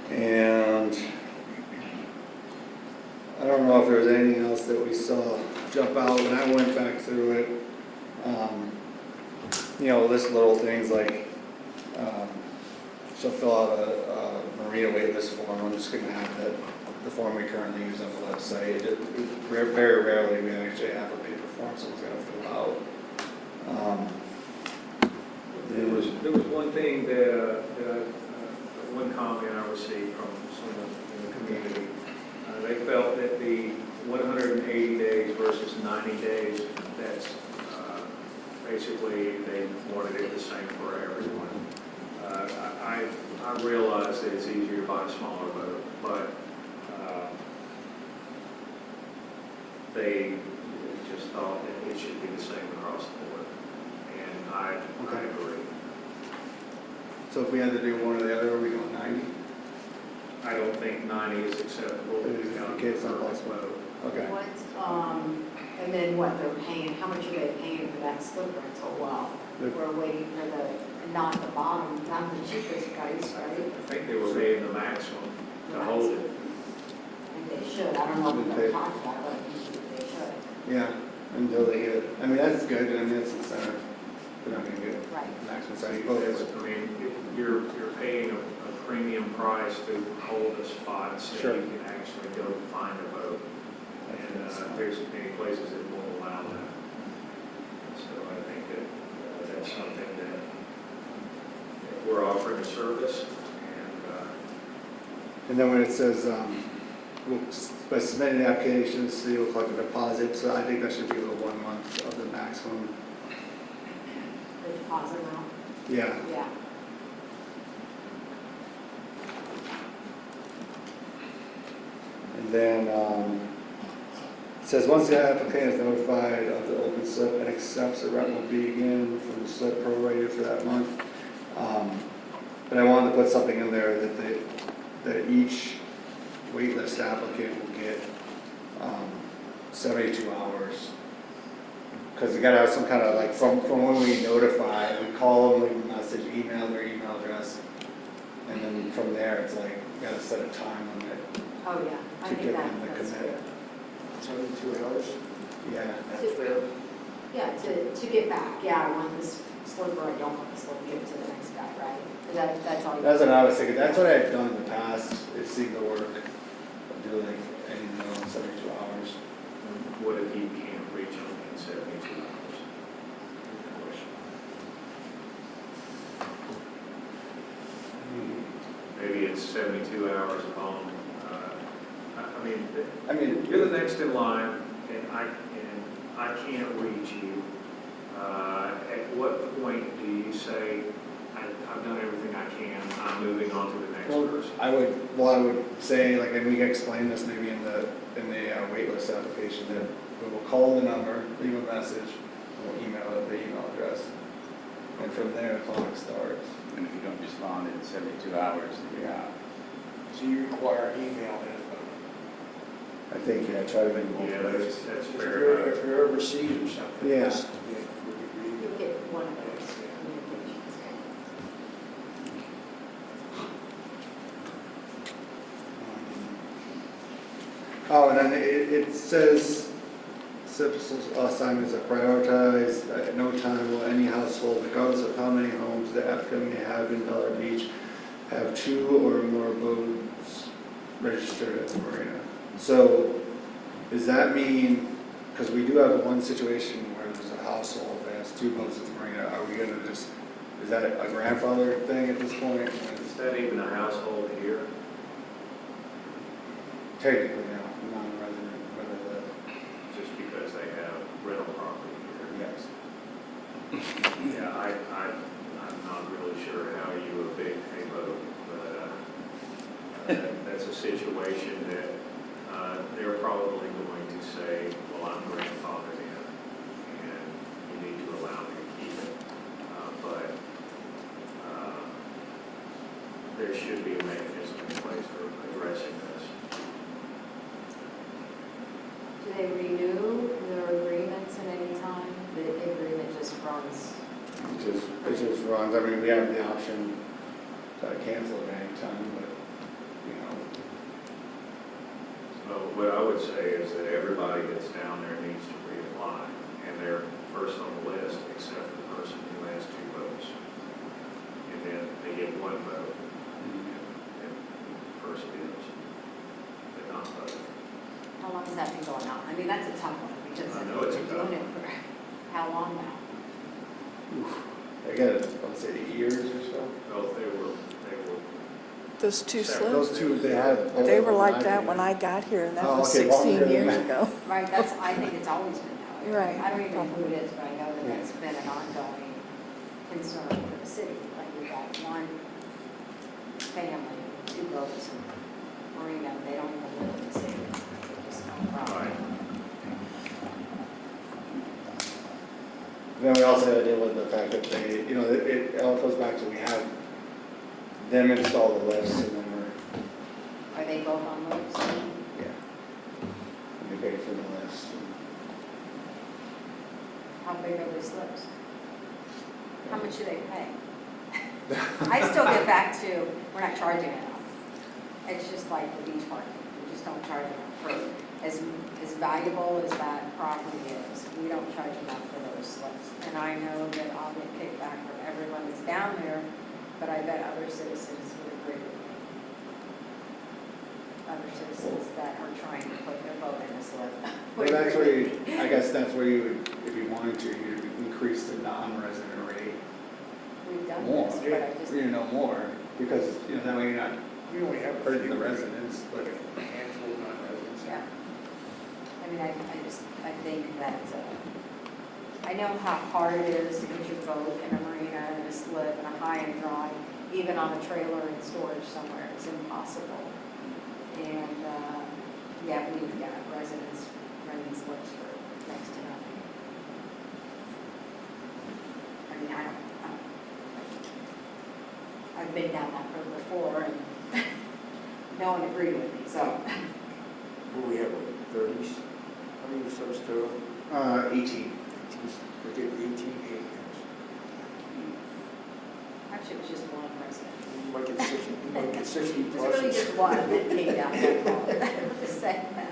And I don't know if there was anything else that we saw jump out when I went back through it. List little things like, she'll fill out a marina waitlist form. I'm just going to have the form we currently use on the website. Very rarely we actually have a paper form someone's going to fill out. There was one thing that one comment I received from someone in the community. They felt that the 180 days versus 90 days, that's basically they wanted it the same for everyone. I realize that it's easier to buy a smaller boat, but they just thought that it should be the same across the board. And I agree. So if we had to do one or the other, are we going 90? I don't think 90 is acceptable. Okay, it's not possible. Okay. What, and then what they're paying, how much are they paying for that slip rental? Well, we're waiting for not the bottom, not the cheapest price, right? I think they were paying the maximum to hold it. I think they should, I don't know if they're talking about it, but I think they should. Yeah, until they get, I mean, that's good, I mean, that's incentive. They're not gonna get Right. maximum size Yes, boats. I mean, you're paying a premium price to hold a spot so Sure. you can actually go find a boat. And there's many places that won't allow that. So I think that that's something that we're offering a service and And then when it says, by submitting the application, the city will collect a deposit, so I think that should be the 1 month of the maximum. The deposit amount, Yeah, yeah. and then, it says, once the applicant is notified of the open slip and accepts, the rent will begin from the slip prorated for that month. But I wanted to put something in there that each waitlist applicant will get 72 hours. Because you gotta have some kind of, like, from when we notify, we call them, leave a message, email their email address. And then from there, it's like, you gotta set a time limit Oh, yeah, I to think get them to that's commit. good. 72 hours? Yeah. that's fair. Yeah, to get back, yeah, I want this slipper, I don't want the slipper, give it to the next guy, right? That's all you. That's what I was thinking, that's what I had done in the past, it seemed to work, doing like anything on 72 hours. What if you can't reach them in 72 hours? Good question. Maybe it's 72 hours upon, I mean, you're the next in line, and I can't reach you. At what point do you say, I've done everything I can, I'm moving on to the next person? I would say, like, and we can explain this maybe in the waitlist application, that we will call the number, leave a message, and we'll email it, the email address. And from there, the clock starts. And if you don't respond in 72 hours, then you're out. So you require email and a phone. I think, yeah, try to make it both Yeah, ways. that's If fair. you're overseas or something. Yeah. just, we agree You'll that- get one of those communications. Oh, and then it says, SIP's assignments are prioritized, at no time will any household, regardless of how many homes the applicant may have in Bel Air Beach, have 2 or more boats registered at the marina. So, does that mean, because we do have one situation where there's a household that has 2 boats at the marina, are we gonna just, is that a grandfather thing at this point? Is that even a household here? Technically, no, non-resident, whether Just because they have rental property the, here? yes. Yeah, I'm not really sure how you evict a boat, but that's a situation that they're probably going to say, well, I'm grandfathered in, and you need to allow me to keep it. But there should be a mechanism in place for addressing this. Do they renew their agreements at any time? The agreement just runs. It just runs, I mean, we have the option to cancel at any time, but, you know, Well, what I would say is that everybody that's down there needs to reapply, and they're first on the list, except for the person who has 2 boats. And then they get 1 boat, and first bids, but not both. How long has that been going on? I mean, that's a tough one because I they've know it's a been tough doing it for how long now? I got, let's say, 8 years or so. Well, they were, Those 2 slips, Those 2, they had. both they of were them like that active. when I got here, and that Oh, was okay, 16 longer than years that. ago. Right, I think it's always been that way. Right. I don't even know who it is, but I know that it's been an ongoing concern for the city. Like we've got one family, 2 boats in Marina, they don't even live in the city. They just own property. right. Then we also had to deal with the fact that they, you know, it all goes back to we have them install the lifts and then we're, Are they both on lifts? yeah. We pay for the lifts. How big are the slips? How much do they pay? I still get back to, we're not charging enough. It's just like the beach parking, we just don't charge enough for, as valuable as that property is, we don't charge enough for those slips. And I know that I'll get kickback from everyone that's down there, but I bet other citizens would agree with me. Other citizens that are trying to put their boat in a slip. Well, would that's agree where with me. you, I guess that's where you would, if you wanted to, you'd increase the non-resident rate We've done more, this, but I just, you know, more, because, you know, that way you're not We only have a hurting few the residents, but. a handful of non-residents. yeah. I mean, I think that, I know how hard it is to get your boat in a marina and a slip and a high and dry, even on a trailer in storage somewhere, it's impossible. And, yeah, we've got residents renting slips for next to nothing. I mean, I don't, I've been down that road before and no one agreed with me, so. Well, we have like 30s, how many slips total? 18. We did 18 acres. Actually, it was just one resident. You might get 60, you might get 60 It was really pluses. just one that came down that road. Just saying that.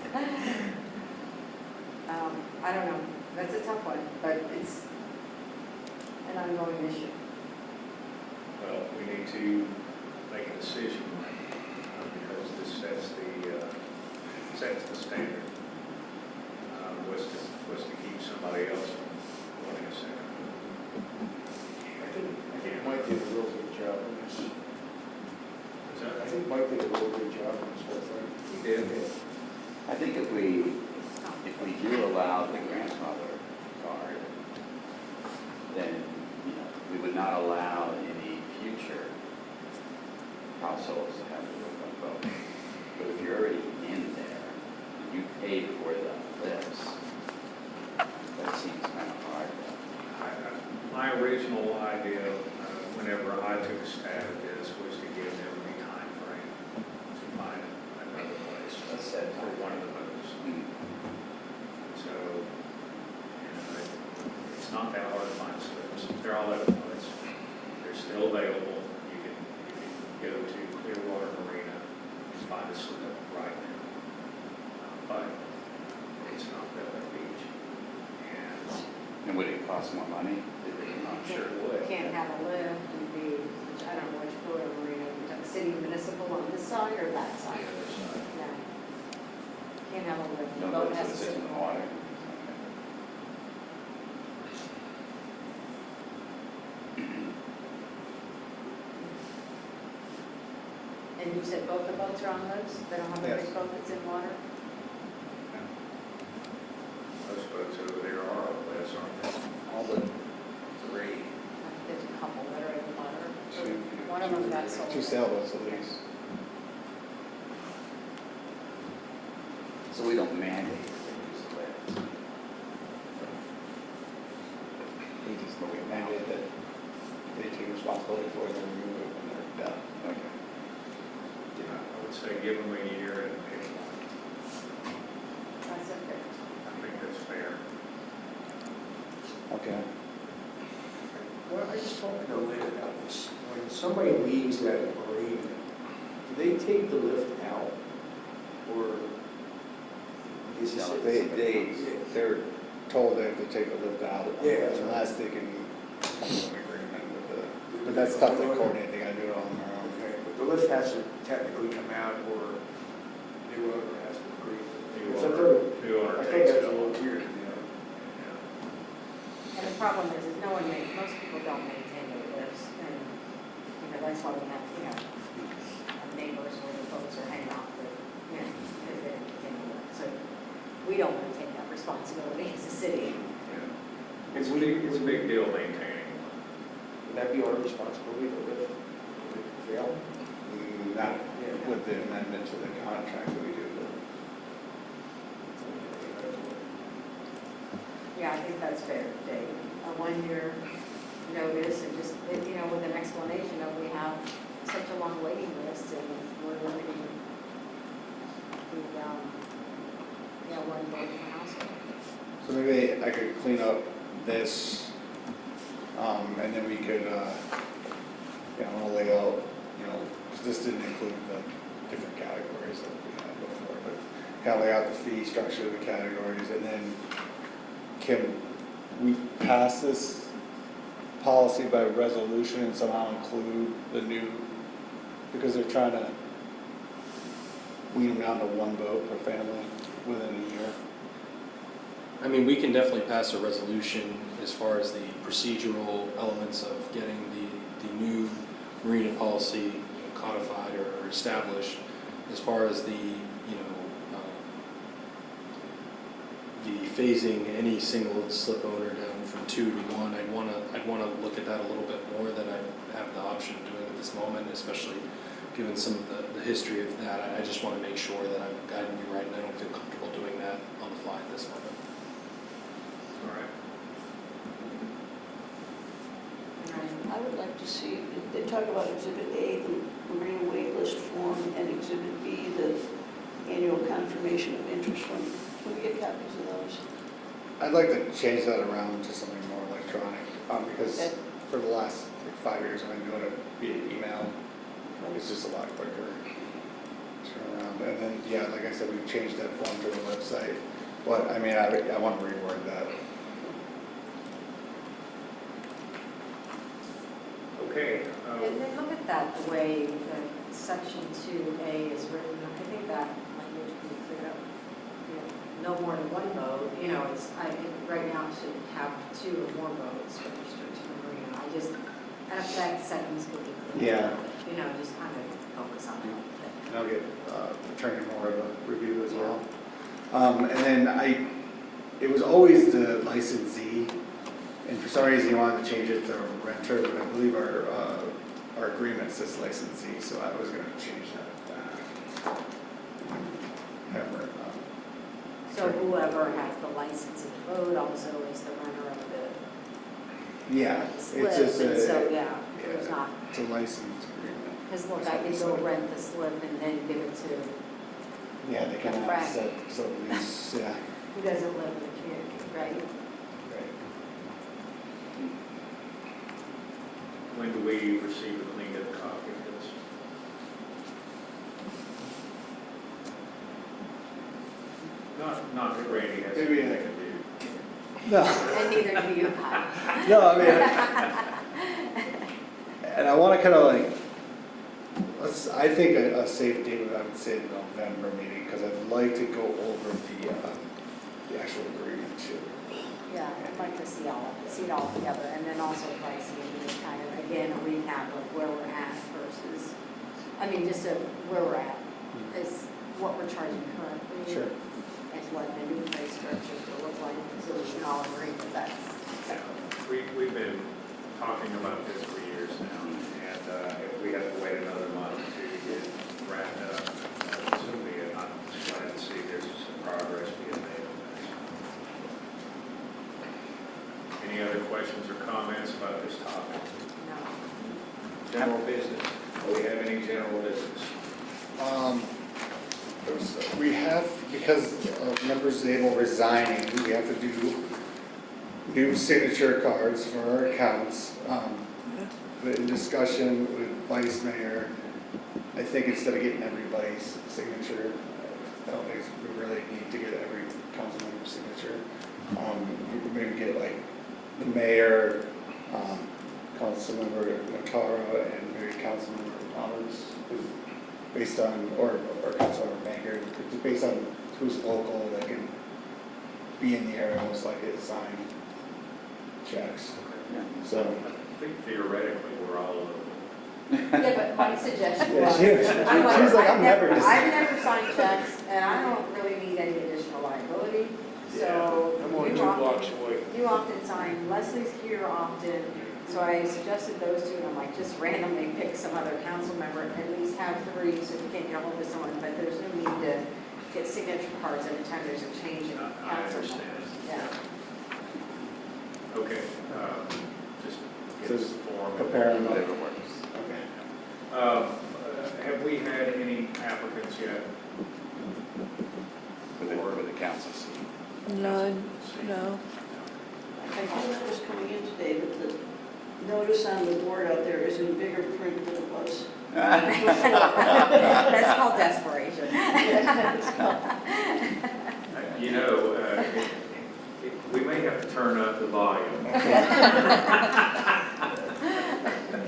I don't know, that's a tough one, but it's an ongoing issue. Well, we need to make a decision, because this sets the standard. Was to keep somebody else from wanting a second. I think Mike did a real good job on this. Is that- I think Mike did a real good job on this whole thing. He did. I think if we do allow the grandfather card, then, you know, we would not allow any future households to have a roof on boat. But if you're already in there, and you paid for the lifts, that seems kind of hard. My original idea, whenever I took a stab at this, was to give them a time frame to find another place for one of the boats. So, it's not that hard to find slips. They're all over the place. They're still available. You can go to Clearwater Marina and find a slip right now. But it's not Bel-Air Beach. And would it cost more money? I'm sure it would. Can't have a lift and be, I don't know which Florida marina, city municipal on this side or that The side? other side. No. Can't have a lift. The No, boat but has to it's sit in the water. And you said both the boats are on lifts? They don't have a Yes. big boat that's in water? Most boats over there are on lifts, aren't they? All the three. I think there's a couple that are in the water. Two. One of them got sold. Two sailboats at least. So we don't mandate that they use the lift. We just, we mandate that they take responsibility for it and remove it when they're done. Okay. I would say give them a year and pick one. That's okay. I think that's fair. Okay. Well, I just want to know later about this. When somebody leaves that marina, do they take the lift out? Or is this? No, they're told they have to take a lift out Yeah. unless they can come to an agreement with the, but that's tough to coordinate, they gotta do it all on their own. Okay, but the lift has to technically come out or new owner has to agree. New Because I owner- thought- new owner I think takes that's it a little all. weird, you know. And the problem is no one most people don't maintain their lifts. And, that's why we have, our neighbors where the boats are hanging off the, because they didn't maintain the lift. So we don't want to take that responsibility as a city. Yeah. It's a big deal maintaining one. Would that be our responsibility to lift? Fail? Not with the amendment to the contract that we do, Yeah, I think that's fair, Dave. A 1-year notice and just, with an explanation of we have such a long waiting list and we're limiting the, one boat per household. so maybe I could clean up this, and then we could, I'll lay out, 'cause this didn't include the different categories that we had before, but kind of lay out the fee structure of the categories, and then can we pass this policy by resolution and somehow include the new, because they're trying to wean them down to one boat per family within a year? I mean, we can definitely pass a resolution as far as the procedural elements of getting the new marina policy codified or established. As far as the phasing any single slip owner down from 2 to 1, I'd want to look at that a little bit more than I have the option of doing at this moment, especially given some of the history of that. I just want to make sure that I'm guiding you right, and I don't feel comfortable doing that on the fly at this moment. All right. I would like to see, they talk about Exhibit A, the marina wait list form, and Exhibit B, the annual confirmation of interest form. Can we get copies of those? I'd like to change that around to something more electronic, because Okay. for the last 5 years, I've been doing it via email. It's just a lot quicker to turn around. And then, yeah, like I said, we've changed that form to the website. But, I mean, I want to reword that. Okay. And then look at that, the way the section 2A is written. I think that language can be cleared up. No more than one boat, right now it should have 2 or more boats registered to the marina. That sentence could be cleared. Yeah. Just kind of focus on it. And I'll get Attorney Moore to review as well. And then it was always the licensee, and for some reason you wanted to change it to renter, but I believe our agreement says licensee, so I was going to change that back. Have her, So whoever has the license of the boat also is the runner of Yeah, it's slip, just and so, a, yeah, there's yeah. not, it's a license agreement. because look, I could go rent the slip and then give it to, Yeah, they kind Frank. of set, so these, yeah. who doesn't live in the community, right? When do we receive a cleaned up copy of this? Not that Randy has Maybe, anything to do. No, And neither do you, Kyle. no, I mean, and I want to kind of like, I think a safe date would, I would say, the November meeting, because I'd like to go over the actual agreement too. Yeah, I'd like to see it all together, and then also pricing, and just kind of, again, a recap of where we're at versus, I mean, just where we're at, is what we're charging currently. Sure. And what the new price structure will look like, so we can all agree that that's. We've been talking about this for years now, and if we have to wait another month to get wrapped up, so I'm glad to see there's some progress being made on this. Any other questions or comments about this topic? No. General business, do we have any general business? We have, because of members Zabel resigning, we have to do new signature cards for our accounts. But in discussion with Vice Mayor, I think instead of getting everybody's signature, I don't think we really need to get every council member's signature. We could maybe get like the mayor, Councilmember Notaro, and maybe Councilmember Roberts, based on, or Councilmember Banker, based on who's local that can be in the area, most likely to sign checks. Yeah. So, I think theoretically, we're all local. Yeah, but my suggestion Yeah, was. she is. I'm like, She's like, I'm never just- I've never signed checks, and I don't really need any additional liability, so. I'm only you 2 often- blocks away. You often sign, Leslie's here often, so I suggested those two, and I'm like, just randomly pick some other council member, at least have 3, so if you can't get a hold of someone, but there's no need to get signature cards anytime there's a change in I council understand. members. Yeah. Okay, just get us the form. compare them. Whatever works. Okay. Have we had any applicants yet? For the council seat. None, no. I did notice coming in today that the notice on the board out there is in bigger print than it was. That's called desperation. You know, we may have to turn up the volume.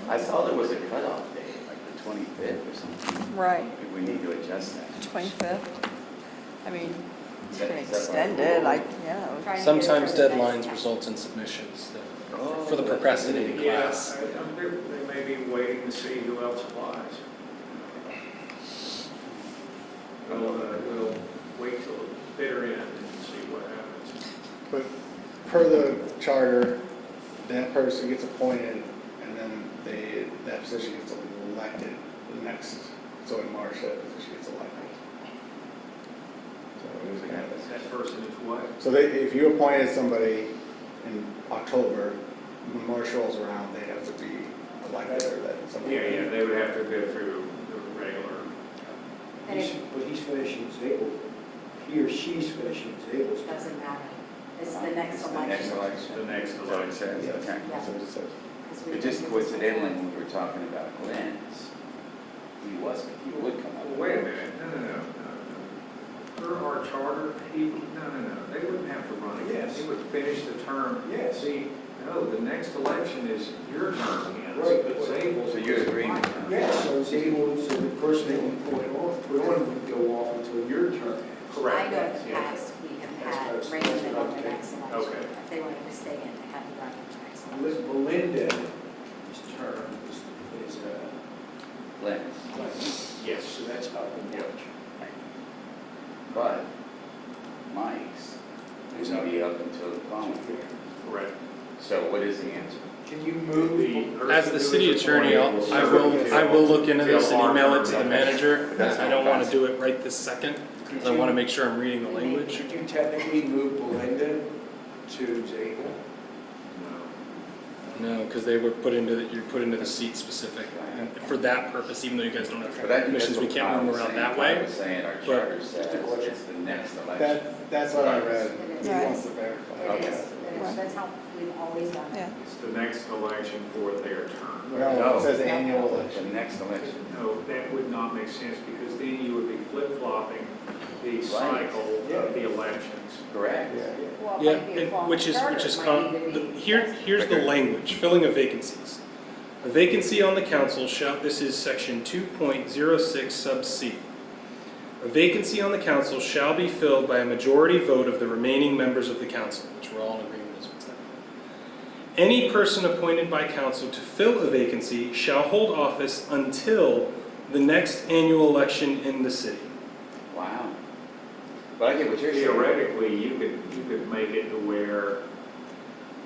I saw there was a cutoff date, like the 25th or something. Right, Maybe we need to adjust that. 25th. I mean, it's Is that- been is that extended, right? yeah. Trying to get it Sometimes for the next deadlines time. result in submissions that- Oh, for the procrastinating Yeah, class. they may be waiting to see who else applies. We'll wait till the bitter end and see what happens. But per the charter, that person gets appointed, and then that position gets elected the next, so in March, that position gets elected. So it was kind of, That person is what? so if you appointed somebody in October, when March rolls around, they have to be elected, or that somebody. Yeah, they would have to go through the regular. And it But he's finishing his able, he or she's finishing his able. doesn't matter. It's the next The next election. election. The next Is that what it election. says? Yes, Okay. that's what it says. 'Cause we But just did this coincidentally, before. when we were talking about Glenn's, he would come up. Well, wait a minute, no. Per our charter, no, they wouldn't have to run again. Yes. He would finish the term. Yes. See, no, the next election is your term again. Right. But Zabel's. So you agree with that? Yes, so it's able, so the person that we put on would go off until your term. Correct. I know in the Yeah. past, we have That's had what I Raymond was- on the next election. Okay. If they wanted to stay in, they had to run in the next election. Belinda's term is Glenn's. Yes. so that's up in March. But Mike's is going to be up until the following year. Correct. So what is the answer? Can you move? As the city attorney, I will look into this and email it to the manager. I don't want to do it right this second, because I want to make sure I'm reading the language. Should you technically move Belinda to Zabel? No, because they were put into, you're put into the seat specific, and for that purpose, even though you guys don't have But that- commissions, we that's can't what move Kyle around was that saying. Kyle way. was saying our but- charter says it's the next election. That's what I read. He Right. wants to verify. It is, Right. that's how we've always done it. Yeah. It's the next election for their term. No, it says No. annual The election. next election. No, that would not make sense, because then you would be flip-flopping the cycle of the elections. Correct. Yeah. Well, it Yeah, might be a and flaw in which the is, charter, which is, it might need to be- here's the language, filling of vacancies. A vacancy on the council shall, this is section 2.06 sub C. A vacancy on the council shall be filled by a majority vote of the remaining members of the council, which we're all in agreement is what's happening. Any person appointed by council to fill a vacancy shall hold office until the next annual election in the city. Wow. But I get what you're saying. Theoretically, you could make it to where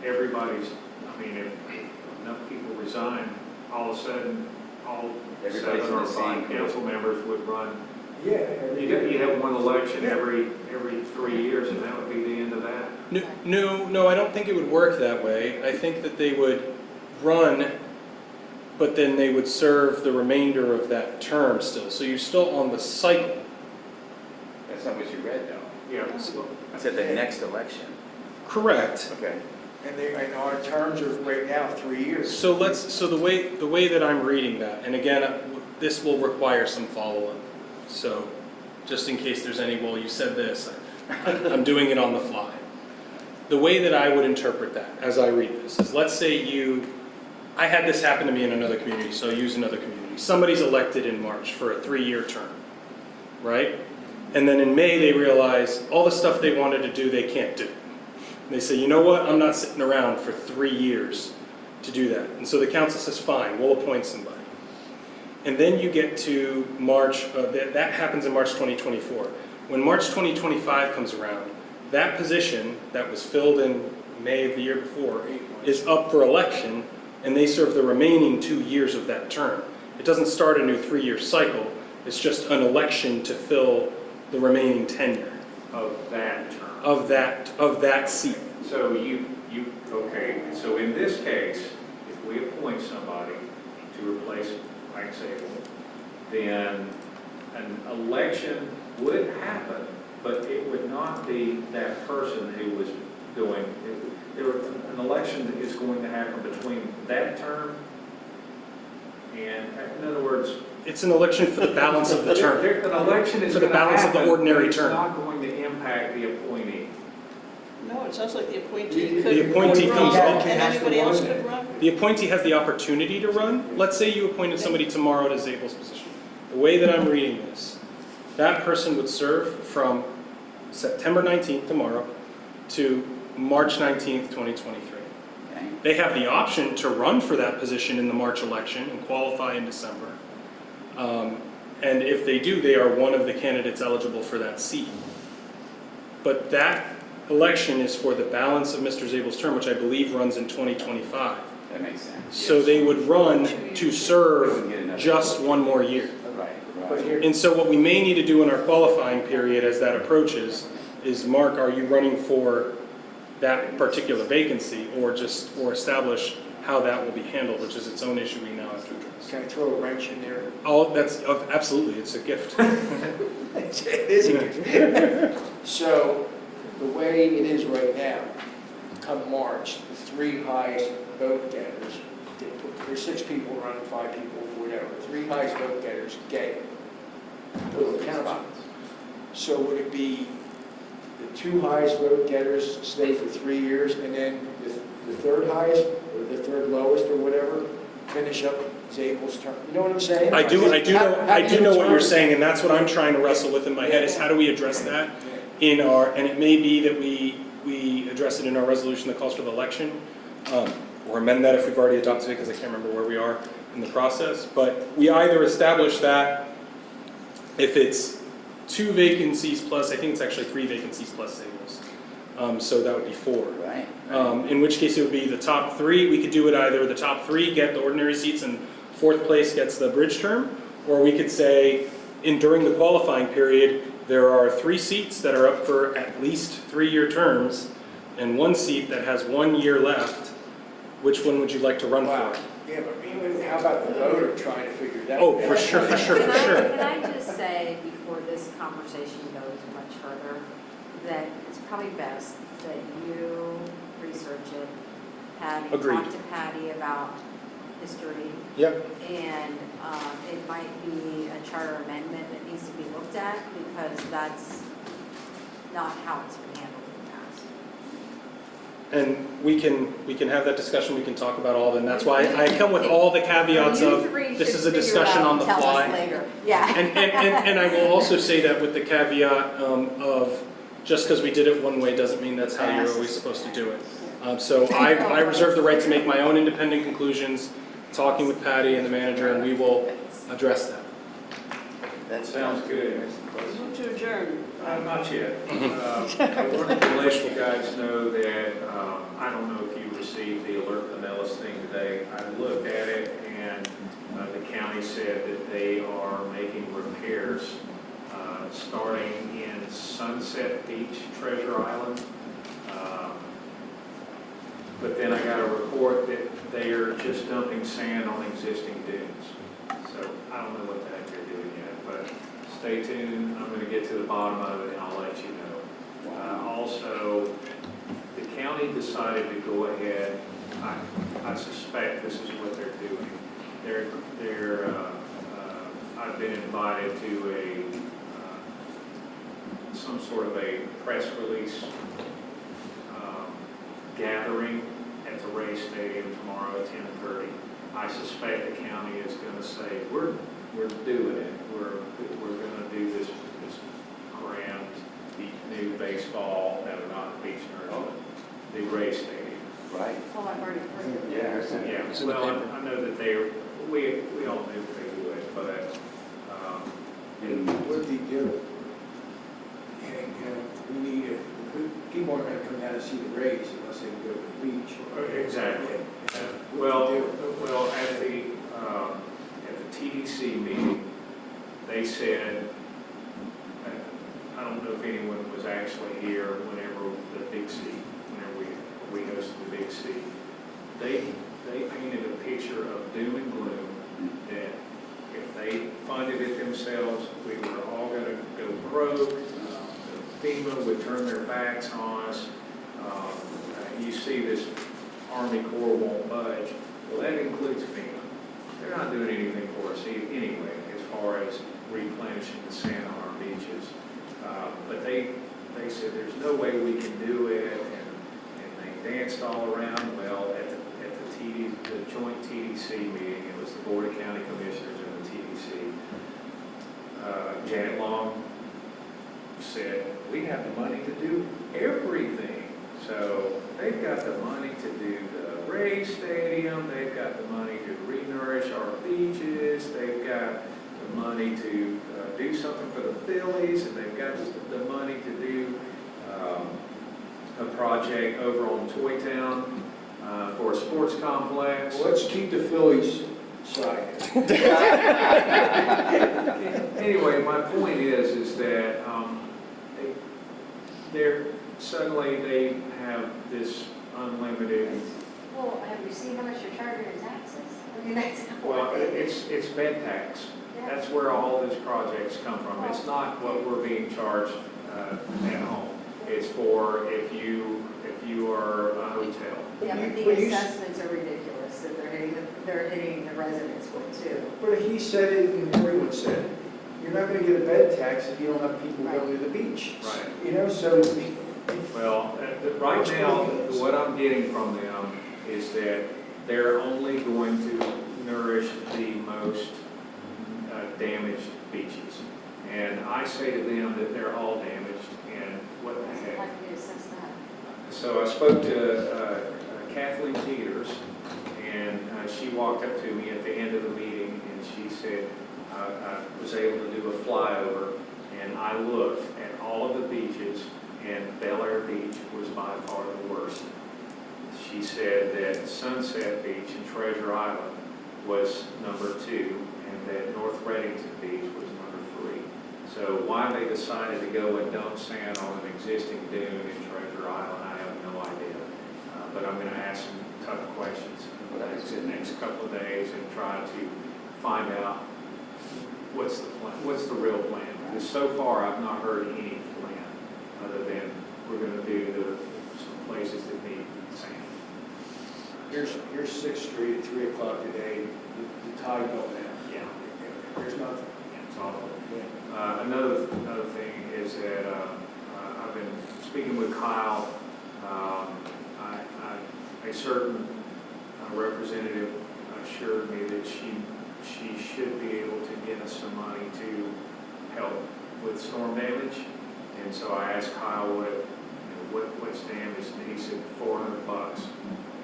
everybody's, I mean, if enough people resign, all of a sudden, all Everybody's 7 in or the same 5 group. council members would run. Yeah. You have one election every 3 years, and that would be the end of that. No, I don't think it would work that way. I think that they would run, but then they would serve the remainder of that term still. So you're still on the cycle. That's not what you read, though. Yeah. It said the next election. Correct. Okay. And our terms are right now 3 years. So the way that I'm reading that, and again, this will require some follow-up. So just in case there's any, well, you said this, I'm doing it on the fly. The way that I would interpret that as I read this is, let's say I had this happen to me in another community, so I'll use another community. Somebody's elected in March for a 3-year term, right? And then in May, they realize all the stuff they wanted to do, they can't do. And they say, you know what, I'm not sitting around for 3 years to do that. And so the council says, fine, we'll appoint somebody. And then you get to March, that happens in March 2024. When March 2025 comes around, that position that was filled in May of the year before is up for election, and they serve the remaining 2 years of that term. It doesn't start a new 3-year cycle, it's just an election to fill the remaining tenure Of that term. of that seat. So okay, so in this case, if we appoint somebody to replace Mike Sable, then an election would happen, but it would not be that person who was doing, an election is going to happen between that term and, in other words, It's an election for the balance of the term. an election is For the going to balance of the happen, ordinary but it's term. not going to impact the appointee. No, it sounds like the appointee The could appointee run, comes up. and anybody else could run. The appointee has the opportunity to run. Let's say you appointed somebody tomorrow to Zabel's position. The way that I'm reading this, that person would serve from September 19th, tomorrow, to March 19th, 2023. Okay. They have the option to run for that position in the March election and qualify in December. And if they do, they are one of the candidates eligible for that seat. But that election is for the balance of Mr. Zabel's term, which I believe runs in 2025. That makes sense. So they would run to serve just one more year. Right, But right. here, And so what we may need to do in our qualifying period as that approaches is, Mark, are you running for that particular vacancy, or establish how that will be handled, which is its own issue we now have to address. can I throw a wrench in there? Oh, absolutely, it's a gift. It is a gift. So, the way it is right now, come March, the 3 highest vote getters, there's 6 people running, 5 people, whatever, 3 highest vote getters get the council. So would it be the 2 highest vote getters stay for 3 years, and then the 3rd highest, or the 3rd lowest, or whatever, finish up Zabel's term? You know what I'm saying? I do know what you're determine- saying, and that's what I'm trying to wrestle with in my head, is how do we address that in our, and it may be that we address it in our resolution that calls for the election, or amend that if we've already adopted it, because I can't remember where we are in the process, but we either establish that if it's 2 vacancies plus, I think it's actually 3 vacancies plus Zabel's, so that would be 4. Right. In which case it would be the top 3. We could do it either the top 3 get the ordinary seats and 4th place gets the bridge term, or we could say during the qualifying period there are 3 seats that are up for at least 3-year terms and 1 seat that has 1 year left, Which one would you like to run Wow. for? Yeah, but even, how about the voter trying to figure that out? Oh, for sure, for sure, for sure. Can I just say, before this conversation goes much further, that it's probably best that you research it, Patty, Agreed. talk to Patty about history, Yep. and it might be a charter amendment that needs to be looked at, because that's not how it's been handled in the past. And we can have that discussion, we can talk about all of it, and that's why I come with all the caveats You of, three this should is a figure discussion out on the and tell us fly. later. Yeah. And I will also say that with the caveat of, just because we did it one way doesn't mean that's how you're always supposed to do it. So I reserve the right to make my own independent conclusions, talking with Patty and the manager, and we will address that. That sounds good. Move to adjourn. Not yet. I wanted to let you guys know that, I don't know if you received the Alert Pinellas thing today. I looked at it, and the county said that they are making repairs starting in Sunset Beach, Treasure Island. But then I got a report that they are just dumping sand on existing dunes. So I don't know what the heck they're doing yet, but stay tuned. I'm going to get to the bottom of it, and I'll let you know. Also, the county decided to go ahead. I suspect this is what they're doing. I've been invited to some sort of a press release gathering at the Ray Stadium tomorrow at 10:30. I suspect the county is going to say, we're doing it. We're going to do this grand new baseball, no, not beach nerd, the Ray Stadium. Right. Well, I've already heard of it. Yeah. Yeah, It's in the well, paper. I know that we all knew they would, but What do you do? And, we need people aren't gonna come down and see the Rays unless they go to the beach. Exactly. Well, at the TDC meeting, they said, I don't know if anyone was actually here whenever we hosted the Big C. They painted a picture of doom and gloom that if they funded it themselves, we were all going to go broke. FEMA would turn their backs on us. You see this Army Corps won't budge. Well, that includes FEMA. They're not doing anything for us anyway, as far as replenishing the sand on our beaches. But they said there's no way we can do it, and they danced all around. Well, at the joint TDC meeting, it was the Board of County Commissioners and the TDC. Janet Long said, we have the money to do everything. So they've got the money to do the Ray Stadium, they've got the money to re-nourish our beaches, they've got the money to do something for the Phillies, and they've got the money to do a project over on Toy Town for a sports complex. Well, let's keep the Phillies side. Anyway, my point is that suddenly they have this unlimited, Well, have you seen how much you're charging in taxes? I mean, that's. well, it's bed tax. That's where all these projects come from. It's not what we're being charged at home. It's for if you are a hotel. Yeah, but the assessments are ridiculous that they're hitting the residents with too. But he said it, and everyone said it, you're not gonna get a bed tax if you don't have people going to the beach. Right. You know, so, Well, right now, what I'm getting from them is that they're only going to nourish the most damaged beaches. And I say to them that they're all damaged, and what the heck. How do you assess that? So I spoke to Kathleen Peters, and she walked up to me at the end of the meeting, and she said, I was able to do a flyover, and I looked at all of the beaches, and Bel Air Beach was by far the worst. She said that Sunset Beach and Treasure Island was number 2, and that North Reddington Beach was number 3. So why they decided to go and dump sand on an existing dune in Treasure Island, I have no idea. but I'm gonna ask some tough questions in Well, that's the good. next couple of days and try to find out what's the plan, what's the real plan. Because so far, I've not heard any plan other than we're gonna do some places that need sand. Here's Sixth Street at 3 o'clock today, the tide going out. Yeah. There's nothing. It's awful. Another thing is that I've been speaking with Kyle. A certain representative assured me that she should be able to get us some money to help with storm damage. And so I asked Kyle what's damaged, and he said $400.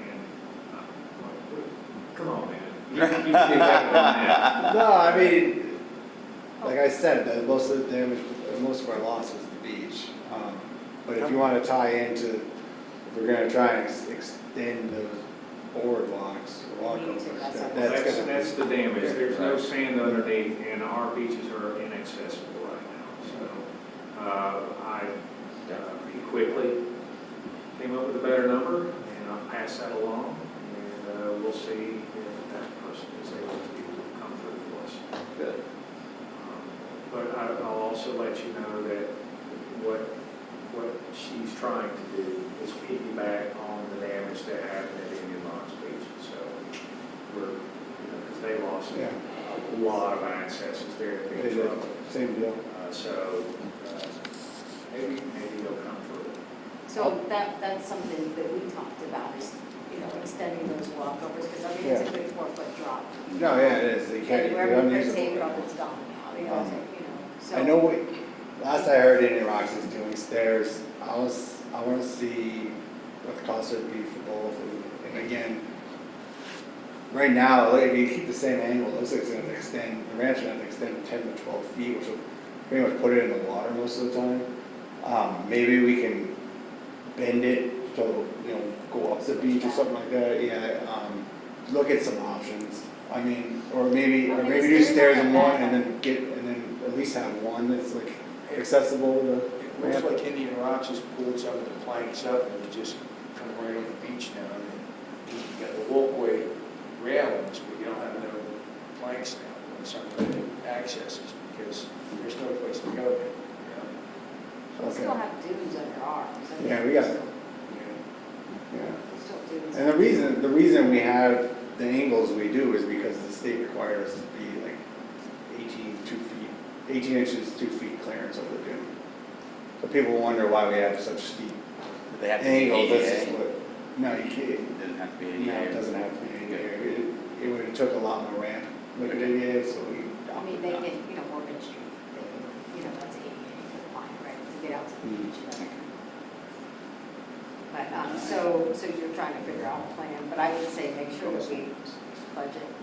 And come on, man. You can do better than that. No, I mean, like I said, most of the damage, most of our loss was the beach. But if you want to tie into, if we're going to try and extend those boardwalks, That's the damage. There's no sand underneath, and our beaches are inaccessible right now. So I pretty quickly came up with a better number, and I'll pass that along, and we'll see if that person is able to come through for us. Good. But I'll also let you know that what she's trying to do is piggyback on the damage that happened at Indian Rocks Beach. So we're, because they lost Yeah. a lot of accesses there at They Beach did. Road. Same deal. So maybe they'll come through. So that's something that we talked about is, extending those walkovers, because I mean, it's a good 4-foot drop. No, yeah, it is. You can't, And they're wherever you unusable. tape it up, it's gone now, so. I know last I heard Indian Rocks is doing stairs. I want to see what the cost would be for both. And again, right now, if you keep the same angle, it looks like it's going to extend, the ranch is going to extend 10 to 12 feet, which will pretty much put it in the water most of the time. Maybe we can bend it so, go up the beach or something like that. Yeah, look at some options. I mean, or maybe do stairs in one and then at least have one that's like accessible to the It looks like Indian Rocks has pulled some of the planks up and you just come right on the beach now. And you've got the walkway railings, but you don't have no planks now on some of the accesses because there's no place to go there. We still have dunes under ours. Yeah, we got them. Yeah. Yeah. Still dunes. And the reason we have the angles we do is because the state required us to be like 18 inches, 2 feet clearance over the dune. So people wonder why we have such steep They have to be angles. This is ADA. what, no, you can't. It doesn't have to be No, it ADA. doesn't have to be ADA. It would have took a lot more ramp, like an ADA, so we. I mean, they can, Morgan Street, that's ADA compliant, right, to get out to the beach. But, so you're trying to figure out a plan, but I would say make sure that we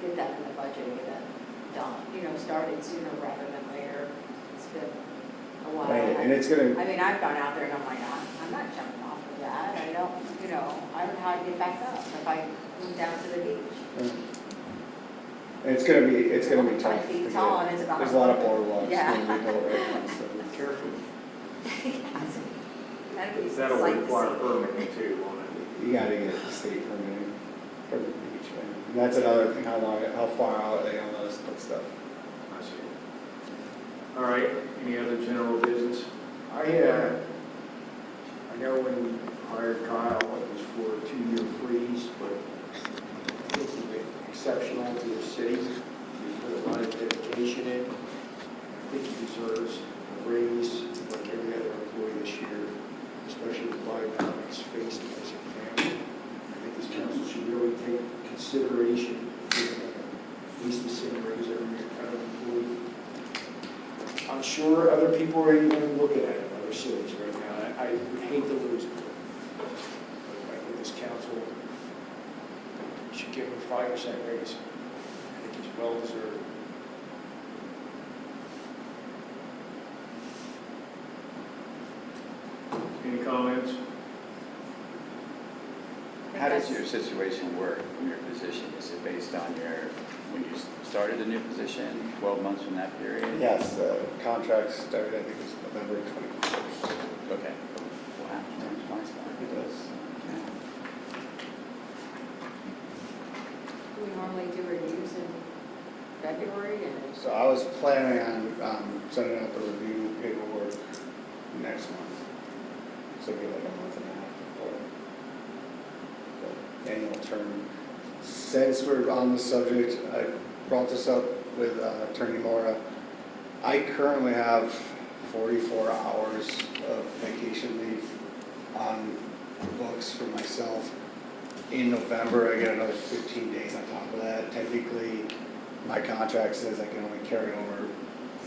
get that in the budget, get that done, started sooner rather than later. It's been a while. Right, and it's gonna, I mean, I've gone out there and I'm like, I'm not jumping off of that. I don't know how to get back up if I move down to the beach. it's gonna be tough. 5 feet to tall get- and it's about. There's a lot of boardwalks Yeah. being rebuilt right now, so. Careful. That'd be That'll sight to require see. permitting too on it. You gotta get the state permitting for the beach, and that's another thing, how far out they gonna let us put stuff. I see. All right, any other general business? I know when we hired Kyle, it was for a 2-year freeze, but I think he's been exceptional to the city. He put a lot of dedication in. I think he deserves a raise like every other employee this year, especially with Biden now he's facing as a family. I think this council should really take consideration giving him at least the same raise every kind of employee. I'm sure other people are even looking at it in other cities right now. I would hate to lose him. But I think this council should give him a 5% raise. I think he's well deserved. Any comments? How does your situation work in your position? Is it based on when you started the new position, 12 months from that period? Yes, contract started, I think it was November 21st. Okay. Wow, that's nice. It does. normally do reviews in February and it's So I was planning on sending out the review paperwork next month. So it'll be like a month and a half before the annual term. Since we're on the subject, I brought this up with Attorney Laura. I currently have 44 hours of vacation leave on the books for myself. In November, I get another 15 days on top of that. Technically, my contract says I can only carry over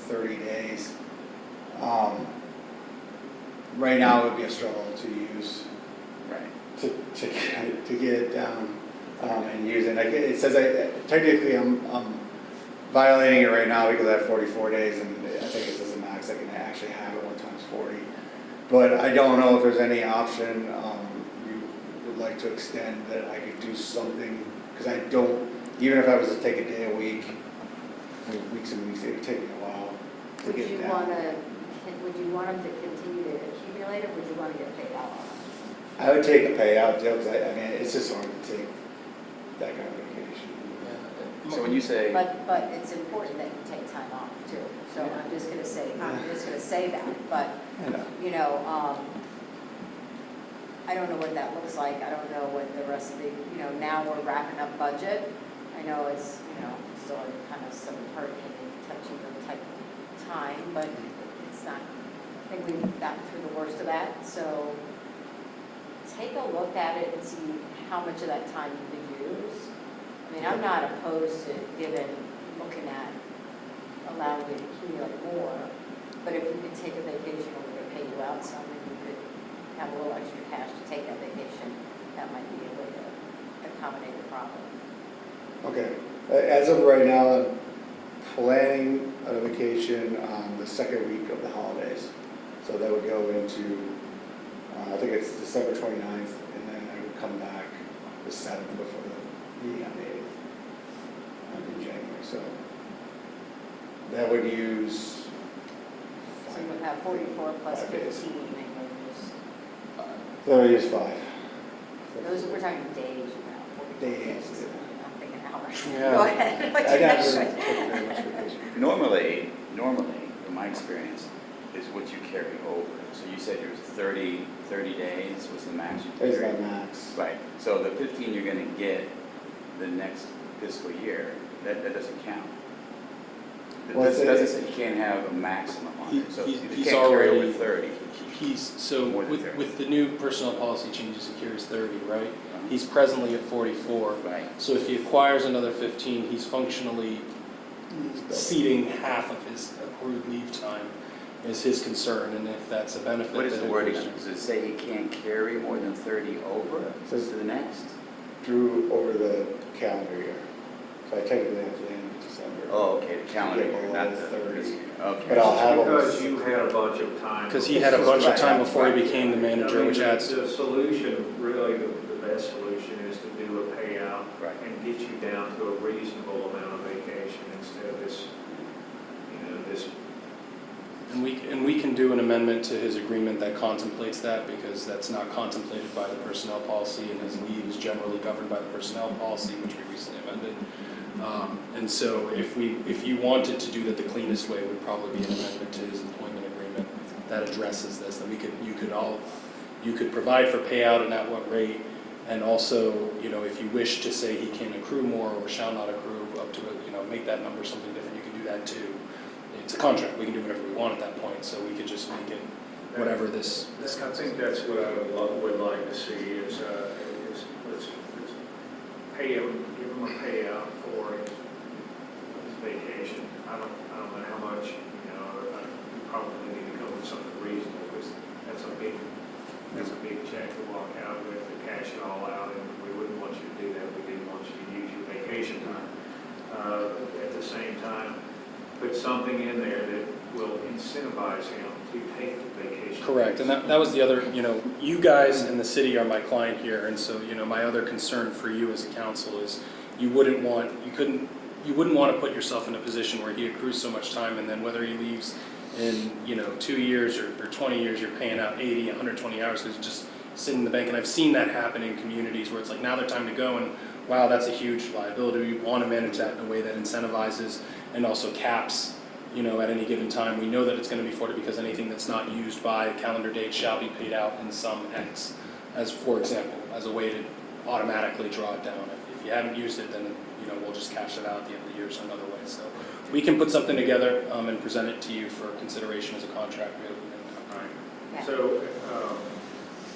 30 days. Right now, it would be a struggle to use, Right. to get it down and use it. Like, it says technically I'm violating it right now because I have 44 days, and I think it says the max I can actually have it 1 times 40. But I don't know if there's any option you would like to extend that I could do something, because I don't, even if I was to take a day a week, for weeks and weeks, it would take me a while to would get you down. would you want them to continue to accumulate or would you want to get paid out on them? I would take a payout deal, because I mean, it's just hard to take that kind of vacation. So when you say, But it's important that you take time off too. So I'm just gonna say that, but, I know. you know, I don't know what that looks like. I don't know what the rest of the, you know, now we're wrapping up budget. I know it's, you know, still kind of some hurricane touching type of time, but it's not, I think we've gotten through the worst of that. So take a look at it and see how much of that time you could use. I mean, I'm not opposed to looking at allowing you to accumulate more, but if you could take a vacation or we could pay you out some, and you could have a little extra cash to take that vacation, that might be a way to accommodate the problem. Okay, as of right now, I'm planning a vacation on the second week of the holidays. So that would go into, I think it's December 29th, and then I would come back the 7th before the meeting on the 8th in January. So that would use. So you would have 44 plus 5 15, days. and you'll just, So I would use 5. those, we're talking days, you know, 44 Days, days. yeah. I'm thinking hours. Yeah. Go ahead. What's I your got next really one? took very much vacation. normally, from my experience, is what you carry over. So you said yours 30 days was the max you That's carried? my max. Right, so the 15 you're gonna get the next fiscal year, that doesn't count. Well, This it's- doesn't say you can't have a maximum on it, so you He's can't carry over already- 30. So More than with, 30. with the new personnel policy changes, he carries 30, right? Uh-huh. He's presently at 44. Right, So if he acquires another 15, he's functionally ceding half of his accrued leave time is his concern, and if that's a benefit. what is that the wording on accrues- it? Does it say he can't carry more than 30 over to the next? Drew over the calendar year. So I technically have to end in December. Oh, okay, the calendar Yeah, year, below not the 30. Okay. But I'll have Because you had a bunch of time. Because he had a bunch of time before he Right. became the manager, which adds to. The solution, really, the best solution is to do a payout Right. and get you down to a reasonable amount of vacation instead of this, this. And we can do an amendment to his agreement that contemplates that, because that's not contemplated by the personnel policy, and his leave is generally governed by the personnel policy, which we recently amended. And so if you wanted to do that, the cleanest way would probably be an amendment to his employment agreement that addresses this, that you could provide for payout and at what rate, and also, if you wish to say he can accrue more or shall not accrue up to, make that number something different, you can do that too. It's a contract, we can do whatever we want at that point, so we could just make it whatever this I think that's what I would like to see is let's pay him, give him a payout for his vacation. I don't know how much, we probably need to come with something reasonable, because that's a big check to walk out with, to cash it all out, and we wouldn't want you to do that. We didn't want you to use your vacation time. At the same time, put something in there that will incentivize him to take the vacation. Correct, and that was the other, you guys in the city are my client here, and so, my other concern for you as a council is you wouldn't want to put yourself in a position where he accrues so much time, and then whether he leaves in, 2 years or 20 years, you're paying out 80, 120 hours, because sit in the bank. And I've seen that happen in communities where it's like, now they're time to go, and wow, that's a huge liability. We want to manage that in a way that incentivizes and also caps, at any given time. We know that it's going to be forwarded because anything that's not used by calendar date shall be paid out in some X, as for example, as a way to automatically draw it down. If you haven't used it, then we'll just cash it out at the end of the year some other way. So we can put something together and present it to you for consideration as a contract. We have a minimum time. Yeah. So, go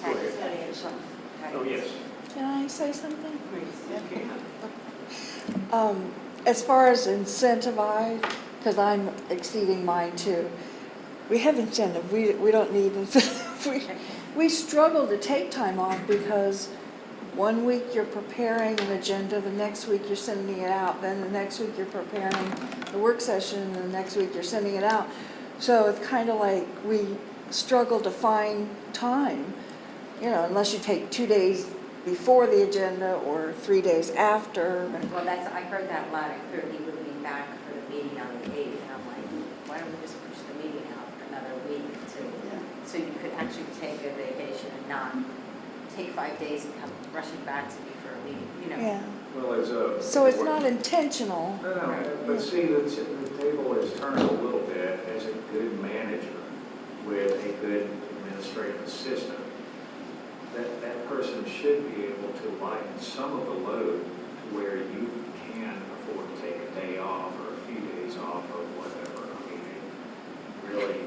Patty's ahead. gotta get some. Oh, yes. Can I say something? Please. As far as incentivize, because I'm exceeding mine too, we have incentive, we don't need incentive. We struggle to take time off because one week you're preparing an agenda, the next week you're sending it out, then the next week you're preparing the work session, and the next week you're sending it out. So it's kind of like we struggle to find time, unless you take 2 days before the agenda or 3 days after. Well, I heard that loud and clear. He would be back for the meeting on the 8th, and I'm like, why don't we just push the meeting out another week so you could actually take a vacation and not take 5 days and come rushing back to me for a meeting, Yeah, Well, as a. so it's not intentional. No, but see, the table is turned a little bit as a good manager with a good administrative assistant. That person should be able to lighten some of the load to where you can afford to take a day off or a few days off or whatever. I mean, it really,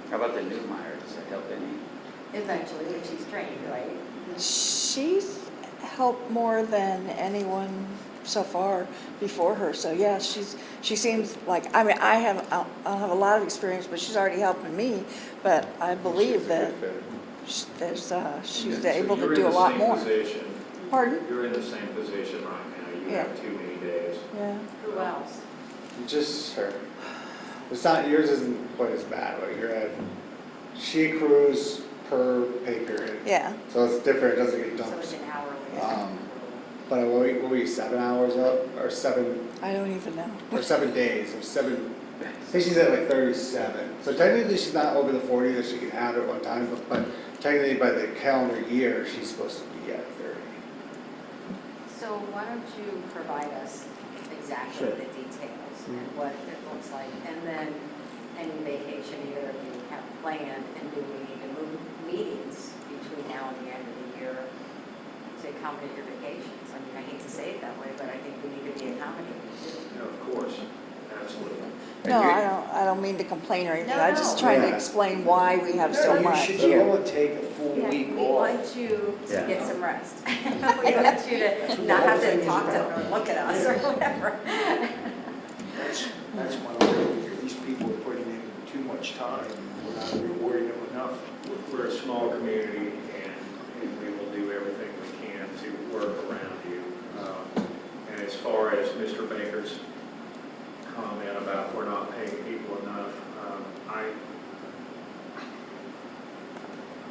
How about the new Meyer? Does that help any? eventually, when she's trained, right? She's helped more than anyone so far before her. So yeah, she seems like, I don't have a lot of experience, but she's already helping me. But I believe that she's able to do a lot more. Pardon? You're in the same position right now. You Yeah. have too many days. Yeah. Who else? Just her. It's not, yours isn't quite as bad, like you're at, she accrues per pay period. Yeah. So it's different, it doesn't get So dumped. it's an hourly. But what were you, 7 hours up, or 7, I don't even know. or 7 days, or 7, I think she's at like 37. So technically she's not over the 40 that she can have at one time, but technically by the calendar year, she's supposed to be at 30. So why don't you provide us exactly Sure. the details and what it looks like, and then any vacation either you have planned, and do we need to move meetings between now and the end of the year to accommodate your vacations? I mean, I hate to say it that way, but I think we need to be accommodating too. Of course, absolutely. No, I don't mean to complain or anything. No, I'm just no. trying to Yeah. explain why we have so You much. should be able to take a full Yeah, week we off. want you to Yeah. get some rest. We want you to not have to talk to them or look at us or whatever. That's my worry. These people are putting in too much time. We're not rewarding them enough. We're a small community, and we will do everything we can to work around you. And as far as Mr. Baker's comment about we're not paying people enough, I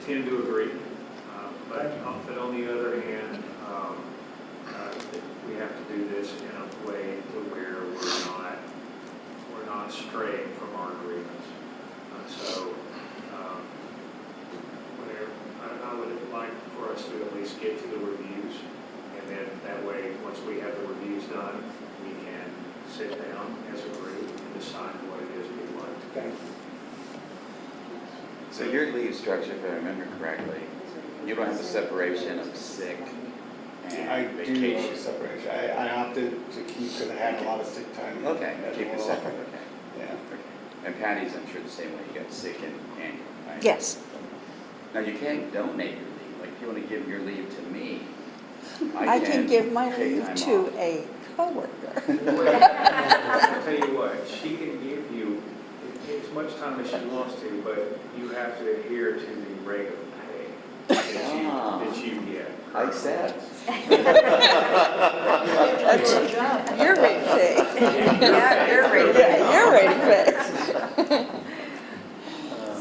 tend to agree. But on the other hand, we have to do this in a way to where we're not straying from our agreements. So, whatever, I would like for us to at least get to the reviews, and then that way, once we have the reviews done, we can sit down as a group and decide what it is we'd like to do. Okay. So your leave structure, if I remember correctly, you don't have a separation of sick I and do have a vacation. separation. I opted to keep, because I had a lot of sick time. Okay, as keep it well. separate, okay. Yeah. Okay. And Patty's, I'm sure the same way, you got sick and annual, right? Yes. Now, you can't donate your leave, like if you want to give your leave to me, I can give my take leave time to off. a coworker. I'll tell you what, she can give you as much time as she wants to, but you have to adhere to the rate of pay that you get. I accept. That's your rate of pay. Yeah, you're ready. Yeah, your rate of pay.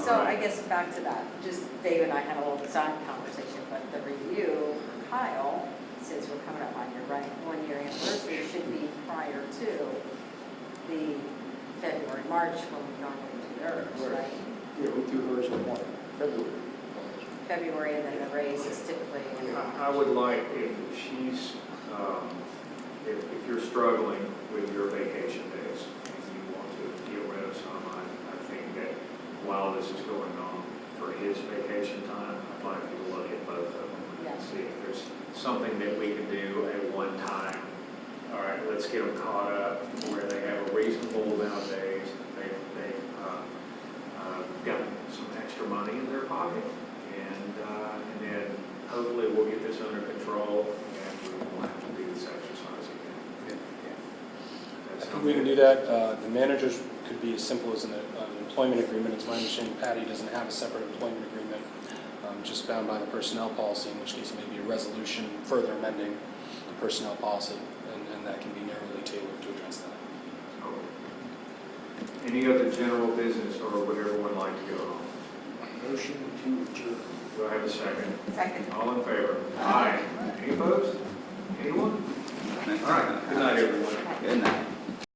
So I guess back to that, just Dave and I had a little side conversation, but the review for Kyle, since we're coming up on your 1-year anniversary, should be prior to the February, March, when we normally do ours, right? Yeah, we do hers in February. February, and then the raise is typically in March. I would like, if she's, if you're struggling with your vacation days and you want to get rid of some, I think that while this is going on for his vacation time, I'd like you to look at both of them and Yes. see if there's something that we can do at one time. All right, let's get them caught up where they have a reasonable amount of days. They've gotten some extra money in their pocket. And then hopefully we'll get this under control and we won't have to do this exercise again. I think we can do that. The managers could be as simple as an employment agreement. It's my understanding Patty doesn't have a separate employment agreement, just bound by the personnel policy, in which case it may be a resolution further amending the personnel policy, and that can be narrowly tailored to address that. Any other general business or would everyone like to go home? Motion to adjourn. Do I have a second? Second. All in favor? Aye. Any opposed? Anyone? All right, good night, everyone. Good night.